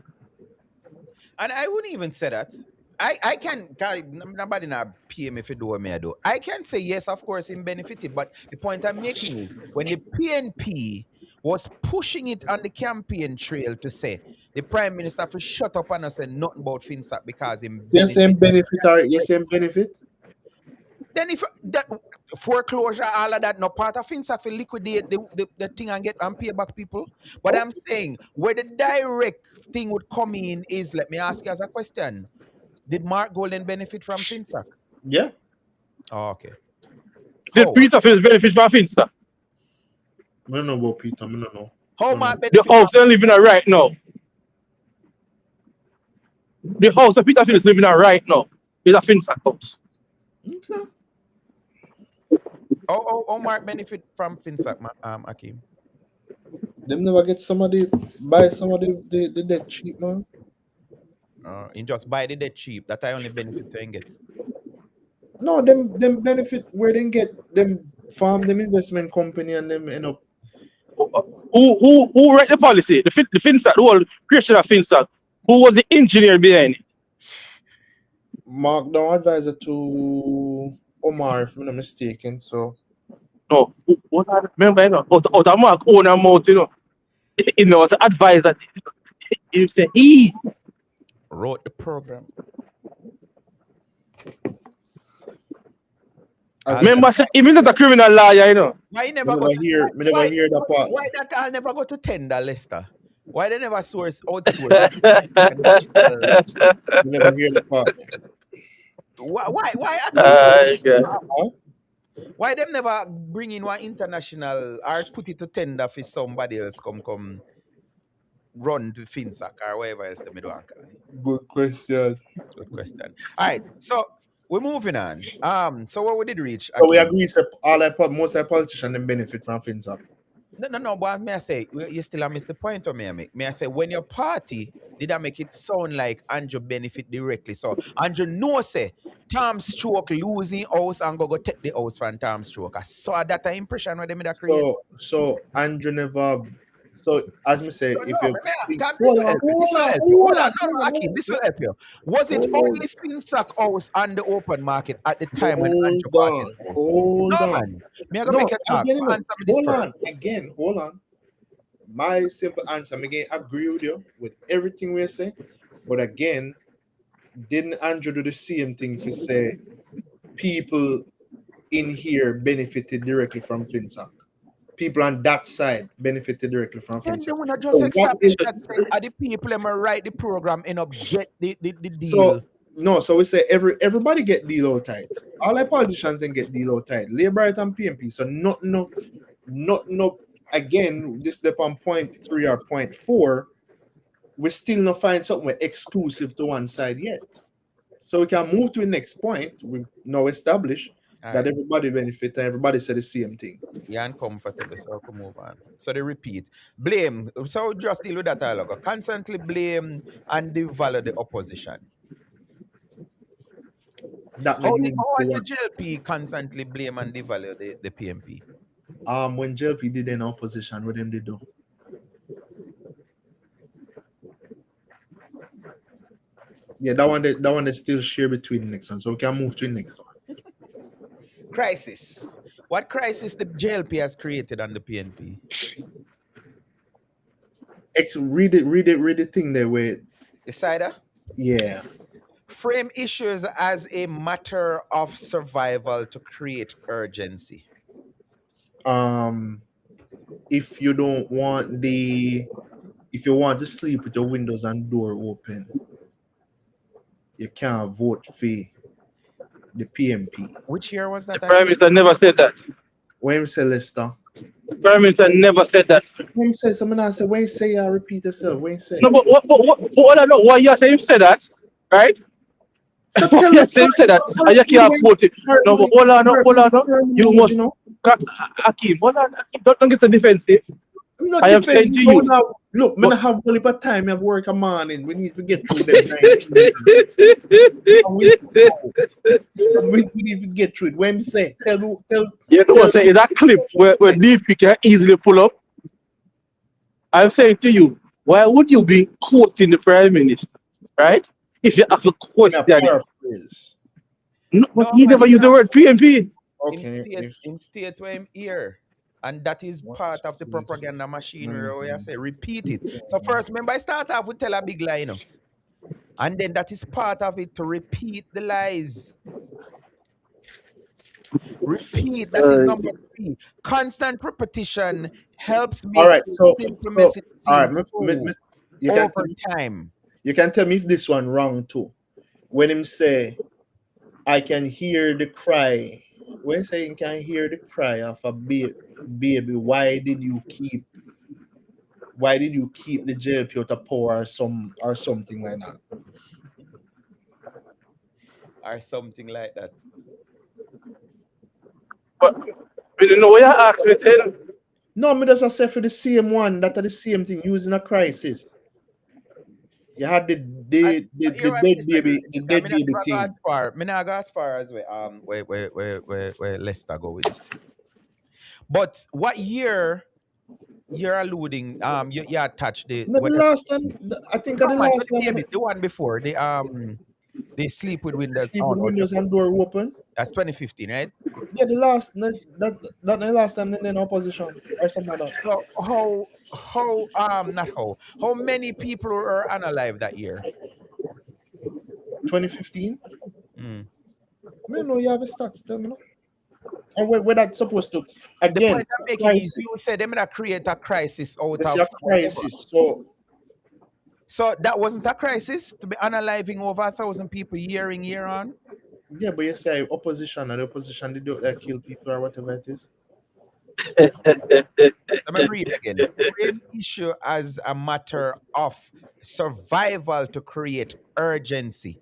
And I wouldn't even say that. I can nobody not PM if you do what me I do. I can say yes, of course, in benefited, but the point I'm making is when the PNP was pushing it on the campaign trail to say the Prime Minister for shut up and not say nothing about FinSac because in
Yes, same
benefit.
benefit or yes, same benefit.
Then if that foreclosure, all of that, no part of FinSac for liquidate the thing and get and pay back people. But I'm saying where the direct thing would come in is, let me ask you as a question. Did Mark Golden benefit from FinSac?
Yeah.
Oh, okay.
Did Peter Phillips benefit from FinSac?
I don't know about Peter. I don't know.
How Mark
The
benefit
house
from
they're living in right now. The house that Peter Phillips living in right now is a FinSac house.
Okay.
how Mark benefit from FinSac, Akeem?
Them never get somebody buy somebody the debt cheap, man.
In just buy the debt cheap. That I only benefit to get.
No, them benefit where they get them farm them investment company and them end up.
Who write the policy? The FinSac, the whole creation of FinSac. Who was the engineer behind it?
Mark down advisor to Omar, if I'm not mistaken. So
No, what I remember, you know, out of Mark own amount, you know, you know, as an advisor, you say he
Wrote the program.
remember, say, even not a criminal lawyer, you know.
Why you
me
never
never
go to
hear that part.
why that I'll never go to tender, Lester? Why they never source outsource digital?
Me never hear that part.
Why Akeem?
Yeah.
Why them never bring in one international or put it to tender for somebody else come run to FinSac or whatever else they do?
Good question.
Good question. All right, so we're moving on. So what we did reach?
So we
Akeem?
agree most of the politicians them benefit from FinSac.
No, but may I say, you still miss the point of me I make. May I say, when your party did I make it sound like Andrew benefit directly? So Andrew no say Tom Stroke losing house and go take the house from Tom Stroke. I saw that impression where they made a create.
So Andrew never. So as me say,
So
if
no,
you think,
this will help you. This will help you. Hold on, no, Akeem, this will help you. Was it
hold
only FinSac house on the open market at the time when Andrew
hold
bought his
on,
house?
hold
No,
on.
man. Me I gonna
No,
make a talk.
again, no.
Answer me this
Hold
first.
on. Again, hold on. My simple answer, I'm again agree with you with everything we say, but again, didn't Andrew do the same thing to say people in here benefited directly from FinSac? People on that side benefited directly from
Then they
FinSac.
wanna just
So what
establish
is
that say, are the people that write the program end up get the
so
deal?
no? So we say everybody get deal out tight. All the politicians then get deal out tight. Labour and PNP. So not no. Again, this step on point 3 or point 4. We still not find something exclusive to one side yet. So we can move to the next point. We now establish that everybody benefit and everybody said the same thing.
You're uncomfortable, so I can move on. So they repeat. Blame. So just deal with that dialogue. Constantly blame and devalue the opposition.
That
How
you
has the JLP constantly blame and devalue the PMP?
when JLP did in opposition, what them they do? Yeah, that one they still share between the next one. So we can move to the next one.
Crisis. What crisis the JLP has created on the PNP?
Read the thing there where
Decider?
yeah.
Frame issues as a matter of survival to create urgency.
If you want to sleep with your windows and door open, you can't vote for the PNP.
Which year was that?
The Prime Minister never said that.
When say Lester?
The Prime Minister never said that.
When say someone else say when say I repeat yourself, when say
No, but what I know, why you say him say that, right?
so
Why
tell
you
us
say him say that, and you can't quote it. No, but hold on. You must, Akeem, hold on, Akeem, don't get so defensive.
I'm not
I am saying to you.
Look, man, I have only but time. I have work a morning. We need to get through them. We need to get through it. When say tell
you know what say is that clip where DP can easily pull up I'm saying to you, why would you be quoting the prime minister, right? If you have to
In a
question it.
paraphrase.
No, but
No,
he
man,
never used the word PNP.
Okay, if
him state where him here. And that is
one
part of the
state
propaganda machinery where I
moving
say repeat it. So first, remember, I start off with tell a big lie, you know. And then that is part of it to repeat the lies. Repeat, that is
Uh,
number three. Constant repetition helps
all
make
right,
a
so
simple
so
message
all
seem
right,
true
you can tell
over
me,
time.
you can tell me if this one wrong too. When him say I can hear the cry. When saying can hear the cry of a baby, why did you keep the jail to pour or something like that?
Or something like that.
but you know what you asked me to
No, me doesn't say for the same one that are the same thing using a crisis. You had
And
the
here what me say,
the
I
dead
mean, I
baby
never go as
thing.
far. Me not go as far as where Leicester go with it. But what year you're alluding? You attach the
No, the
whatever.
last time I think of
Come
the
on,
last
not the
time
baby, the one before. They sleep with
they
windows
sleep
on.
with windows and door open.
That's 2015, right?
Yeah, the last that the last time in opposition or something like that.
So how many people were unalive that year?
2015.
Mm.
Man, no, you have a stats. Tell me no. And where that's supposed to
The
again
point I'm
a
making is
crisis.
you said they're gonna create a crisis out
It's a
of whatever.
crisis. So
So that wasn't a crisis to be unaliving over 1,000 people year in, year on.
yeah, but you say opposition and the opposition they do that kill people or whatever it is.
Let me read again. Frame issue as a matter of survival to create urgency.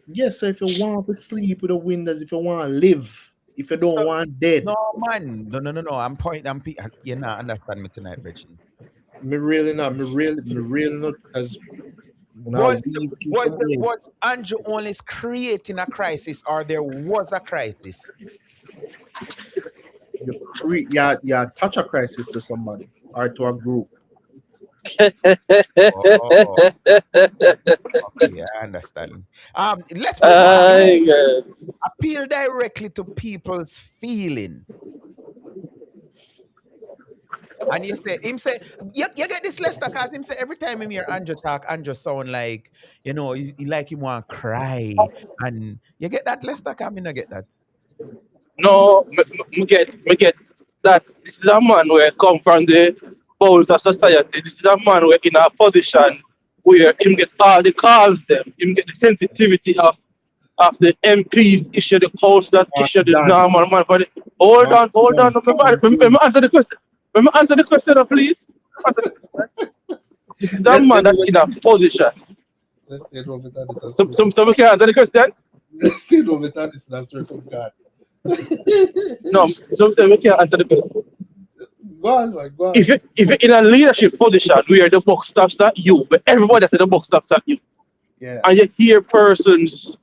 Yes, so if you want to sleep with the windows, if you want to live, if you
So
don't want dead,
no man, no. You're not understand me tonight, Bridget.
me really not because when I weave through some
Was
things,
Andrew only creating a crisis, or there was a crisis?
you touch a crisis to somebody or to a group.
Oh, okay, I understand. Let's move on.
I,
Appeal directly to people's feeling. And you say, him say, you get this Lester, cause him say every time him hear Andrew talk, Andrew sound like, he like him want to cry. And you get that Lester, come in, I get that.
no, me get that this is a man where come from the bowels of society. This is a man where in a position where him get all the calls them, him get the sensitivity of the MPs issue the post that
Master
issue the
John,
normal man. But hold on. Let me answer the question. Let me answer the question, please. Answer the question. This is a
let's
man
stay
that's
over
in a position.
let's stay over that. This is
So we can answer the question.
let's stay over that. This is a sort of God.
No, so we can answer the question.
Go on, man, go
If
on.
you're in a leadership position where the buck stops at you, but everybody that's in the buck stops at you,
Yeah.
and you hear persons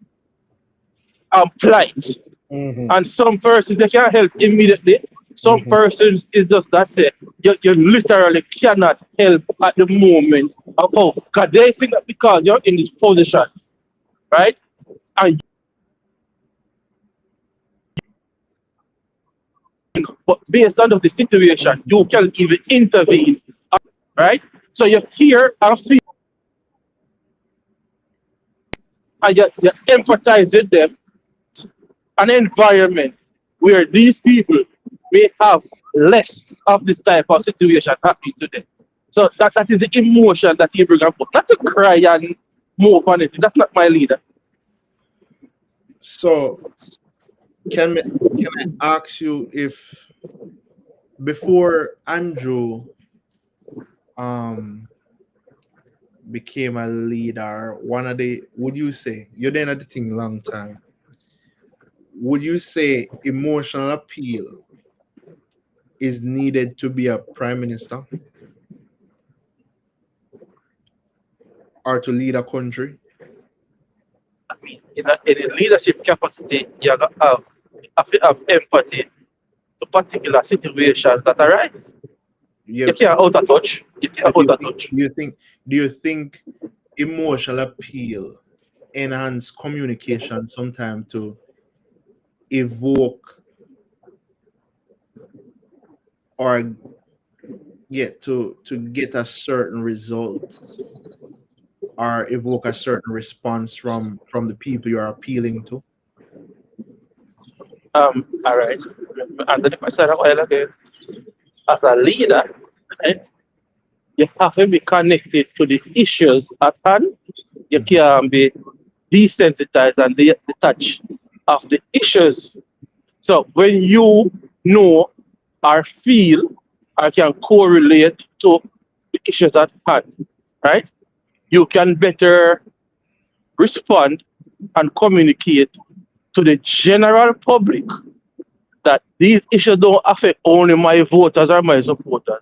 plight,
Mm-hmm.
and some persons they can't help immediately. Some
Mm-hmm.
persons is just that's it. You literally cannot help at the moment of how because they think that because you're in this position, right? And but based on the situation, you can even intervene, right? So you hear and feel and you empathize with them an environment where these people may have less of this type of situation happening to them. So that is the emotion that he bring up, not to cry and move on it. That's not my leader.
So can I ask you if before Andrew um became a leader, one of the would you say you're doing the thing long time? Would you say emotional appeal is needed to be a prime minister or to lead a country?
I mean, in a leadership capacity, you have to have empathy to particular situations that arise. You
You
can't out of touch. You
so
can't out of touch.
do you think emotional appeal enhance communication sometimes to evoke or get to get a certain result or evoke a certain response from the people you are appealing to?
All right. Answer the question a while ago. As a leader, right,
Yeah.
you have to be connected to the issues at hand. You
Mhm.
can't be desensitized and detached of the issues. So when you know or feel or can correlate to the issues at hand, right, you can better respond and communicate to the general public that these issues don't affect only my voters or my supporters.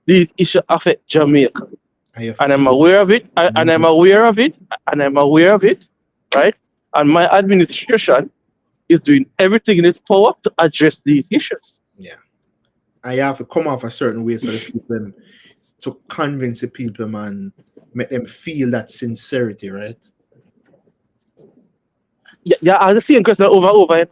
These issues affect Jamaica.
And you
And I'm
feel
aware of it, and I'm
need
aware of it, and I'm aware of it, right? And my administration is doing everything in its power to address these issues.
yeah. And you have to come off a certain way so the people to convince the people, man, make them feel that sincerity, right?
Yeah, yeah, I the same question over and over.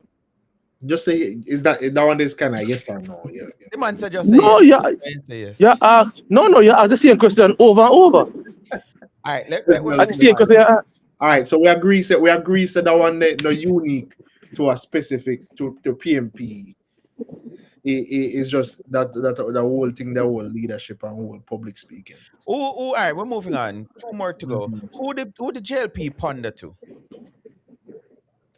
Just say, is that one is kind of yes or no? Yeah, yeah.
The man said just say yes.
No, yeah,
I say yes.
yeah, no, yeah, ask the same question over and over.
All right,
Yes,
we'll
well,
At the
move
same
on.
question, yeah,
all right, so we agree, that one no unique to a specific to PMP. It's just that the whole thing, the whole leadership and whole public speaking.
All right, we're moving on. Two more to go.
Mhm.
Who the JLP ponder to?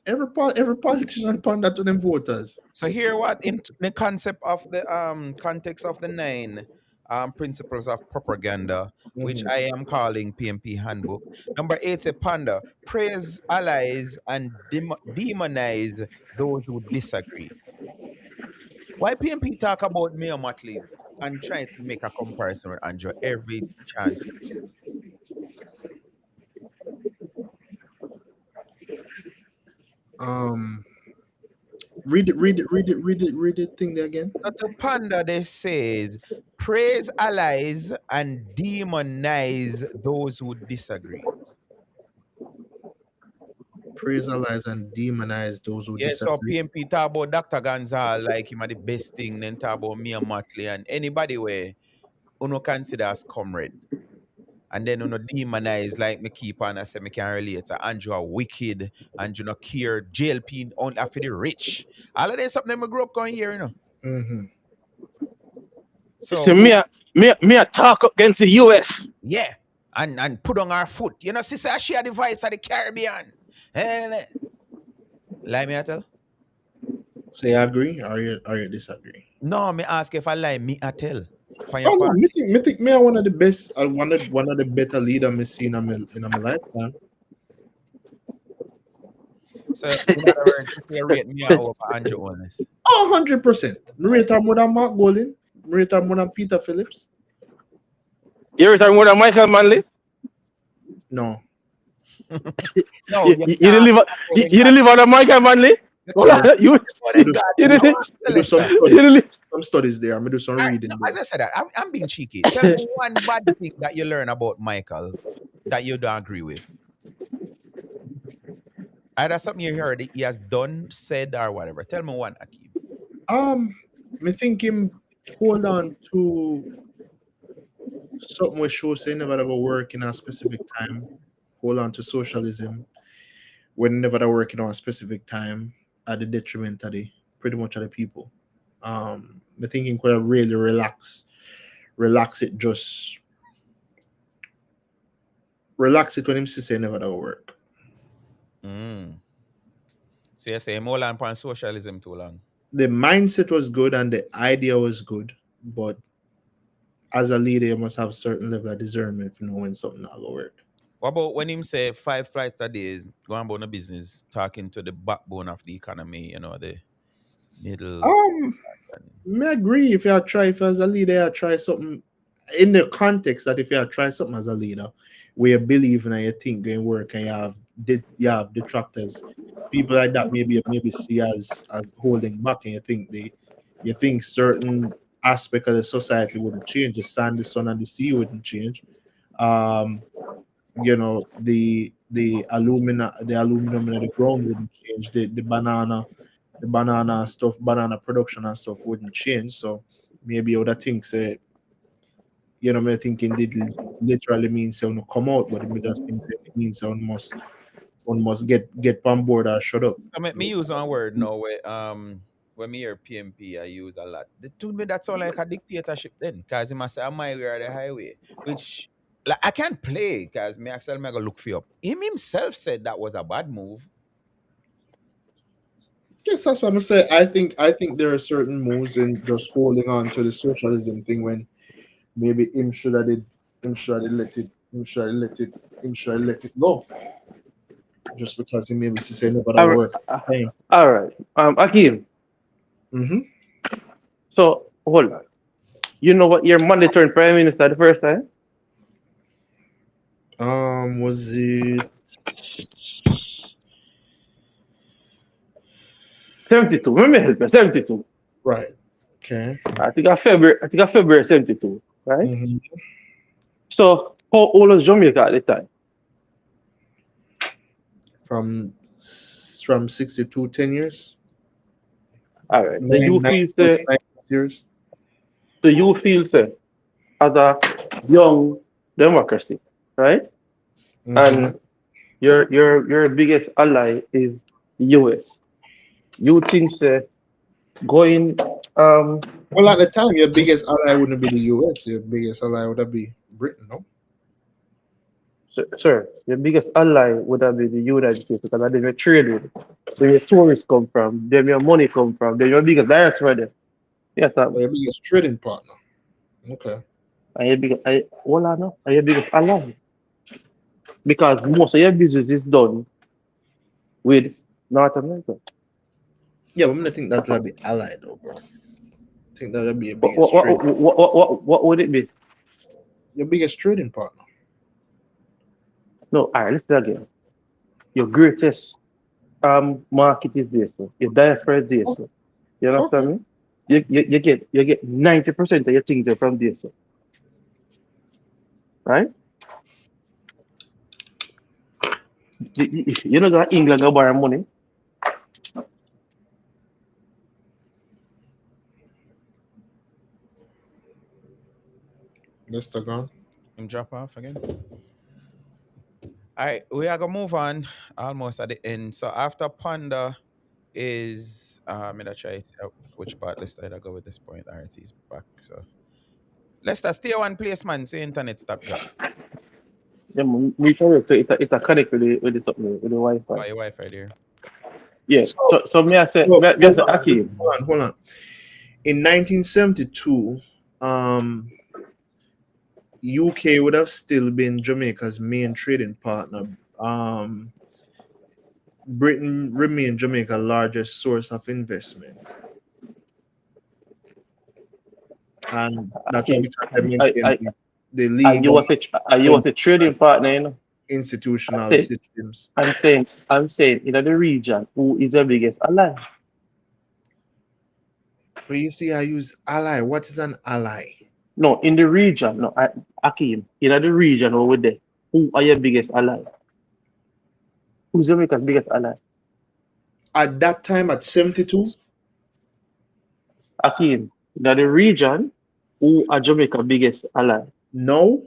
Every politician ponder to them voters.
So here what in the concept of the context of the nine principles of propaganda, which
Mhm.
I am calling PMP handbook. Number 8 a panda. Praise allies and demonize those who disagree. Why PMP talk about Mayor Motley and try to make a comparison with Andrew every chance they get?
Um, read it thing there again.
So to panda, they says praise allies and demonize those who disagree.
Praise allies and demonize those who
Yeah, so
disagree.
PMP talk about Dr. Gonzal like him are the best thing, then talk about me and Motley and anybody where uno consider as comrade. And then uno demonize like me keep on I say me can relate to Andrew are wicked, Andrew no care, JLP only after the rich. All of this something I grew up going here,
Mm-hmm.
So
see me a talk against the US.
yeah, and put on our foot. You know, sister, she had the voice of the Caribbean. Eh, lie me I tell?
So you agree or you disagree?
No, me ask if I lie, me I tell. Pan your
Oh no,
part.
me are one of the best, one of the better leader me seen in my lifetime.
So in other words, if you rate me over Andrew Honest.
Oh, 100%. Me rate her more than Mark Golden. Me rate her more than Peter Phillips.
You return more than Michael Manley.
No.
No,
You,
you
you, you
can't.
deliver you deliver the Michael Manley.
You
Me
can't.
do,
you
What
me
they
do,
got?
me
you
do,
did
me do some
Selector.
studies.
you did
Some studies there. Me do some
All right,
reading
no, as
there.
I said that, I'm being cheeky. Tell me one bad thing that you learn about Michael that you don't agree with. Either something you heard he has done, said, or whatever. Tell me one, Akeem.
Me think him hold on to something we show say never ever work in a specific time. Hold on to socialism when never they working on a specific time at the detriment of the pretty much of the people. I think him could have really relax it, just relax it when him say never that work.
Mm. So you say more on pan socialism too long.
The mindset was good and the idea was good, but as a leader, you must have certain level of discernment if you know when something not gonna work.
What about when him say 5 flights a day, going about the business, talking to the backbone of the economy, the middle
Um,
and
I agree. If as a leader, you try something in the context that if you try something as a leader, where you believe in and you think going work and you have detractors, people like that maybe see as holding back, and you think certain aspect of the society wouldn't change. The sand, the sun, and the sea wouldn't change. Um, the aluminum in the ground wouldn't change. The banana stuff, banana production and stuff wouldn't change. So maybe other things say, me thinking did literally mean so no come out, but it just think say it means one must get on board or shut up.
So me use one word now when me hear PMP, I use a lot. To me, that sound like a dictatorship then, because he must say, I'm my way or the highway, which like I can't play because me actually me go look for you up. Him himself said that was a bad move.
Yes, that's what I'm saying. I think there are certain moves in just holding on to the socialism thing when maybe him should have let it him should have let it him should have let it go. Just because he maybe say nobody
All right.
work. Hey.
All right. Akeem,
Mm-hmm.
so hold on. You know what your Monday turned prime minister the first time?
Was it
72. Remember help me, 72.
right? Okay.
I think I February 72, right?
Mm-hmm.
So how old was Jamaica at the time?
From from 62, 10 years,
All right.
nine plus 9 years.
Say as a young democracy, right?
Mm-hmm.
And your biggest ally is US. You think say going
Well, at the time, your biggest ally wouldn't be the US. Your biggest ally would be Britain, no?
sir, your biggest ally would have been the United States because that's where you trade with. Where your tourists come from, where your money come from, they're your biggest direct right there. Yes,
Or your biggest trading partner. Okay.
and your biggest hold on now, and your biggest ally. Because most of your business is done with North America.
Yeah, but I'm gonna think that would be ally though, bro. I think that would be your
What
biggest
what,
trade,
what, what, what, what, what would it be?
your biggest trading partner.
No, alright, let's do it again. Your greatest market is this one. Your diaspora is this one. You understand
Okay.
me? You get 90% of your things are from this one, right? You know that England go borrow money.
Let's talk on.
Him drop off again. All right, we are gonna move on almost at the end. So after Panda is I'm gonna try to see which part let's try to go with this point. All right, he's back. So let's stay one place, man. So internet stop drop.
Yeah, man, we can work so it a connect with the something with the
Oh,
Wi-Fi.
your Wi-Fi there.
Yeah.
So,
So
so
may I
hold
say
on,
Akeem.
hold on. In 1972, UK would have still been Jamaica's main trading partner. Britain remained Jamaica's largest source of investment, and naturally
Akeem.
because they
I
maintain the
and
legal
you
and
was a trading partner, you know. I
institutional
say
systems.
I'm saying in the region, who is the biggest ally?
But you see, I use ally. What is an ally?
No, in the region, no, Akeem, in the region over there, who are your biggest ally? Who's Jamaica's biggest ally?
At that time, at 72,
Akeem, in the region, who are Jamaica's biggest ally?
no.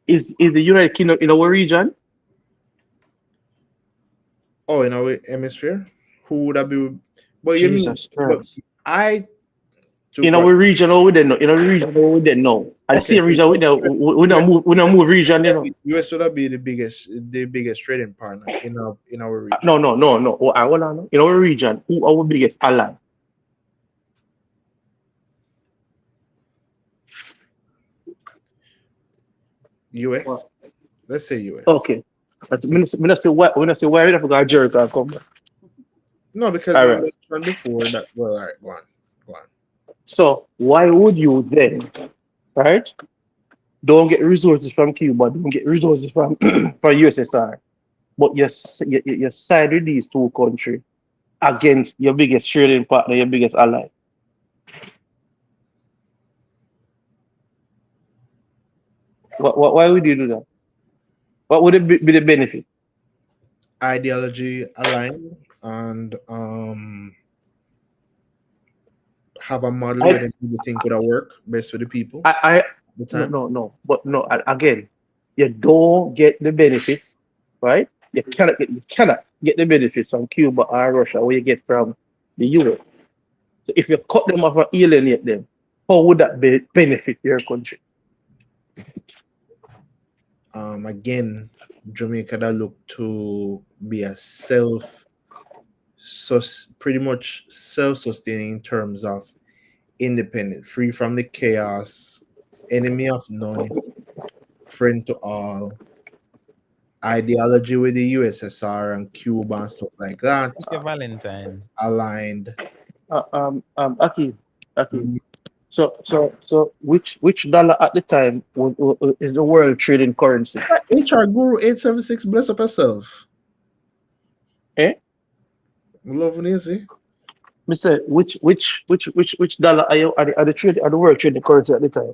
Is the United Kingdom in our region?
Oh, in our hemisphere, who would that be? But you mean,
Jesus
but
Christ.
I took
In
what?
our region over there, no. In our region over there, no. At the
Okay,
same
so
region, we don't move region, you know.
US would be the biggest trading partner in our region.
No. Oh, hold on. No. In our region, who our biggest ally?
US. Let's say US.
Okay. But me not say why we don't forget Jericho come back.
No, because
All
I
right.
mentioned before that. Well, all right, go on.
So why would you then, right? Don't get resources from Cuba, don't get resources from from USSR, but you side with these two countries. against your biggest trading partner, your biggest ally? Why would you do that? What would it be the benefit?
Ideology align and have a model where
I,
they people think would have work best for the people
I,
at the
no,
time.
no, no. But no, again, you don't get the benefits, right? You cannot get the benefits from Cuba or Russia where you get from the US. So if you cut them off or alienate them, how would that benefit your country?
Again, Jamaica that look to be a pretty much self-sustaining in terms of independent, free from the chaos, enemy of none, friend to all, ideology with the USSR and Cuba and stuff like that,
Mr. Valentine.
aligned.
Aki.
Mm,
So which dollar at the time is the world trading currency?
HR Guru 876, bless up yourself.
Eh?
Love when you see.
Mister, which dollar are the world trading currency at the time?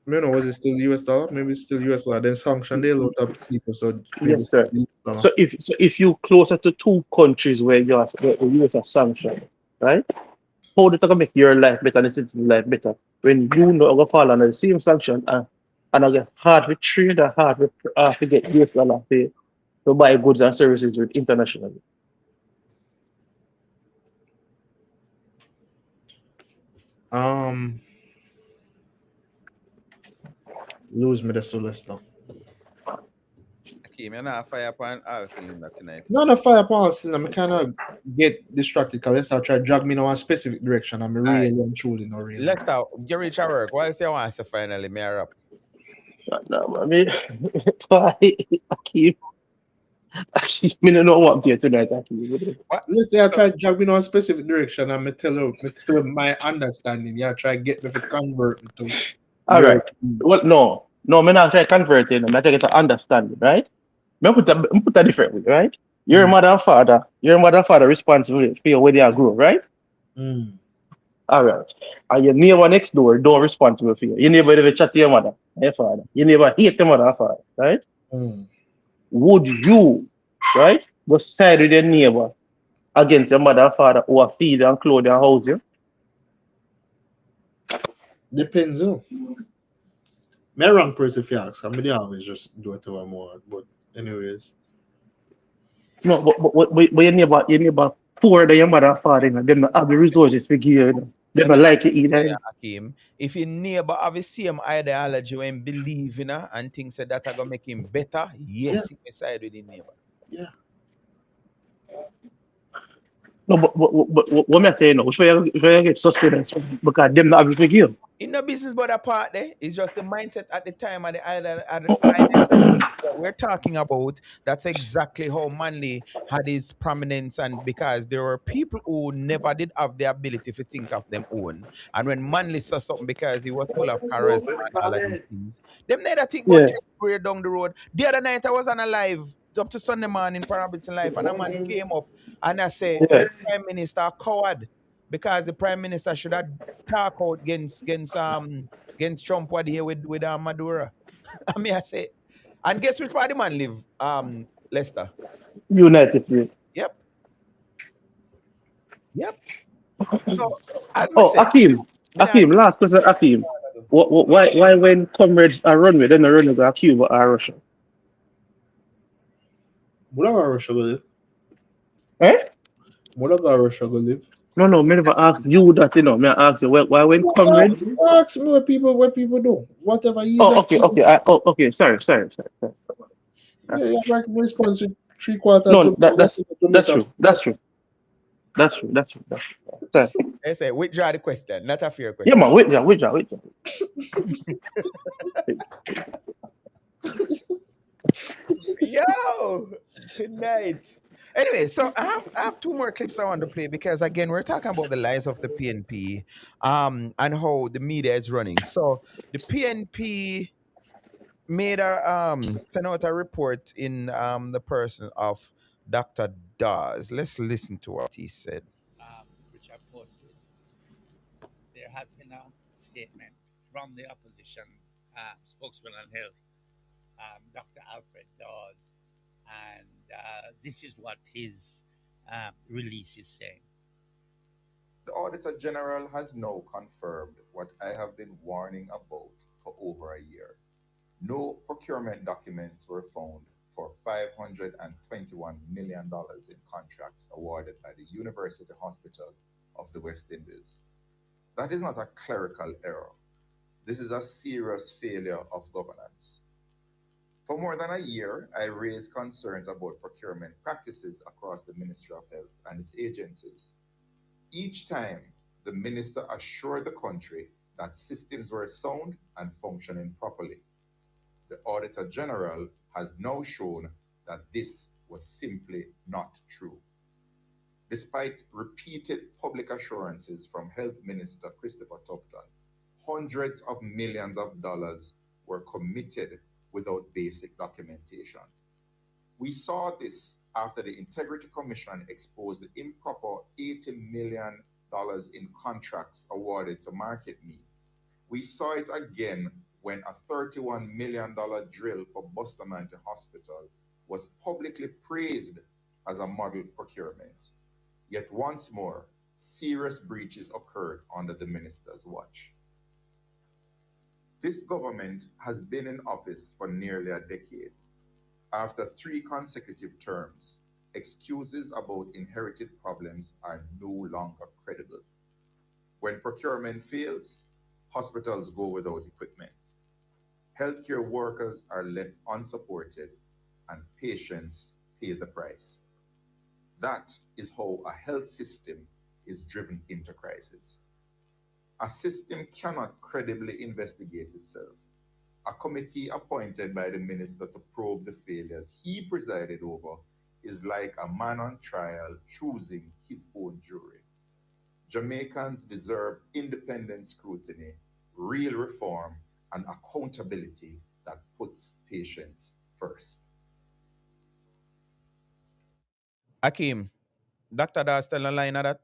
You know, was it still US dollar? Maybe it's still US dollar. Then sanction they a lot of people, so maybe
Yes,
it's
sir.
still US dollar.
So if you closer to two countries where the US are sanctioned, right? How they gonna make your life better and the citizens' life better when you know gonna fall under the same sanction and I get hard to trade or to get US dollar to buy goods and services with internationally.
Um, lose me the solace now.
Akeem, you're not fire upon all cylinder tonight.
Not a fire policy. I'm kind of get distracted because let's try to drag me in one specific direction. I'm
All
really
right.
and truly not really.
Let's start. You reach our work. What else you want to say finally? Me up.
No, I mean, I keep me no know what I'm here tonight. I keep.
What?
Let's say I try to drag me in one specific direction and me tell you my understanding. Yeah, try to get me to convert me to
All
your
right. Well,
belief.
no, me not try converting. I try to understand it, right? Me put that different way, right? Your
Mm,
mother and father, your mother and father responsible for your where they grow, right?
mm.
All right. And your neighbor next door don't responsible for you. Your neighbor never chat to your mother and your father. Your neighbor hate your mother and father, right?
Mm.
Would you, right, go side with your neighbor against your mother and father who are feed and clothe and house you?
Depends, though. Me a wrong person if you ask. I mean, they always just do whatever I want. But anyways,
No, but your neighbor poor than your mother and father, you know, them not have the resources to give you, you know. They
No,
don't
no,
like you either. You know.
Akeem. If your neighbor have the same ideology when believe in her and things that are gonna make him better,
yeah,
yes, he may side with the neighbor.
yeah.
No, but what I'm saying, no, which way you get sustenance from? Because them not have to forgive.
In the business, but apart there, it's just the mindset at the time and the ideology. What we're talking about, that's exactly how Manly had his prominence, and because there were people who never did have the ability to think of them own. And when Manly saw something because he was full of charisma and all of these things, them neither think about
Yeah,
change career down the road. The other night I was on a live up to Sunday morning, Parabits in Life, and a man came up and I say,
yeah.
Prime Minister a coward because the Prime Minister should have talk out against Trump what here with Maduro. I mean I say, and guess which part the man live? Leicester.
United States.
Yep, yep. So as I
Oh,
say, me not
Akeem, last question, Akeem. Why when comrades are runway, then the runway go Cuba or Russia?
Whatever Russia go live.
Eh?
Whatever Russia go live.
No, me never ask you that, you know. Me ask you why when comrades.
Ask me what people do. Whatever
Oh,
easier for you.
okay. Okay. Sorry.
Yeah, you have like response to three quarter
No,
Jamaica,
that's
Jamaica.
true. That's true. Sorry.
I say withdraw the question, not a fair
Yeah,
question.
man. Wait.
Yo, tonight. Anyway, so I have two more clips I want to play because again we're talking about the lies of the PNP, and how the media is running. So the PNP made a sent out a report in the person of Dr. Dawes. Let's listen to what he said.
Which I posted, there has been a statement from the opposition spokesman on health, Dr. Alfred Dawes, and this is what his release is saying.
The Auditor General has now confirmed what I have been warning about for over a year. No procurement documents were found for $521 million in contracts awarded by the University Hospital of the West Indies. That is not a clerical error. This is a serious failure of governance. For more than a year, I raised concerns about procurement practices across the Ministry of Health and its agencies. Each time, the minister assured the country that systems were sound and functioning properly. The Auditor General has now shown that this was simply not true. Despite repeated public assurances from Health Minister Christopher Tufton, hundreds of millions of dollars were committed without basic documentation. We saw this after the Integrity Commission exposed the improper $80 million in contracts awarded to Market Me. We saw it again when a $31 million drill for Bustamante Hospital was publicly praised as a model procurement. Yet once more, serious breaches occurred under the minister's watch. This government has been in office for nearly a decade. After 3 consecutive terms, excuses about inherited problems are no longer credible. When procurement fails, hospitals go without equipment. Healthcare workers are left unsupported, and patients pay the price. That is how a health system is driven into crisis. A system cannot credibly investigate itself. A committee appointed by the minister to probe the failures he presided over is like a man on trial choosing his own jury. Jamaicans deserve independent scrutiny, real reform, and accountability that puts patients first.
Akim, Dr. Dawes tell a line of that.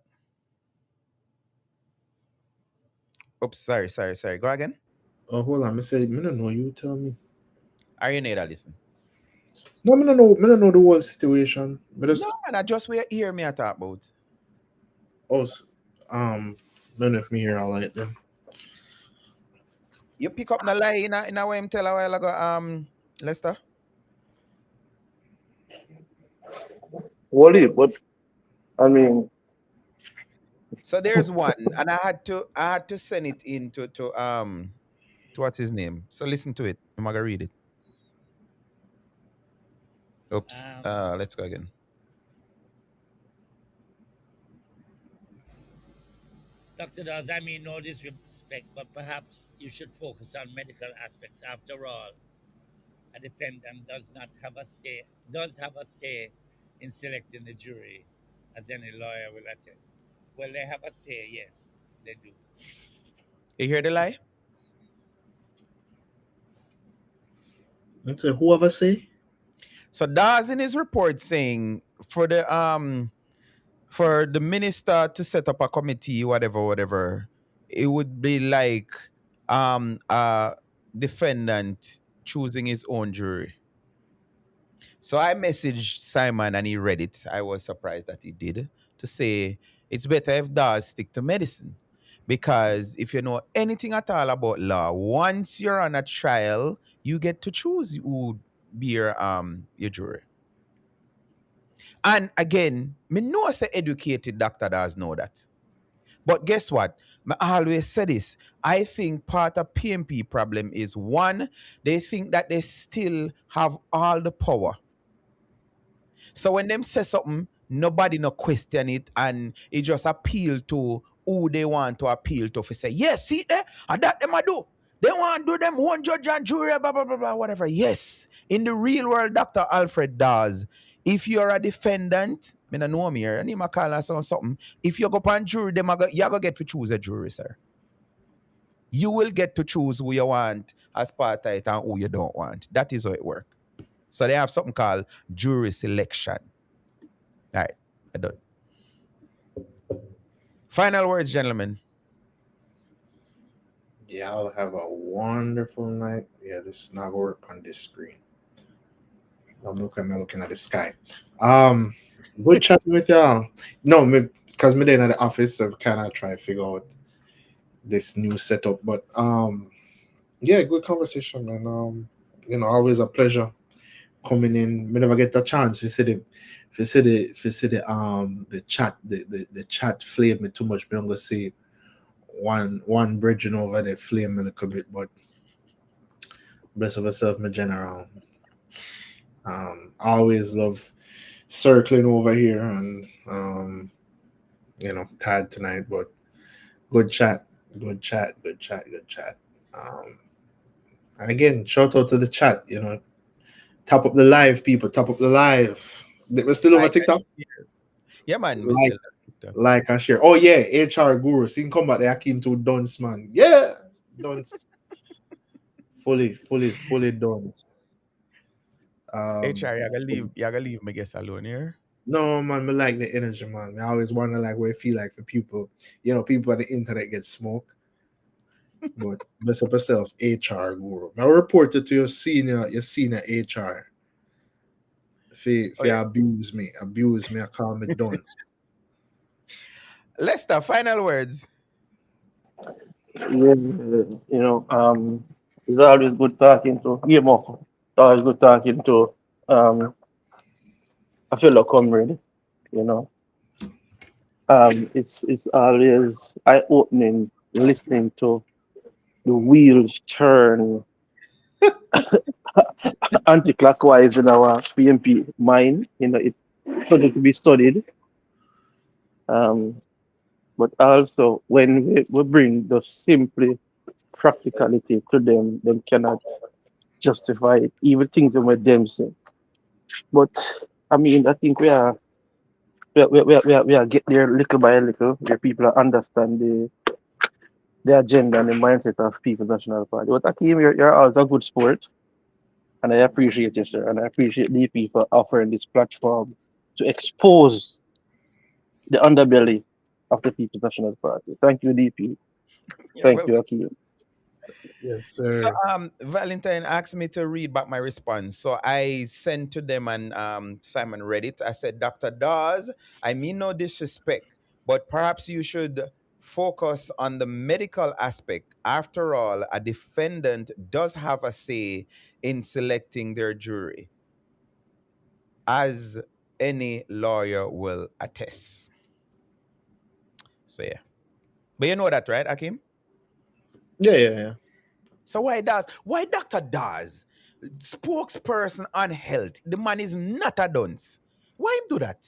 Oops, sorry. Go again.
Oh, hold on. I don't know. You tell me.
Are you need to listen?
No, I don't know the whole situation. But
No, man, I just where hear me I talk about.
oh, don't know if me hear all right then.
You pick up the lie in a way him tell a while ago, Lester.
Wally, but I mean,
So there's one, and I had to send it in to what's his name. So listen to it. I'm gonna read it. Oops. Let's go again.
Dr. Dawes, I mean no disrespect, but perhaps you should focus on medical aspects. After all, a defendant does have a say in selecting the jury, as any lawyer will attest. Well, they have a say, yes, they do.
You hear the lie?
Let's say whoever say.
So Dawes in his report saying for the minister to set up a committee, whatever, it would be like a defendant choosing his own jury. So I messaged Simon and he read it. I was surprised that he did, to say it's better if Dawes stick to medicine. Because if you know anything at all about law, once you're on a trial, you get to choose who be your jury. And again, me know say educated doctor does know that. But guess what? I always say this. I think part of PNP problem is, one, they think that they still have all the power. So when them say something, nobody no question it, and it just appeal to who they want to appeal to. If say, yes, see, and that them I do. They want to do them one judge and jury, blah, blah, blah, blah, whatever. Yes, in the real world, Dr. Alfred does. If you're a defendant, I don't know me here, and him call us on something. If you go on jury, you're going to get to choose a jury, sir. You will get to choose who you want as part of it and who you don't want. That is how it works. So they have something called jury selection. All right, I done. Final words, gentlemen.
Y'all have a wonderful night. Yeah, this is not gonna work on this screen. I'm looking at the sky. Um, good chatting with y'all. No, because me then at the office, so kind of try to figure out this new setup. But yeah, good conversation, man. Always a pleasure coming in. We never get a chance. The chat, the chat flamed me too much. I'm gonna say one bridging over there flame me a little bit, but bless of yourself, my general. I always love circling over here and tired tonight, but good chat, good chat, good chat, good chat. Um, and again, shout out to the chat. Top up the live, people. Top up the live. We're still over
Like and
TikTok.
share. Yeah, man, we
Like,
still have to.
like and share. Oh yeah, HR guru. See, come back there. I came to Dunce, man. Yeah, Dunce. Fully done.
HR,
Um,
you gotta leave my guest alone here.
no man, me like the energy, man. I always wonder like what it feel like for people. People on the internet get smoke, but bless up yourself, HR guru. Now report it to your senior HR. If
Oh
you
yeah.
abuse me, I call me done.
Lester, final words.
Yeah, it's always good talking to yeah, Mo. It's always good talking to um a fellow comrade, you know. It's always eye opening listening to the wheels turn anti-clockwise in our PMP mind. It's something to be studied. Um, but also when we bring the simply practicality to them cannot justify it, even things that were them say. But I mean, I think we are get there little by little, where people understand the agenda and the mindset of People's National Party. But Akeem, you're also a good sport, and I appreciate you, sir, and I appreciate DP for offering this platform to expose the underbelly of the People's National Party. Thank you, DP.
You're
Thank you,
welcome.
Akeem.
Yes,
So
sir.
Valentine asked me to read back my response. So I sent to them and Simon read it. I said, Dr. Dawes, I mean no disrespect, but perhaps you should focus on the medical aspect. After all, a defendant does have a say in selecting their jury, as any lawyer will attest. So yeah. But you know that, right, Akim?
Yeah.
So why Dr. Dawes, spokesperson on health, the man is not a dunce. Why him do that?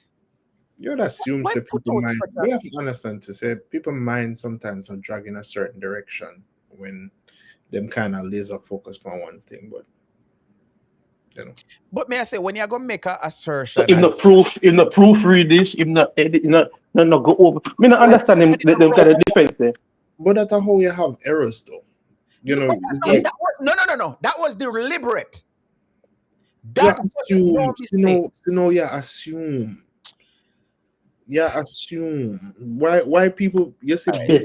You'd assume
Why
say
put
people
out
mind.
such a
We have to understand to say people mind sometimes are drag in a certain direction when them kind of laser focus on one thing, but you know.
but may I say when you're gonna make a
So
assertion
if
as
the proofread this, if not edit, not go over. Me not
why
understand
I didn't
them
roll
kind of
over?
defense there.
But that's how you have errors though.
Yeah, but
It's
no,
like
It,
that was no. That was deliberate.
you
That was no
assume,
mistake.
you assume. Yeah, assume. Why people you see big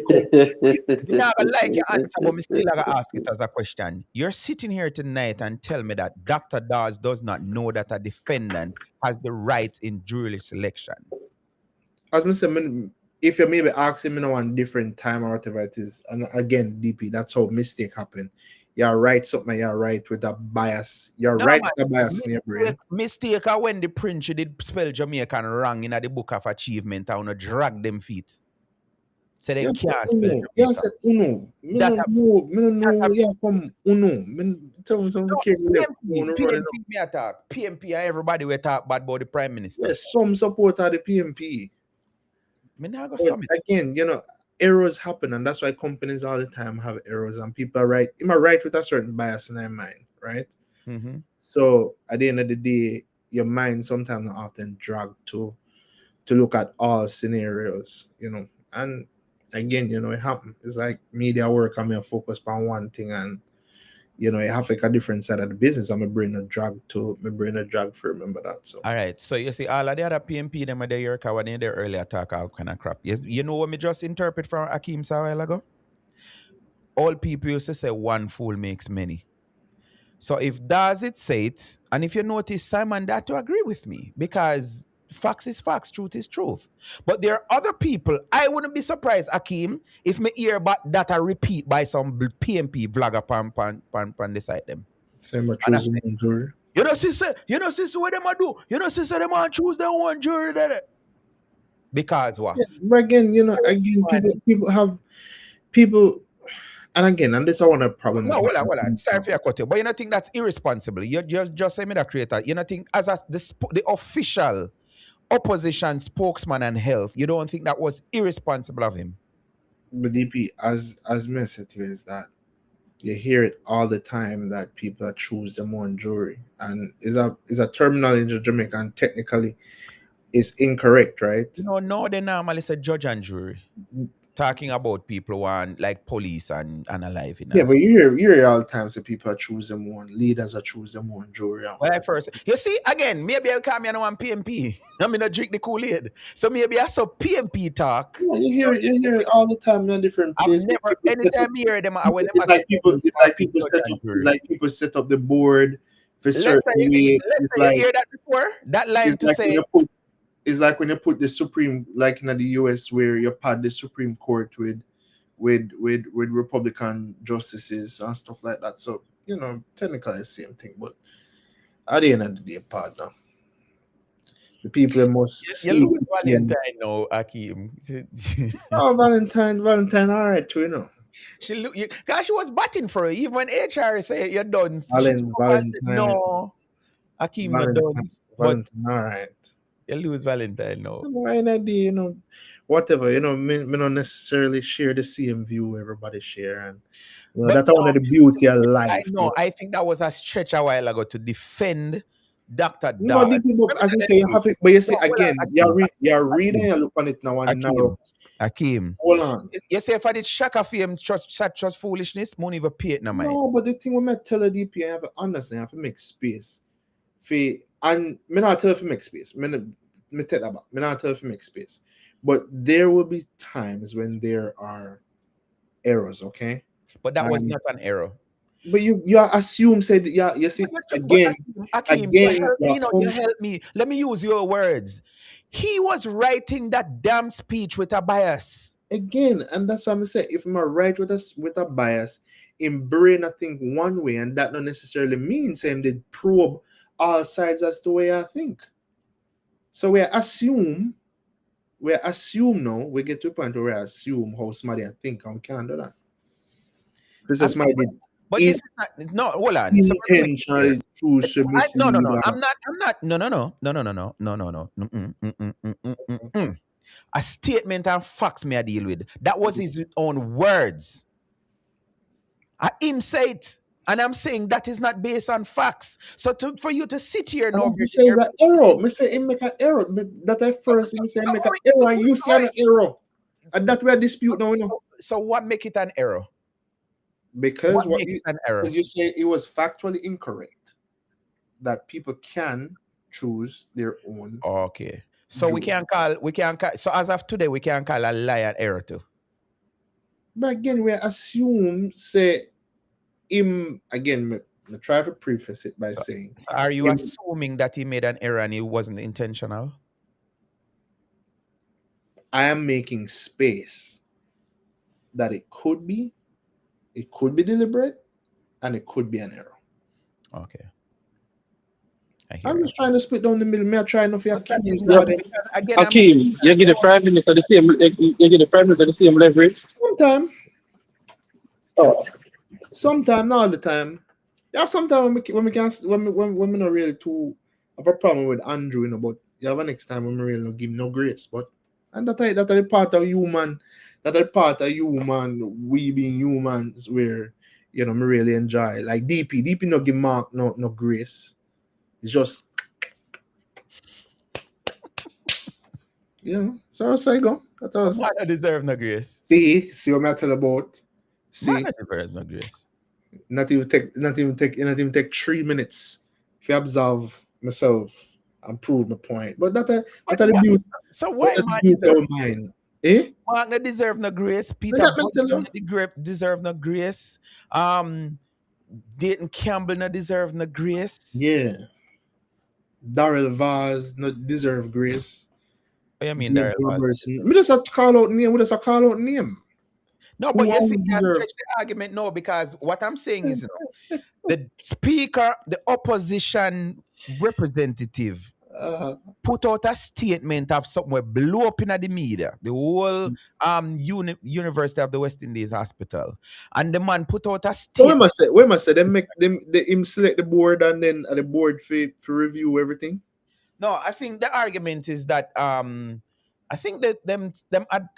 Me not gonna like your answer, but me still gotta ask it as a question. You're sitting here tonight and tell me that Dr. Dawes does not know that a defendant has the right in jury selection.
as I said, if you maybe ask him in one different time or whatever it is, and again, DP, that's how mistake happen. You're right, something you're right with a bias. You're
No,
right
man.
with a bias in your brain.
Mistake are when the Prince did spell Jamaican wrong in the book of achievement and wanna drag them feet. So they
You say
can't spell
uno. You
Jamaica.
say uno. Me
That
no
a,
know. Me no
that a
know. Yeah, from uno. Me tell me
no
something careful there.
PMP,
Uno running up.
PMP me attack. PMP and everybody we talk bad about the Prime Minister.
Yes, some support of the PMP.
Me not go
But
summit.
again, errors happen, and that's why companies all the time have errors, and people are right. Am I right with a certain bias in their mind, right?
Mm-hmm.
So at the end of the day, your mind sometimes not often dragged to look at all scenarios, and again, it happens. It's like media work. I'm here focus on one thing, and it have like a different side of the business. I'm a brain a drag for remember that. So
All right. So you see, all of the other PMP them are there, your when they earlier talk all kind of crap. Yes, you know what me just interpret from Akeem a while ago? All people used to say one fool makes many. So if does it say it, and if you notice, Simon, that to agree with me because facts is facts, truth is truth. But there are other people. I wouldn't be surprised, Akeem, if me hear about that a repeat by some PMP vlogger pan the side them.
same with
And I
choosing
say,
one jury.
sister, what them a do? Sister, them a choose their own jury. Because what?
Yeah, but again, people have people, and again, and this is one of the problem.
No, hold on. Sorry for your cut you, but you don't think that's irresponsible. You just say me that creator. You don't think as the official opposition spokesman and health, you don't think that was irresponsible of him?
But DP, as me said to you, is that you hear it all the time that people choose their own jury, and is a terminology in Jamaica, and technically is incorrect, right?
No, they normally say judge and jury. Talking about people who are like police and alive in
Yeah,
us.
but you hear all the time that people choose them one, leaders are choose them one jury.
Well, I first, you see, again, maybe I come here and one PMP. I'm gonna drink the Kool-Aid. So maybe I saw PMP talk.
Yeah, you hear it all the time in different
I've
places.
never, anytime you hear them, I will
It's
never
like people set up the board for certain way.
let's say you hear that before. That line
It's
to
like
say,
when you put the Supreme, like in the US, where you pad the Supreme Court with Republican justices and stuff like that. So technically it's the same thing, but at the end of the day, partner, the people must
you
see.
lose Valentine now, Akeem.
Oh, Valentine, all right, too.
Cause she was batting for it. Even when HR say you're done, she come up and said,
Valentine,
no, Akeem not done. But
Valentine, all right.
you lose Valentine now.
Why not whatever, me not necessarily share the same view everybody share, and
But
that's
no,
one of the beauty of life.
I know. I think that was a stretch a while ago to defend Dr.
No,
Dawes.
as you say, you have it, but you see
No, hold on,
again, you're reading, you look on it now and now.
Akeem.
Hold on.
You say if I did shaka for him, such foolishness, money even pay it no mind.
No, but the thing when I tell the DP, I have to understand, I have to make space. And me not tell you to make space. Me tell that about. Me not tell you to make space. But there will be times when there are errors, okay?
But that was not an error.
But you assume said you see again.
Akeem, you help me. Let me use your words. He was writing that damn speech with a bias.
Again, and that's what I'm saying. If I'm right with a bias, in brain I think one way, and that not necessarily means him did probe all sides as the way I think. So we assume now, we get to a point where we assume how somebody I think and can't do that. Because somebody did.
But this is not, hold on.
Intentionally choose to
no. I'm not. No. A statement and facts may I deal with. That was his own words. Him say it, and I'm saying that is not based on facts. So for you to sit here now,
you say that error. Me say him make an error. That I first him say make an error, and you say an error, and that we are dispute now.
So what make it an error?
Because because you say it was factually incorrect that people can choose their own.
Okay. So we can call. So as of today, we can call a lie an error too.
But again, we assume say him again. I try to preface it by saying.
So are you assuming that he made an error and it wasn't intentional?
I am making space that it could be deliberate, and it could be an error.
Okay.
I'm just trying to split down the middle. Me, I try enough for
Akeem, you give the Prime Minister the same. You give the Prime Minister the same leverage.
Sometimes. Oh. Sometimes, not all the time. You have sometimes when we not really too have a problem with Andrew, but you have a next time when we really not give no grace. But and that are the part of human. That are part of human. We being humans, where me really enjoy. Like DP not give Mark no grace. It's just You know, so I go. That
But
was
man don't deserve no grace.
see what I'm talking about.
Man
See,
don't deserve no grace.
not even take 3 minutes if you absolve myself and prove my point. But
But
that are the
what?
beauty
So
that
why
are the
man
beauty
deserve?
of mine. Eh?
Mark no deserve no grace.
Look
Peter
at me tell
Bunton
you.
no deserve no grace. Um, Dayton Campbell no deserve no grace.
Yeah. Darrell Vaz not deserve grace.
What you mean,
James
Daryl Vaz?
Robertson. We just have to call out name. We just have to call out name.
No, but you
Who
see,
else
you
deserve?
stretch the argument no, because what I'm saying is, you know, the speaker, the opposition representative,
Uh,
put out a statement of something where blew up in the media, the whole University of the West Indies Hospital, and the man put out a
so
statement.
we must say them make them they him select the board and then the board for review everything.
No, I think the argument is that I think that them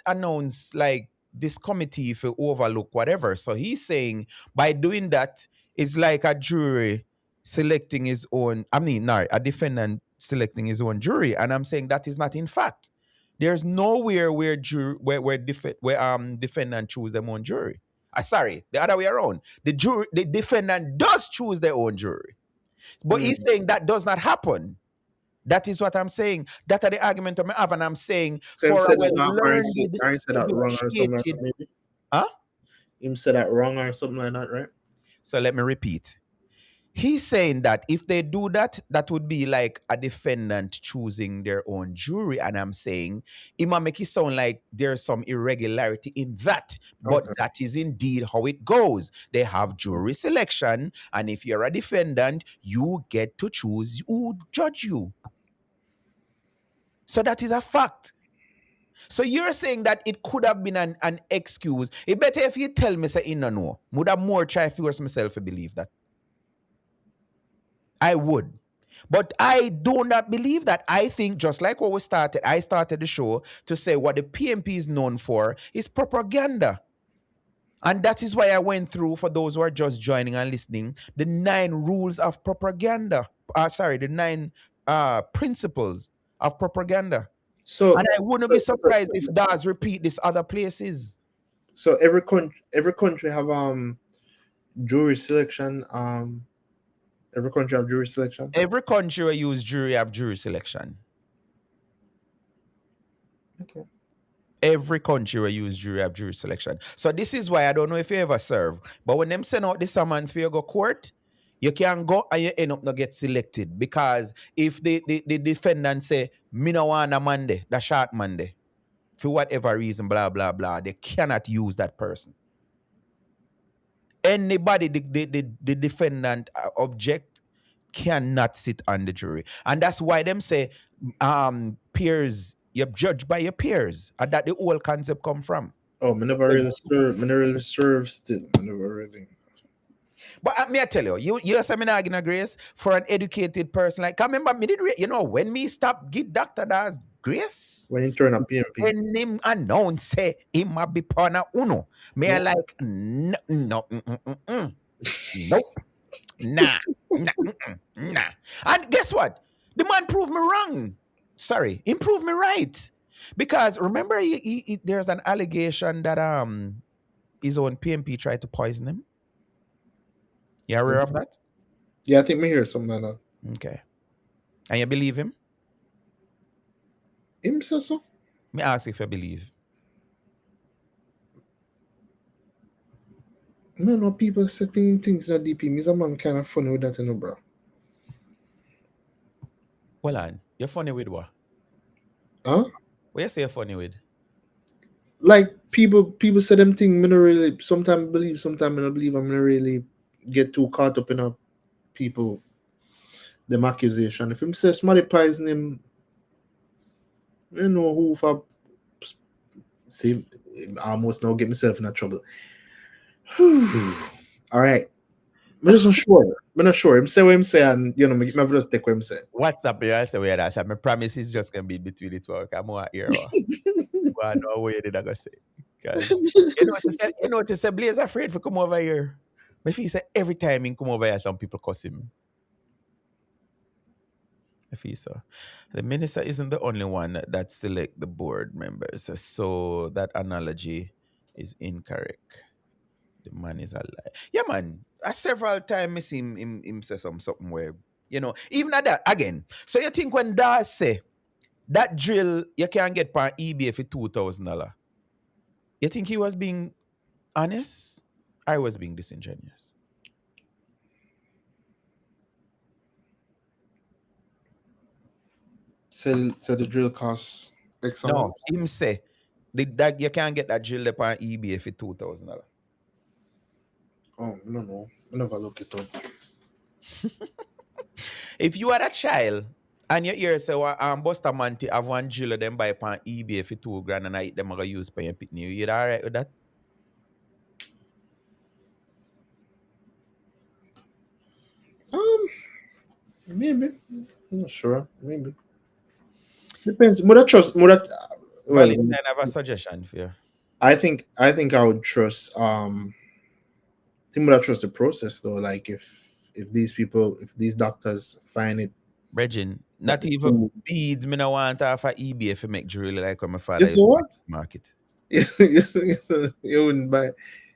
announce like this committee for overlook whatever. So he's saying by doing that, it's like a jury selecting his own. I mean, no, a defendant selecting his own jury, and I'm saying that is not in fact. There's nowhere where defendant choose their own jury. Sorry, the other way around. The defendant does choose their own jury, but he's saying that does not happen. That is what I'm saying. That are the argument I have, and I'm saying
So him
for
said
our
that not
learned,
or he said that wrong or something like that
educated,
maybe.
huh?
Him said that wrong or something like that, right?
So let me repeat. He's saying that if they do that, that would be like a defendant choosing their own jury. And I'm saying it might make it sound like there's some irregularity in that. But
Okay.
that is indeed how it goes. They have jury selection. And if you're a defendant, you get to choose who judge you. So that is a fact. So you're saying that it could have been an excuse. It better if you tell me, say, you know, would have more try to force myself to believe that. I would. But I do not believe that. I think just like what I started the show to say what the PNP is known for is propaganda. And that is why I went through, for those who are just joining and listening, the 9 rules of propaganda. The 9 principles of propaganda.
So
And I wouldn't be surprised if DAS repeat this other places.
so every country have jury selection. Every country have jury selection.
Every country will use jury have jury selection.
Okay.
Every country will use jury have jury selection. So this is why I don't know if you ever serve, but when them send out the summons for you go court, you can go and you end up not get selected, because if the defendant say, me no want a Monday, the short Monday, for whatever reason, blah, blah, blah, they cannot use that person. Anybody the defendant object cannot sit on the jury. And that's why them say peers, you're judged by your peers. And that the whole concept come from.
Oh, me never really serve still. Me never really.
But me I tell you say me not gonna grace for an educated person. Like, I remember me did, when me stop give Dr. Das grace,
When you turn up PMP.
when him announce say he might be partner uno, me I
Yeah.
like nope, nah, nah. And guess what? The man proved me wrong. Sorry, he proved me right. Because remember, there's an allegation that his own PMP tried to poison him. You aware of that?
Yeah, I think me hear something like that.
Okay. And you believe him?
Him say so?
Me ask if you believe.
Man, no people setting things in DP. Me, man kind of funny with that, you know, bro.
Hold on. You're funny with what?
Huh?
What you say you're funny with?
Like people say them things. Me no really. Sometimes believe, sometimes I don't believe. I'm not really get too caught up in people them accusation. If him say somebody poison him, you know who for. See, I almost now get myself in trouble. All right. I'm just not sure. I'm not sure. Him say what him say, and you know, me just take what him say.
What's up here? I say where that's. My promise is just gonna be between the two. I'm more here. But I know where did I go say. Because you know what to say, Blaze afraid for come over here. But if he say every time he come over here, some people cuss him. Nafisa. The minister isn't the only one that select the board members, so that analogy is incorrect. The man is a lie. Yeah, man. Several times I see him say something where, even at that again. So you think when that say that drill you can get per eBay for $2,000, you think he was being honest? I was being disingenuous.
So the drill costs X
No,
amount.
him say that you can't get that drill up on eBay for $2,000.
Oh, no, no. I never look it up.
If you are a child and you hear say Buster Manti have one drill them buy upon eBay for 2 grand and I them gonna use for your pitney, you alright with that?
Um, maybe. I'm not sure. Maybe. Depends. Would I trust? Well,
Valentine have a suggestion for you.
I think I would trust. I think would I trust the process though. Like if these doctors find it
Bridging,
that
not
the
even
tool.
beads, me no want off of eBay if you make jewelry like when my
You
father
say
used to
what?
make market.
You wouldn't buy.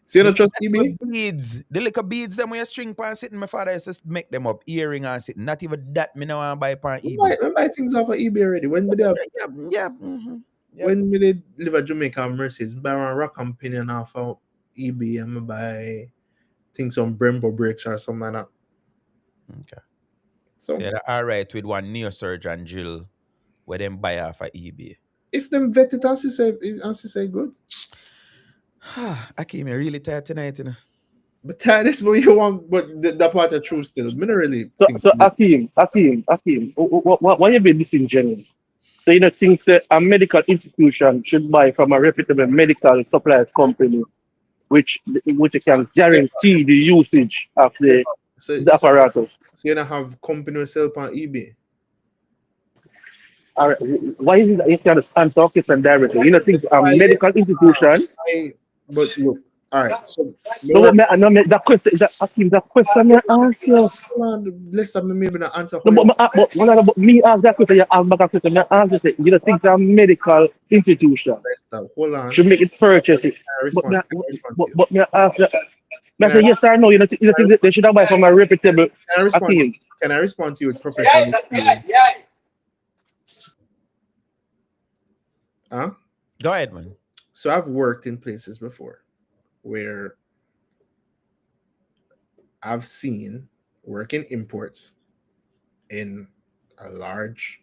So you
Me
don't
say
trust
not
eBay?
even beads. The little beads them when you string pan sitting, my father used to make them up, earring and sitting. Not even that me no want buy pan eBay.
I buy things off of eBay already.
Yeah, yeah, mm-hmm. Yep.
When we did live at Jamaica and Mercedes, buy one rock company and off of eBay and I buy things on Brembo brakes or something like that.
Okay. So
So
you're alright with one neurosurgeon drill where them buy off of eBay.
if them vet it and she say good.
I came here really tired tonight,
But that is what you want, but the part of truth still. Me not really
So,
think
so Akeem, why you be disingenuous? So you don't think that a medical institution should buy from a reputable medical supplies company, which can
yeah,
guarantee the usage of
yeah.
the apparatus?
So you don't have company will sell on eBay.
All right, why is it that you can't answer question directly? You don't think a
Why yeah,
medical institution?
I but look, all right. So me
No,
want
no, that question, that Akeem, that question I ask you.
let's have me maybe not answer
No,
for you.
but me ask that question, you ask back a question, I ask you, say, you don't think a medical institution
Let's stop. Hold on.
should make it purchase it? But me,
Can I respond to you?
me ask that. Me
Can I,
say yes or no. You don't
can
think that they should have buy from a reputable
I respond?
Akeem?
Can I respond to you with professional experience? Huh?
Go ahead, man.
So I've worked in places before where I've seen working imports in a large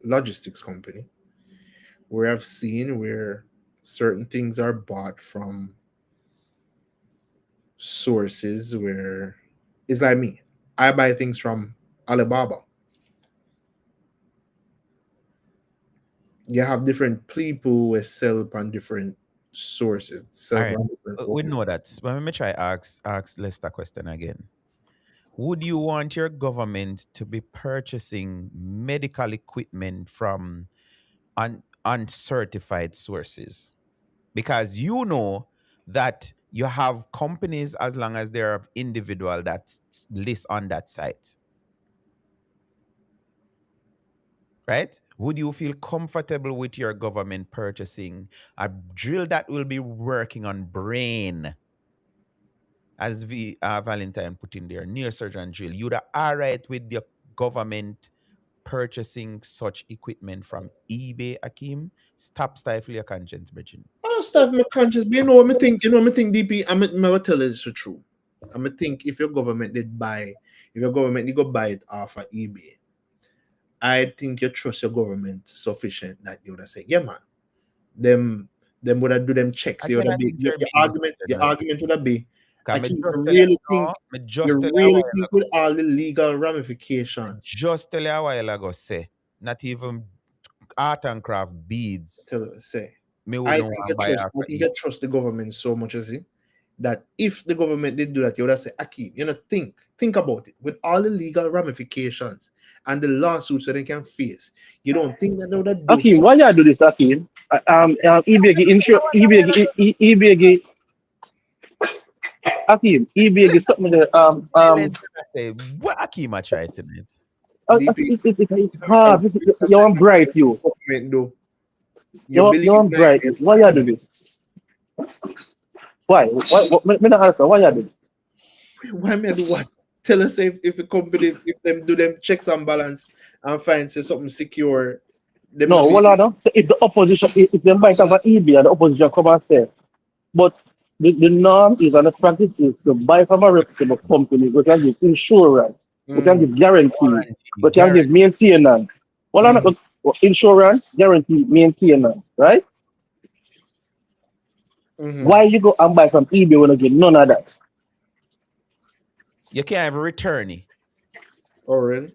logistics company where I've seen where certain things are bought from sources where it's like me. I buy things from Alibaba. You have different people who sell on different sources,
All
sell
right.
on different
We
owners.
know that. But let me try ask Lester question again. Would you want your government to be purchasing medical equipment from uncertified sources? Because you know that you have companies as long as they're of individual that list on that site, right? Would you feel comfortable with your government purchasing a drill that will be working on brain, as Valentine put in there, neurosurgeon drill? You'd all right with the government purchasing such equipment from eBay, Akim? Stop stifle your conscience, Bridget.
I don't stuff my conscience, but you know what me think? You know what me think, DP? I'm gonna tell you it's the truth. I'm gonna think if your government did go buy it off of eBay, I think you trust your government sufficient that you would have said, yeah, man. Them them would have do them checks. You would
Again, I
have be
think
your,
you're
your
being
argument. Your
disingenuous.
argument would have be,
Because
I
me
keep
just tell you,
really think
no, me
you
just tell you a
really
while
think
ago,
with all the legal ramifications.
just tell you a while ago, say, not even art and craft beads,
To say,
me wouldn't want to buy
I
after
think
eBay.
you trust the government so much as it that if the government did do that, you would have said, Akeem, think about it with all the legal ramifications and the lawsuits that they can face. You don't think that they would have do
Akeem,
so?
why you do this, Akeem? eBay give intro, eBay give Akeem, eBay give something that
Silent, I say, what Akim I tried tonight?
DP,
It's
you know,
hard.
it's a
You want
segment
bright,
of
you.
government do. You
You
believe
want
like
bright. Why you do this? Why? Me not answer. Why you do this?
why me do what? Tell us if a company if them do them checks and balance and find say something secure, them
No,
not fit
well, I don't. So if the opposition, if they might have an EB and the opposition come and say, but the norm is and the practice is to buy from a reputable company. We can give insurance, we can
mm,
give guarantee,
Warranty,
we can give
guarantee.
maintenance. Well, I'm
mm,
not insurance, guarantee, maintenance, right?
mm-hmm.
Why you go and buy from eBay when you get none of that?
You can't have a return it.
Oh really?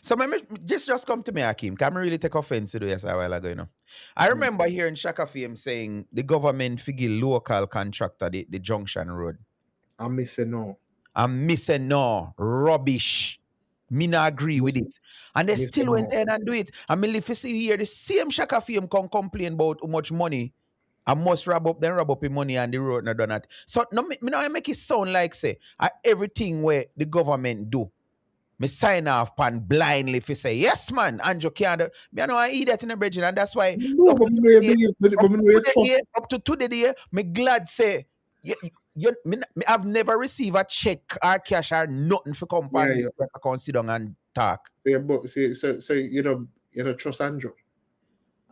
So just come to me, Hakeem. Can I really take offense to this a while ago, you know? I
Mm.
remember hearing Shaka Fame saying the government figure local contractor the junction road.
I may say no.
I'm missing no rubbish. Me not agree with it. And they
Me say
still went
no.
ahead and do it. I mean, if you see here, the same Shaka Fame can complain about how much money I must rub up the money and the road not done that. So no, me now make it sound like say everything where the government do. Me sign off pan blindly if you say yes, man. Andrew can't. Me I know I eat that in the bridge, and that's why
No,
up
but
to
me know you
today,
believe, but me know you trust.
up to today, me glad say me I've never received a check or cash or nothing for come
Yeah,
pan
yeah.
come sit down and talk.
So so you know trust Andrew.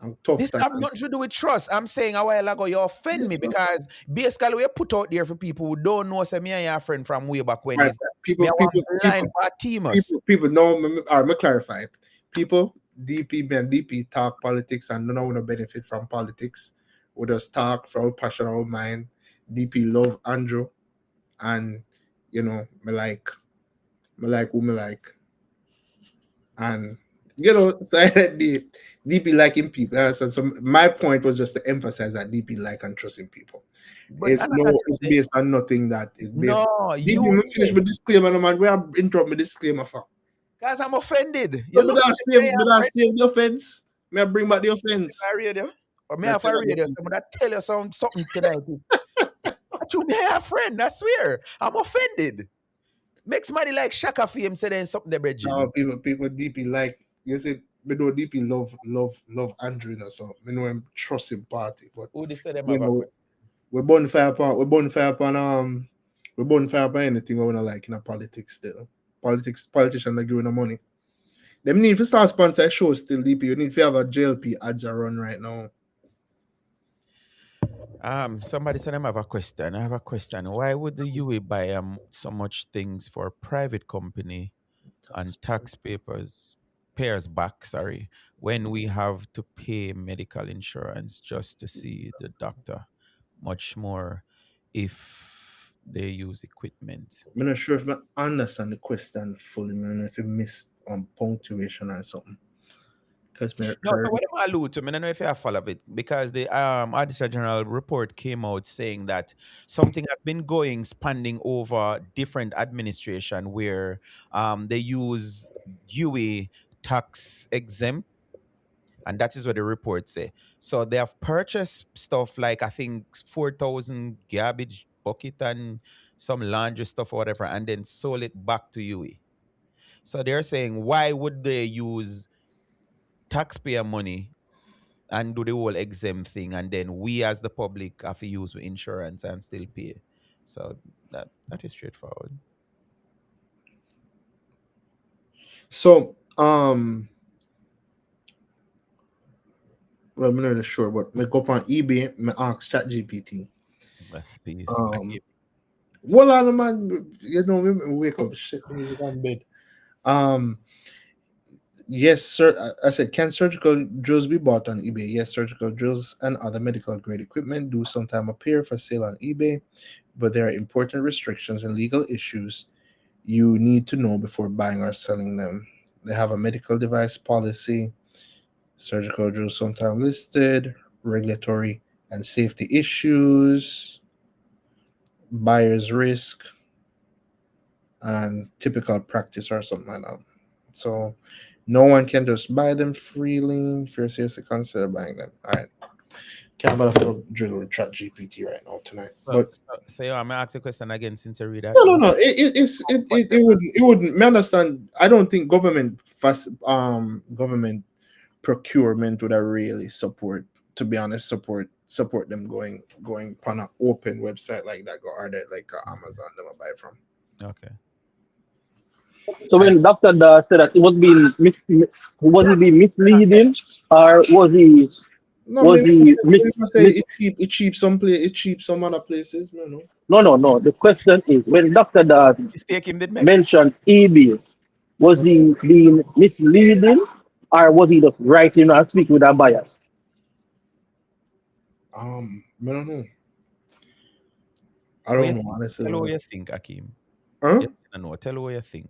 I'm tough
This
time.
have nothing to do with trust. I'm saying a while ago you offend me
Yes, sir.
because basically we put out there for people who don't know say me and your friend from way back when
Right.
is me I want blind for teamers.
People. No, all right, me clarify. People, DP talk politics and none of benefit from politics. We just talk from our passion, our mind. DP love Andrew, and me like who me like, and so I had the DP liking people. So my point was just to emphasize that DP like and trusting people.
But I not
It's
say
based on nothing that is based.
no,
DP,
you
me finish
say
my disclaimer, no man. Where I interrupt my disclaimer for?
because I'm offended.
So
You look like
me that save the offense. May I bring back the offense?
a radio. Or me
Me I
have
tell
a
you
radio. Someone that tell you something tonight. To me, a friend, I swear. I'm offended. Makes money like Shaka Fame say then something the
now
bridging.
people DP like you say me know DP love Andrew, so me know him trust him party, but
Who they say them
you
have a
know we're bonfire upon anything we wanna like in a politics still. Politicians are giving the money. Them need to start sponsor shows still DP. You need to have a JLP ads are run right now.
Somebody said them have a question. I have a question. Why would the UA buy so much things for a private company and taxpayers payers back, sorry, when we have to pay medical insurance just to see the doctor much more if they use equipment.
I'm not sure if I understand the question fully, man. If you missed on punctuation or something. Because me
No, so
heard
what am I allude to? I don't know if you have followed it because the Auditor General report came out saying that something has been going spanning over different administration where they use UE tax exempt, and that is what the report say. So they have purchased stuff like I think 4,000 garbage bucket and some laundry stuff or whatever, and then sold it back to UE. So they're saying why would they use taxpayer money and do the whole exempt thing, and then we as the public have to use insurance and still pay. So that is straightforward.
so well, I'm not really sure, but me go up on eBay, me ask ChatGPT.
That's peace.
Um well on man, we wake up shit music on bed. Um yes, sir. I said, can surgical drills be bought on eBay? Yes, surgical drills and other medical grade equipment do sometimes appear for sale on eBay, but there are important restrictions and legal issues you need to know before buying or selling them. They have a medical device policy, surgical drills sometimes listed, regulatory and safety issues, buyer's risk, and typical practice or something like that. So no one can just buy them freely if you're seriously consider buying them. All right. Can't bother to drill with Chat GPT right now tonight.
So,
But
so yeah, I'm gonna ask you a question again since you read that.
no. It wouldn't. Me understand. I don't think government procurement would have really support. To be honest, support them going on an open website like that. Go order like Amazon them I buy from.
Okay.
So
And
when Dr. Da said that it was he being misleading, or
No,
was
maybe
he
I say it cheap some place, it cheap some other places. You know.
no. The question is when Dr. Da
mistake him did make.
mentioned eBay, was he being misleading, or was he just writing or speaking with a bias?
I don't know. I
What you
don't know.
think?
Honestly, I
Tell
don't
what
know.
you think, Akim.
Huh?
Just I know. Tell what you think.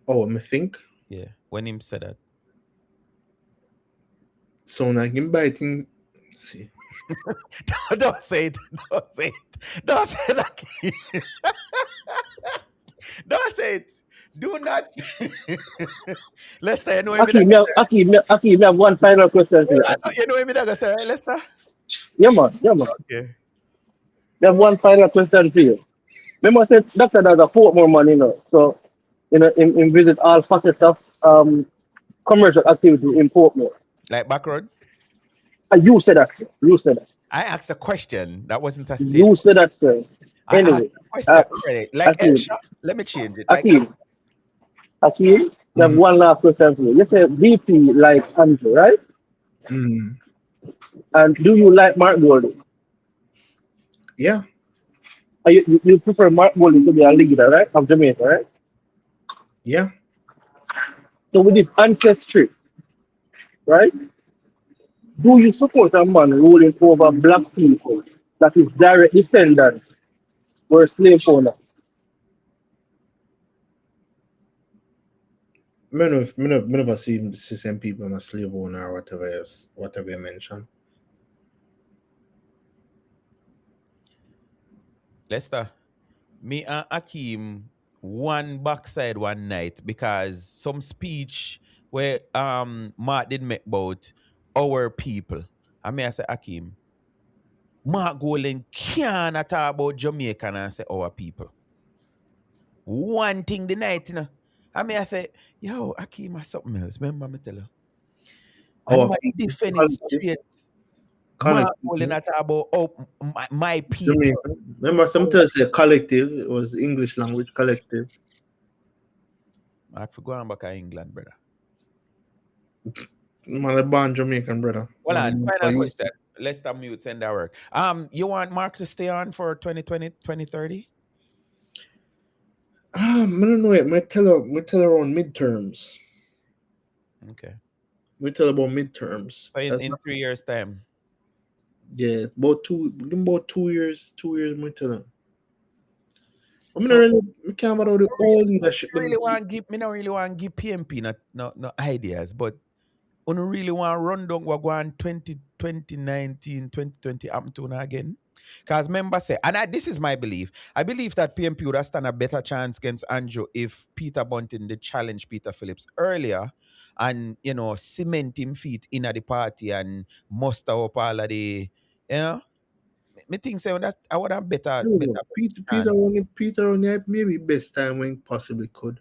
Oh, me think.
Yeah. When him said that.
So like him buy things. See.
Don't say it. Don't say it. Don't say it, Akim. Don't say it. Do not. Lester, you know him.
Aki, me have one final question for you, Aki.
You know him. That say right, Lester.
Yeah, man.
Okay.
Me have one final question for you. Remember, I said Dr. Da's a Portmore man, So, in visit all facets of commercial activity in Portmore.
Like back road.
You said that, sir. You said that.
I asked a question. That wasn't a
You
statement.
said that, sir.
I asked
Anyway,
a question. Already. Like
Akeem,
Elsha. Let me change it. Like
Akeem, Akeem, I have
Mm,
one last question for you. You said VP like Andrew, right?
mm,
And do you like Mark Golding?
yeah.
You prefer Mark Golding to be a leader, right? Of Jamaica, right?
Yeah.
So with this ancestry, right? Do you support a man ruling over black people that is direct descendants were slave owners?
Me never see some people in a slave owner or whatever else, whatever you mention.
Lester. Me and Akim one backside one night because some speech where Mark did make about our people. I mean I say Akim, Mark Golan can't talk about Jamaica and say our people. One thing the night, I mean I say, yo, Akim has something else. Remember me tell you. And
Our
my
people,
defend it
collective,
straight. Mark
collective,
Golan talk about my people.
Jamaica. Remember, sometimes say collective. It was English language collective.
I forgot back in England, brother.
Man, I born Jamaican brother.
Hold on,
Man, I
final
used
question. Let's stop mute, send that work. You want Mark to stay on for 2020, 2030?
I don't know it. Me tell her on midterms.
Okay.
We tell about midterms.
So
That's
in
not,
3 years' time.
yeah, about 2 years. 2 years. Me tell them. I mean,
So
we can't about the all leadership.
really
Them
want give me not really want give PMP no ideas, but I don't really want to run down what go on 2019, 2020 happen to now again. Because members say, and this is my belief. I believe that PMP would have stand a better chance against Andrew if Peter Bunting did challenge Peter Phillips earlier and, cement him feet in at the party and muster up all of the, you know, me think say that I would have better chance.
Peter only maybe best time when possibly could.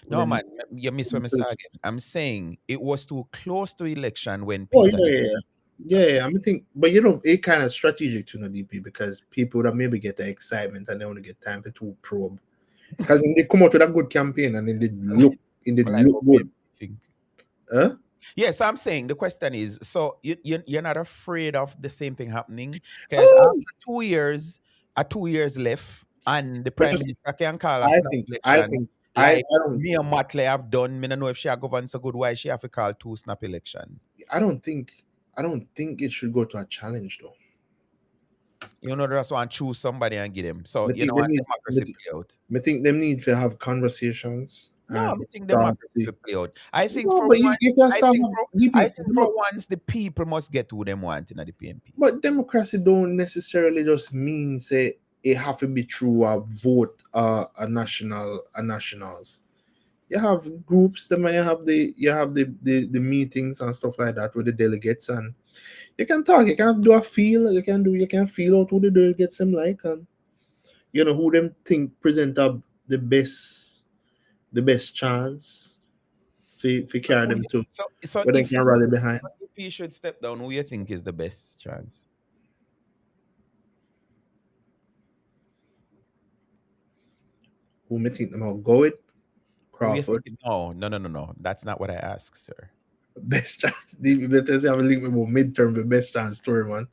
No,
When
man, you miss what I say again. I'm saying it was too close to election when
oh
Peter did.
I mean think but it kind of strategic to know DP because people that maybe get the excitement and they want to get time to probe. Because they come out with a good campaign and then they
I like
look
how
good.
PMP think.
Huh?
Yes, I'm saying the question is, so you're not afraid of the same thing happening? Because
Oh,
after 2 years, 2 years left, and the
but
Prime
just
Minister can call a
I
snap
think I
election,
think I
like
don't
me and Matley have done. Me don't know if she govern so good, why she have to call two snap election.
I don't think I don't think it should go to a challenge though.
Just want to choose somebody and give them. So,
I think they
want
need
democracy play out.
I think them need to have conversations
No,
and
I think
start
democracy
see.
will play out. I think
No,
for
but
once,
you can
I
start
think
have
for I
DP.
think for once the people must get who them want in the PNP.
But democracy don't necessarily just mean say it have to be through a vote a nationals. You have groups, then you have the meetings and stuff like that with the delegates, and you can talk, you can do a feel, you can feel out who the delegates them like, and who them think present up the best chance for
So,
carry them to
so
where they
if
can rally behind.
if he should step down, who you think is the best chance?
Who me think them out go with?
Who you
Crawford.
think? No, no, no, no, no. That's not what I asked, sir.
Best chance. The better say have a link with about midterm the best chance story, man.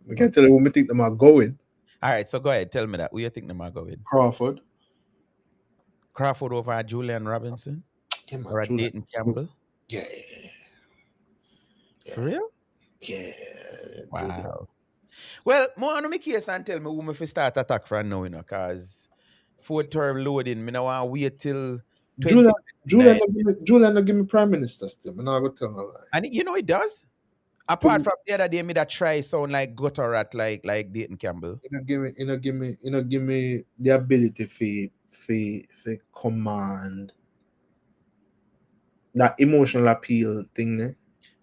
We
Okay.
can tell you who me think them out go with.
All right. So go ahead. Tell me that. Who you think they might go with?
Crawford.
Crawford over a Julian Robinson
Yeah, man,
or a
Julian.
Dayton Campbell?
Yeah,
For
yeah,
real?
yeah. Julian.
Wow. Well, more on my case and tell me who me fi start attack from now, cause fourth term loading, me now want wait till
Julian, Julian,
2029.
Julian, give me prime minister still. I'm not gonna tell no lie.
And it does. Apart from the other day, me that try sound like gutter rat like Dayton Campbell.
Give me the ability for command that emotional appeal thing.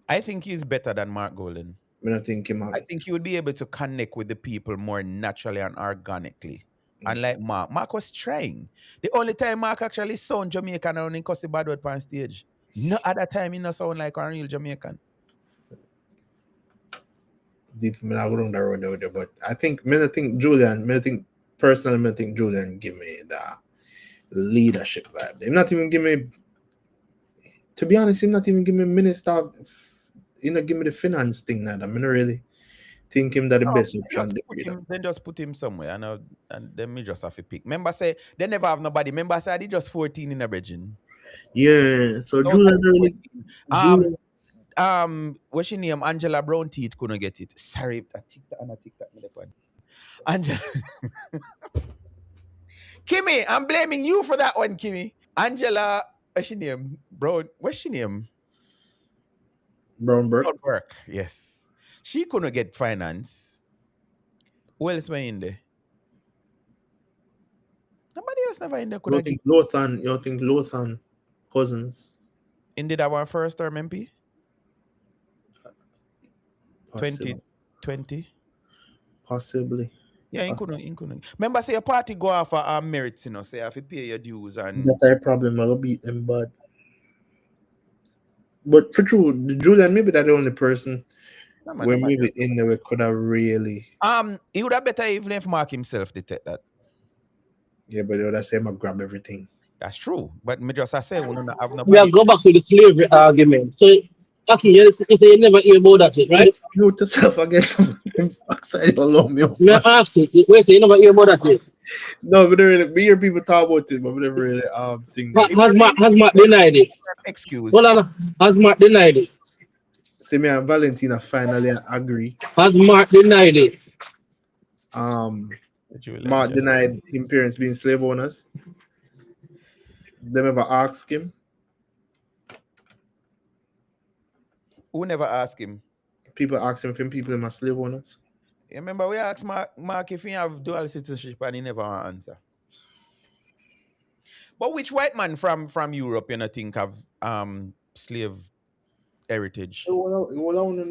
I think he's better than Mark Golden.
I don't think him have
I
it.
think he would be able to connect with the people more naturally and organically. Unlike Mark was trying. The only time Mark actually sound Jamaican and in Cosy Bad Word on stage. No other time he no sound like a real Jamaican.
Deep me not go down the road with you, but I think Julian give me the leadership vibe. Him not even give me, to be honest, him not even give me minister. Give me the finance thing now. I mean, really think him that the
No,
best option there, you know.
then just put him somewhere and then me just have to pick. Remember say they never have nobody. Remember say they just 14 in a region.
Yeah, so
So that's
Julian really
14.
Julian
What's she name? Angela Brown Teeth couldn't get it. Sorry, I tick that me the point. Angela Kimmy, I'm blaming you for that one, Kimmy. Angela, what's she name? Brown, what's she name?
Brownberg.
Brown Burke, yes. She couldn't get finance. Who else were in there? Nobody else never in there could
You
have
think
get.
Lothan? You think Lothan Cousins?
Indeed, our first term MP?
Possibly.
2020.
Possibly.
Yeah, he couldn't, he couldn't. Remember, say your party go off for merits, say you have to pay your dues and
That type problem, I'll beat them bad. But for true, Julian maybe that the only person
no man,
where
nobody
maybe
else.
in there we could have really,
He would have better even if Mark himself detect that.
yeah, but they would have said I grab everything.
That's true. But me just I say we don't have
We are
nobody.
go back to the slavery argument. So, okay, you say you never hear about that, shit, right?
Mute yourself again from backside allow me.
Me ask you, wait, so you never hear about that, shit?
No, but really, we hear people talk about it, but we never really think that.
If you're
Has Mark
really
denied it? Hold
excuse,
on, has Mark denied it?
See me and Valentina finally agree.
Has Mark denied it?
Julian
Mark
just
denied him parents being slave owners. They never asked him.
who never asked him.
People ask him if him people are slave owners.
You remember we asked Mark if he have dual citizenship and he never answer. But which white man from Europe you think have slave heritage?
Well, I want to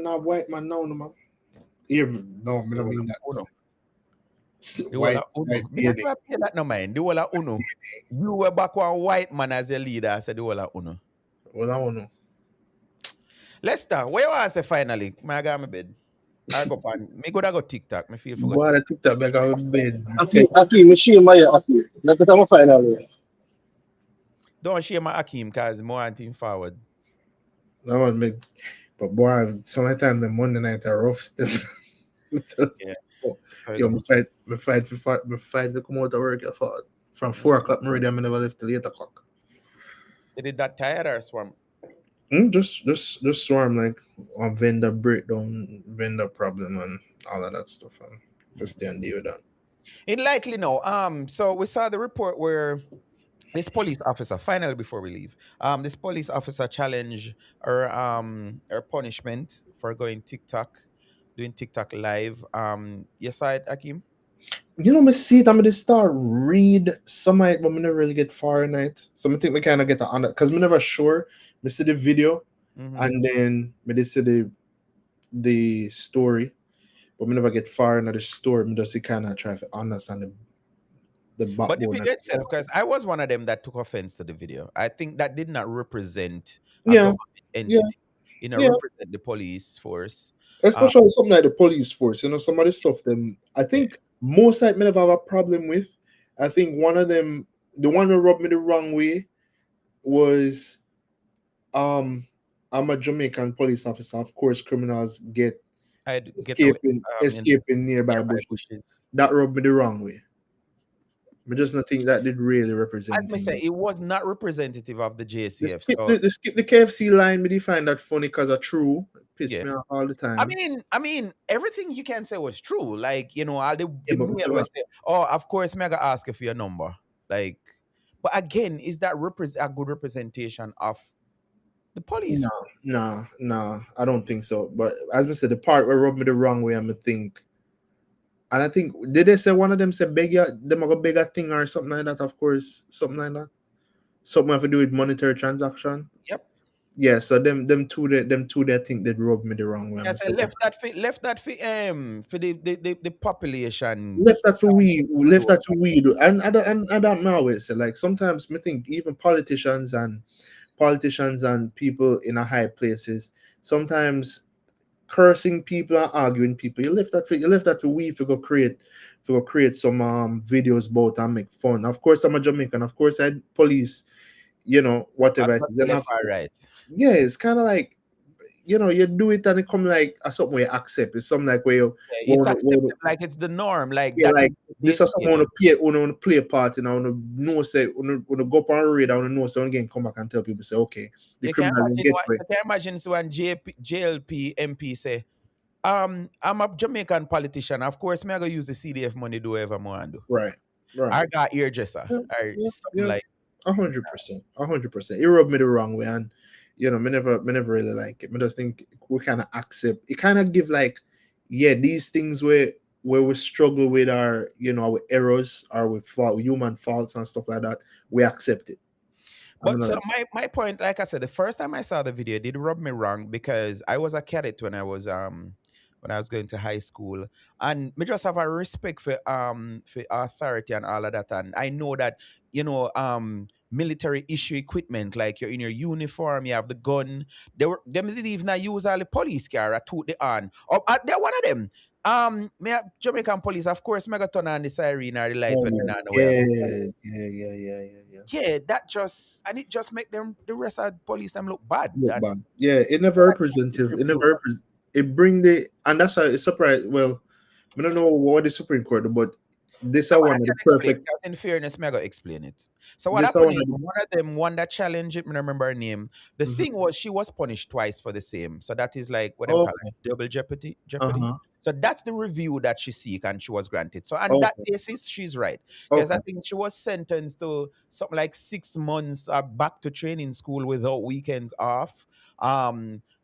know white man now, no, man. Here, no, I don't mean that.
Uno.
So.
The
White,
whole
white
Uno. Me not
baby.
never pay that no mind. The whole of Uno. You were back one white man as a leader. I said the whole of Uno.
Well, I want to know.
Lester, where you want to say finally? I got my bed. I go on. Me go TikTok. Me feel forgot.
Boy, I think that back out of bed.
Aki, machine my Aki. That's what I'm finally.
Don't share my Akeem because more anti forward.
That one big. But boy, sometimes the Monday night are rough still.
Yeah.
So,
So,
yo, me fight to come out of work. I thought from 4 o'clock, I never left till 8 o'clock.
they did that tired or swamp?
Just swarm like on vendor breakdown, vendor problem, and all of that stuff. And just stay and deal with that.
It likely no. So we saw the report where this police officer, finally before we leave, this police officer challenged her punishment for going TikTok, doing TikTok live. You saw it, Akeem?
Me see it, I'm gonna start read some of it, but me never really get far in it. So I think we kind of get the under because me never sure. Me see the video
Mm-hmm.
and then me just see the story, but me never get far into the story. Me just kind of try to understand the
But the
backbone of
video
the
itself,
story.
because I was one of them that took offense to the video. I think that did not represent a
Yeah,
government
yeah,
entity. You know,
yeah.
represent the police force. Uh,
Especially something like the police force. Some of the stuff them. I
yeah,
think most I may never have a problem with. I think one of them, the one who rubbed me the wrong way was um I'm a Jamaican police officer. Of course, criminals get
I'd get away in
escaping nearby
nearby
bushes.
bushes.
That rubbed me the wrong way. But just not think that did really
As me say,
representing.
it was not representative of the
They
JCF.
skip
So
the, they skip the KFC line, but they find that funny because of true. It piss
yeah.
me off all the
I
time.
mean, I mean, everything you can say was true. Like, all
Yeah,
the
but
mail was say, "Oh, of course, me I gotta ask you for your number." Like, but again, is that a good representation of the police
no,
force?
no, I don't think so. But as I said, the part where rubbed me the wrong way, I'm gonna think. And I think did they say one of them said beg ya them a go beg a thing or something like that, of course, something like that. Something have to do with monetary transaction.
Yep.
Yeah, so them two they think they rubbed me the wrong way. I'm
Yes, I
say
left that for the population.
left that for we left
Do
that for we do. And I don't know always say like sometimes I think even politicians and people in a high places sometimes cursing people and arguing people. You left that for we if you go create some videos about and make fun. Of course I'm a Jamaican, of course I police, whatever it
not
is.
the
And
left
have to
or
say,
right.
yeah, it's kinda like you do it and it come like a something where you accept. It's something like
Yeah, it's
where
accepted like it's the norm. Like
yeah,
that is
like
day
this
to
is
day.
something want to play a part and I want to know say want to go up on a radar, want to know so again come back and tell people say okay the
You can
criminal didn't
imagine
get
what
away.
you can imagine so when JLP MP say, I'm a Jamaican politician. Of course, me I go use the CDF money do whatever I want to do.
Right, right.
I got hairdresser
Yeah,
or
yeah,
something
yeah.
like
100%, 100%. It rubbed me the wrong way, and me never really like it. I just think we kind of accept. It kind of give like, yeah, these things where we struggle with our our errors, or with human faults and stuff like that. We accept it. I'm
But
gonna
so
like,
my point, like I said, the first time I saw the video, it did rub me wrong because I was a cadet when I was going to high school, and me just have a respect for authority and all of that, and I know that military issue equipment like you're in your uniform, you have the gun. Them didn't even use all the police car. I took the on. Oh, they're one of them. Me Jamaican police, of course, me go turn on the siren or the light
oh
when
my
me not know where I go.
god, yeah, yeah, yeah, yeah, yeah.
Yeah, that just and it just make them the rest of the police them look bad.
Look
And
bad. Yeah, it never
that
representative. It
disrepute.
never it bring the and that's why it's surprised. Well, I don't know what the Supreme Court, do, but this
No,
are
but I
one of the
can explain
perfect.
because in fairness, me I go explain it. So what
This are
happened
one
is
of the.
one of them, one that challenged it, me remember her name. The
Mhm.
thing was she was punished twice for the same. So that is like what them call
Okay.
it, double jeopardy. Jeopardy.
Uh-huh.
So that's the review that she seek and she was granted. So on that
Okay.
basis, she's right. Because I
Okay.
think she was sentenced to something like 6 months back to training school without weekends off.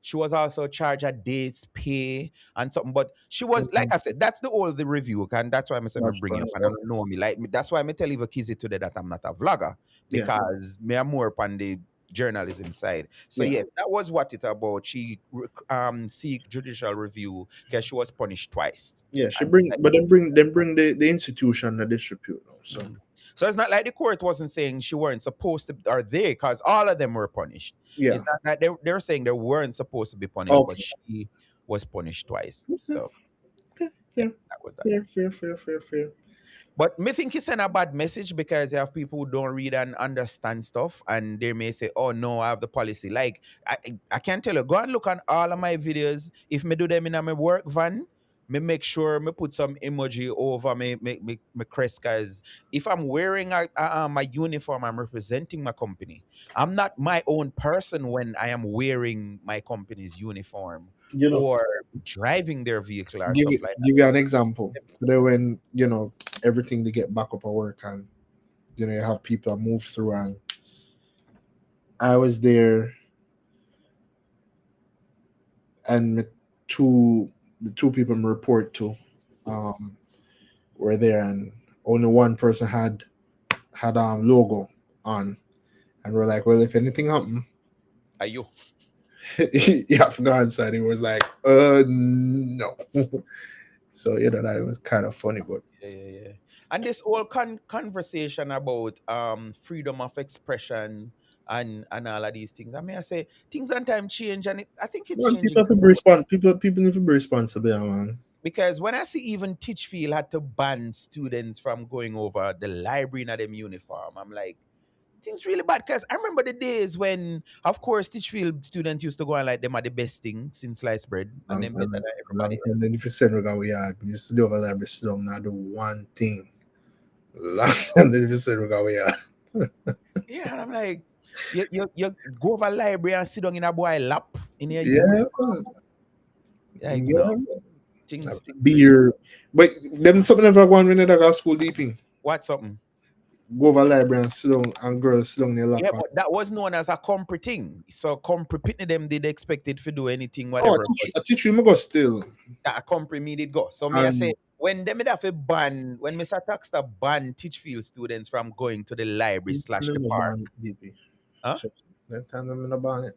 She was also charged a day's pay and something. But she was, like
Okay.
I said, that's the review, and that's why I say me
That's
bring it
right.
up. And I
Okay.
don't know me like me. That's why I tell even Kizzy today that I'm not a vlogger
Yeah.
because me I'm more upon the journalism side. So
Yeah.
yes, that was what it about. She seek judicial review because she was punished twice.
Yeah. She
And
bring,
like,
but then bring the institution that disrepute now. So
mhm. So it's not like the court wasn't saying she weren't supposed to or they because all of them were punished.
yeah.
It's not like they're saying they weren't supposed to be punished, but
Okay.
she was punished twice.
Okay.
So
Okay.
yeah,
Fair.
that was that.
Fair.
But me think it's send a bad message because you have people who don't read and understand stuff, and they may say, "Oh no, I have the policy." Like I can tell you, go and look on all of my videos. If me do them in my work van, me make sure me put some emoji over me crest because if I'm wearing my uniform, I'm representing my company. I'm not my own person when I am wearing my company's uniform
You know,
or driving their vehicle or
give you
stuff like
give you an example. Today when everything to get back up at work and you have people that move through and I was there and two the two people I report to, um, were there, and only one person had logo on, and we're like, well, if anything happened,
Are you?
you have to go inside. He was like, no. So that it was kind of funny, but
Yeah. And this whole conversation about freedom of expression and all of these things. I mean, I say things and time change, and I think it's
well,
changing
people have to be
slowly.
people need to be responsible, yeah, man.
Because when I see even Teachfield had to ban students from going over the library in them uniform, I'm like, things really bad. Because I remember the days when, of course, Teachfield students used to go and like them are the best thing since sliced bread and
Long
them better
time,
than
long
everybody
time.
else.
Then if you said we had used to do over library still not do one thing. Long time. Then if you said we had.
Yeah, and I'm like, you go over library and sit down in a boy lap in your
Yeah,
uniform.
man.
Like,
Yeah.
no,
Have
things really.
beer. But them something never go on when they go school deeping.
What's something?
Go over library and sit down and girls sit down in their
Yeah,
locker.
but that was known as a compre thing. So compre pitney them did expect it to do anything,
Oh,
whatever. But
I teach you, I go still.
that a compre me did go. So me I say
And
when them have a ban, when Mr. Taxter ban Teachfield students from going to the library slash the
them no
park.
ban DP.
Huh?
That time them no ban it.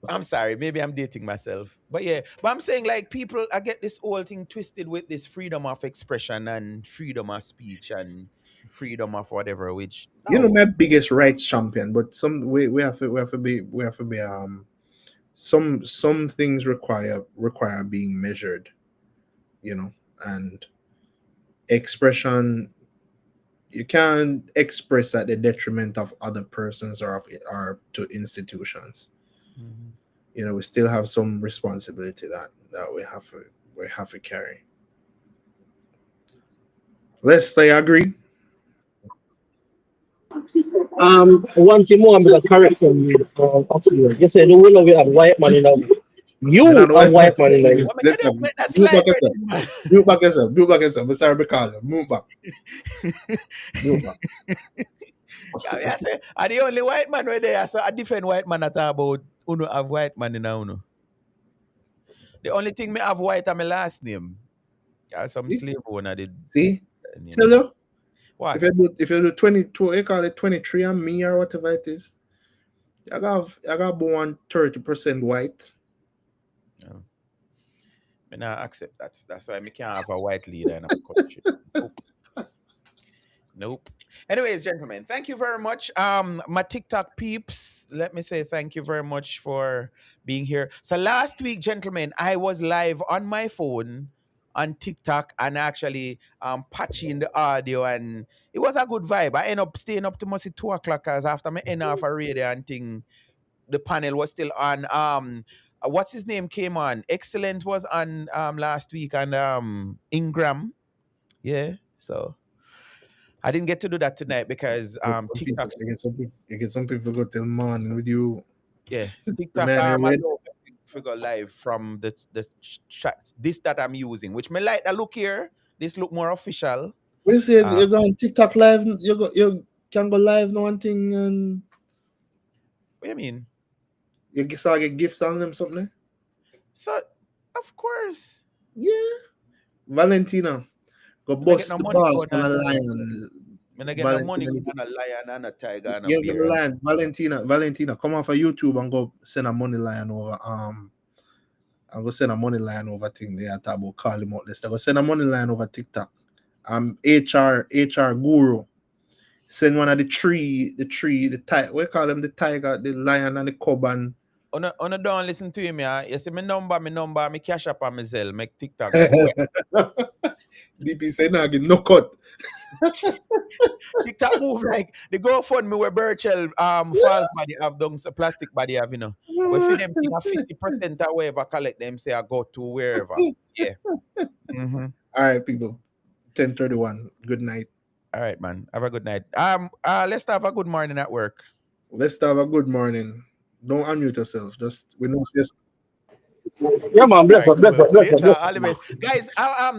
I'm sorry, maybe I'm dating myself. But yeah, but I'm saying like people I get this whole thing twisted with this freedom of expression and freedom of speech and freedom of whatever, which no.
My biggest rights champion, but we have to be some things require being measured, and expression, you can't express at the detriment of other persons or to institutions.
Mhm.
We still have some responsibility that we have to carry. Let's I agree.
One thing more because correction you. You said the winner we have white man in a
Me
you
not know
a
why.
white man in a
What make I just
Listen,
make that
move back
slide
yourself.
betting, man?
Move back yourself. Move back yourself. I'm sorry, because move back.
Yeah, I say, are the only white man where there, so a different white man that about uno have white man in a uno. The only thing me have white are my last name. Some
See,
slave owner did,
see,
you
tell
know.
you.
What?
If you do 22, you call it 23 and me or whatever it is. I got born 30% white.
No. Me not accept that. That's why me can't have a white leader in our country. Nope. Nope. Anyways, gentlemen, thank you very much. My TikTok peeps, let me say thank you very much for being here. So last week, gentlemen, I was live on my phone on TikTok and actually patching the audio, and it was a good vibe. I end up staying up to mostly 2 o'clock because after me end off a radio and thing, the panel was still on. What's his name came on? Excellent was on last week, and Ingram. Yeah. So I didn't get to do that tonight because
Get some people,
TikTok's
you get some people go till morning with you.
yeah,
It's the
TikTok
man in red.
allow me to figure live from the chat this that I'm using, which me like the look here. This look more official.
We say
Uh,
you go on TikTok live, you can go live no one thing, and
what do you mean?
you start get gifts on them something.
So of course,
Yeah. Valentina, go
when I get
bust
no
the
money
balls
going
on a
on,
lion.
when I get no money
Valentina,
going on a lion and a tiger and a
you get the
bear.
lion. Valentina, come off of YouTube and go send a money line over. I'm gonna send a money line over thing there. I talk about call him out. Let's go send a money line over TikTok. HR guru. Send one of the tiger. We call them the tiger, the lion, and the cub. And
On a don't listen to him, yeah. You see my number, me cash up on my Zelle, make TikTok boy.
DP say nah, get no cut.
TikTok move like the GoFundMe where Birchell false body have done so plastic body have, you know. But if you them thing a 50% or whatever collect them say I go to wherever. Yeah. Mm-hmm.
All right, people. 10:31. Good night.
All right, man. Have a good night. Let's have a good morning at work.
Let's have a good morning. Don't unmute yourself. Just we know yes.
Yeah, man,
All
bless
right,
up, bless
cool.
up, bless up,
Later,
bless
all the
up.
best, guys.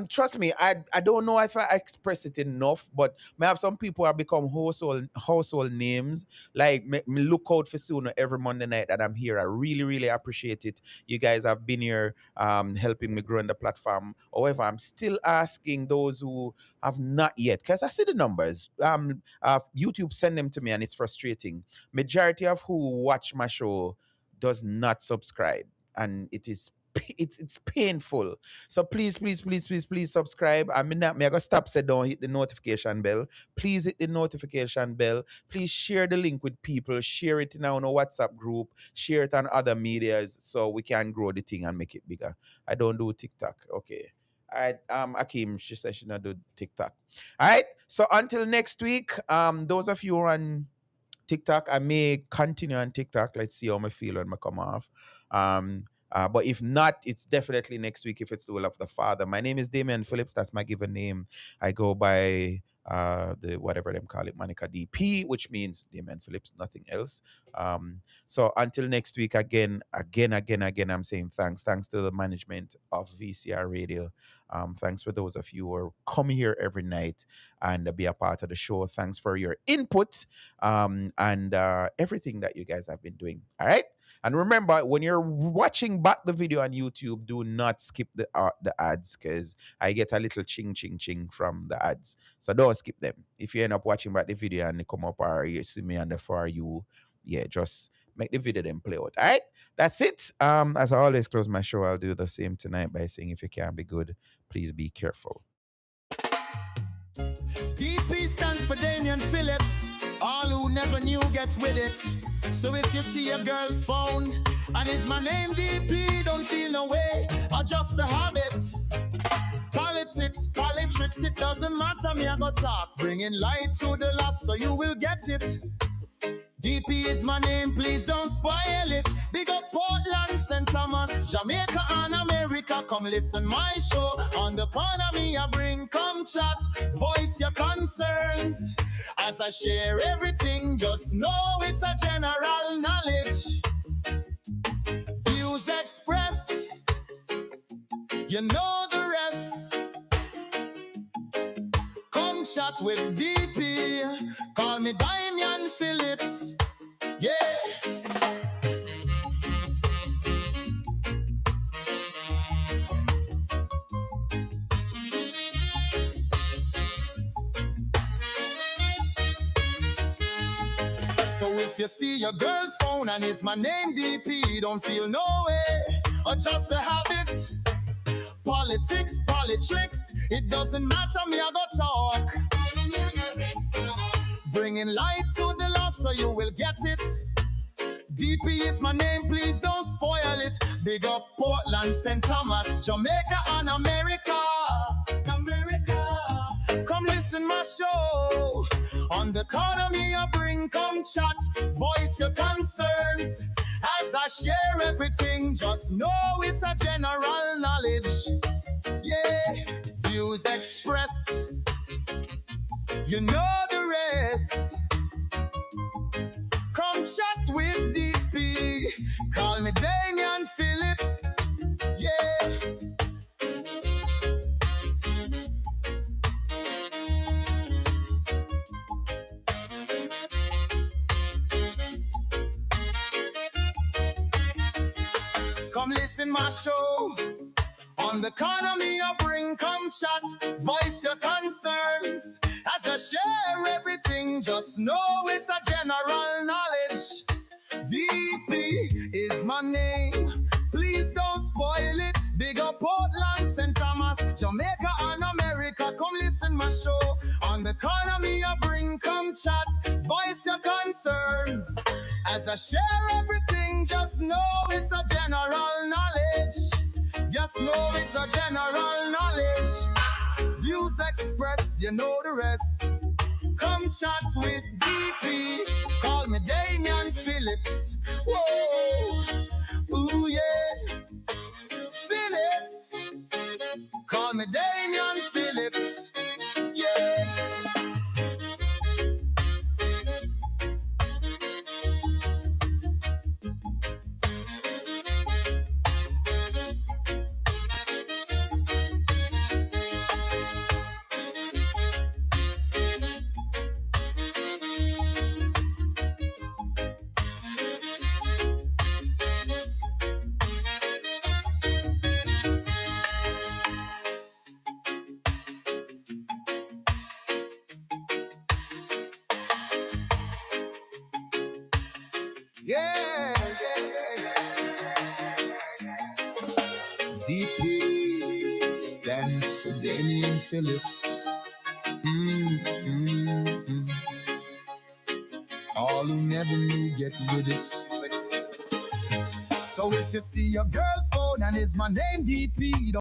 Trust me. I don't know if I express it enough, but may have some people have become household names. Like me look out for Sooner every Monday night that I'm here. I really really appreciate it. You guys have been here, helping me grow in the platform. However, I'm still asking those who have not yet, because I see the numbers. YouTube send them to me, and it's frustrating. Majority of who watch my show does not subscribe, and it's painful. So please, please, please, please, please subscribe. I mean, me I gotta stop. Say don't hit the notification bell. Please hit the notification bell. Please share the link with people. Share it in our WhatsApp group. Share it on other medias so we can grow the thing and make it bigger. I don't do TikTok. Okay. All right. Akim, she said she not do TikTok. All right. So until next week, those of you who are on TikTok, I may continue on TikTok. Let's see how I feel when I come off. Um, but if not, it's definitely next week if it's the will of the Father. My name is Damian Phillips. That's my given name. I go by the whatever them call it, Monica DP, which means Damian Phillips, nothing else. So until next week, again, I'm saying thanks. Thanks to the management of VCR Radio. Thanks for those of you who are coming here every night and be a part of the show. Thanks for your input, and everything that you guys have been doing. All right. And remember, when you're watching back the video on YouTube, do not skip the ads, because I get a little ching ching ching from the ads. So don't skip them. If you end up watching back the video and they come up or you see me on the for you, yeah, just make the video then play out. All right. That's it. As I always close my show, I'll do the same tonight by saying, if you can't be good, please be careful.
DP stands for Damian Phillips. All who never knew get with it. So if you see a girl's phone and it's my name DP, don't feel no way, or just a habit. Politics, politics, it doesn't matter, me I go talk. Bringing light to the lost so you will get it. DP is my name, please don't spoil it. Big up Portland, St. Thomas, Jamaica and America. Come listen my show. On the corner me I bring, come chat. Voice your concerns. As I share everything, just know it's a general knowledge. Views expressed, you know the rest. Come chat with DP. Call me Damian Phillips. Yeah. So if you see your girl's phone and it's my name DP, don't feel no way, or just a habit. Politics, politics, it doesn't matter, me I go talk. Bringing light to the lost so you will get it. DP is my name, please don't spoil it. Big up Portland, St. Thomas, Jamaica and America. Come listen my show. On the corner me I bring, come chat. Voice your concerns. As I share everything, just know it's a general knowledge. Yeah, views expressed, you know the rest. Come chat with DP. Call me Damian Phillips. Yeah. Come listen my show. On the corner me I bring, come chat. Voice your concerns. As I share everything, just know it's a general knowledge. VP is my name, please don't spoil it. Big up Portland, St. Thomas, Jamaica and America. Come listen my show. On the corner me I bring, come chat. Voice your concerns. As I share everything, just know it's a general knowledge. Just know it's a general knowledge. Views expressed, you know the rest. Come chat with DP. Call me Damian Phillips. Whoa, ooh yeah, Phillips. Call me Damian Phillips. Yeah. Yeah, DP stands for Damian Phillips. Mm-mm-mm. All who never knew get with it. So if you see your girl's phone and it's my name DP,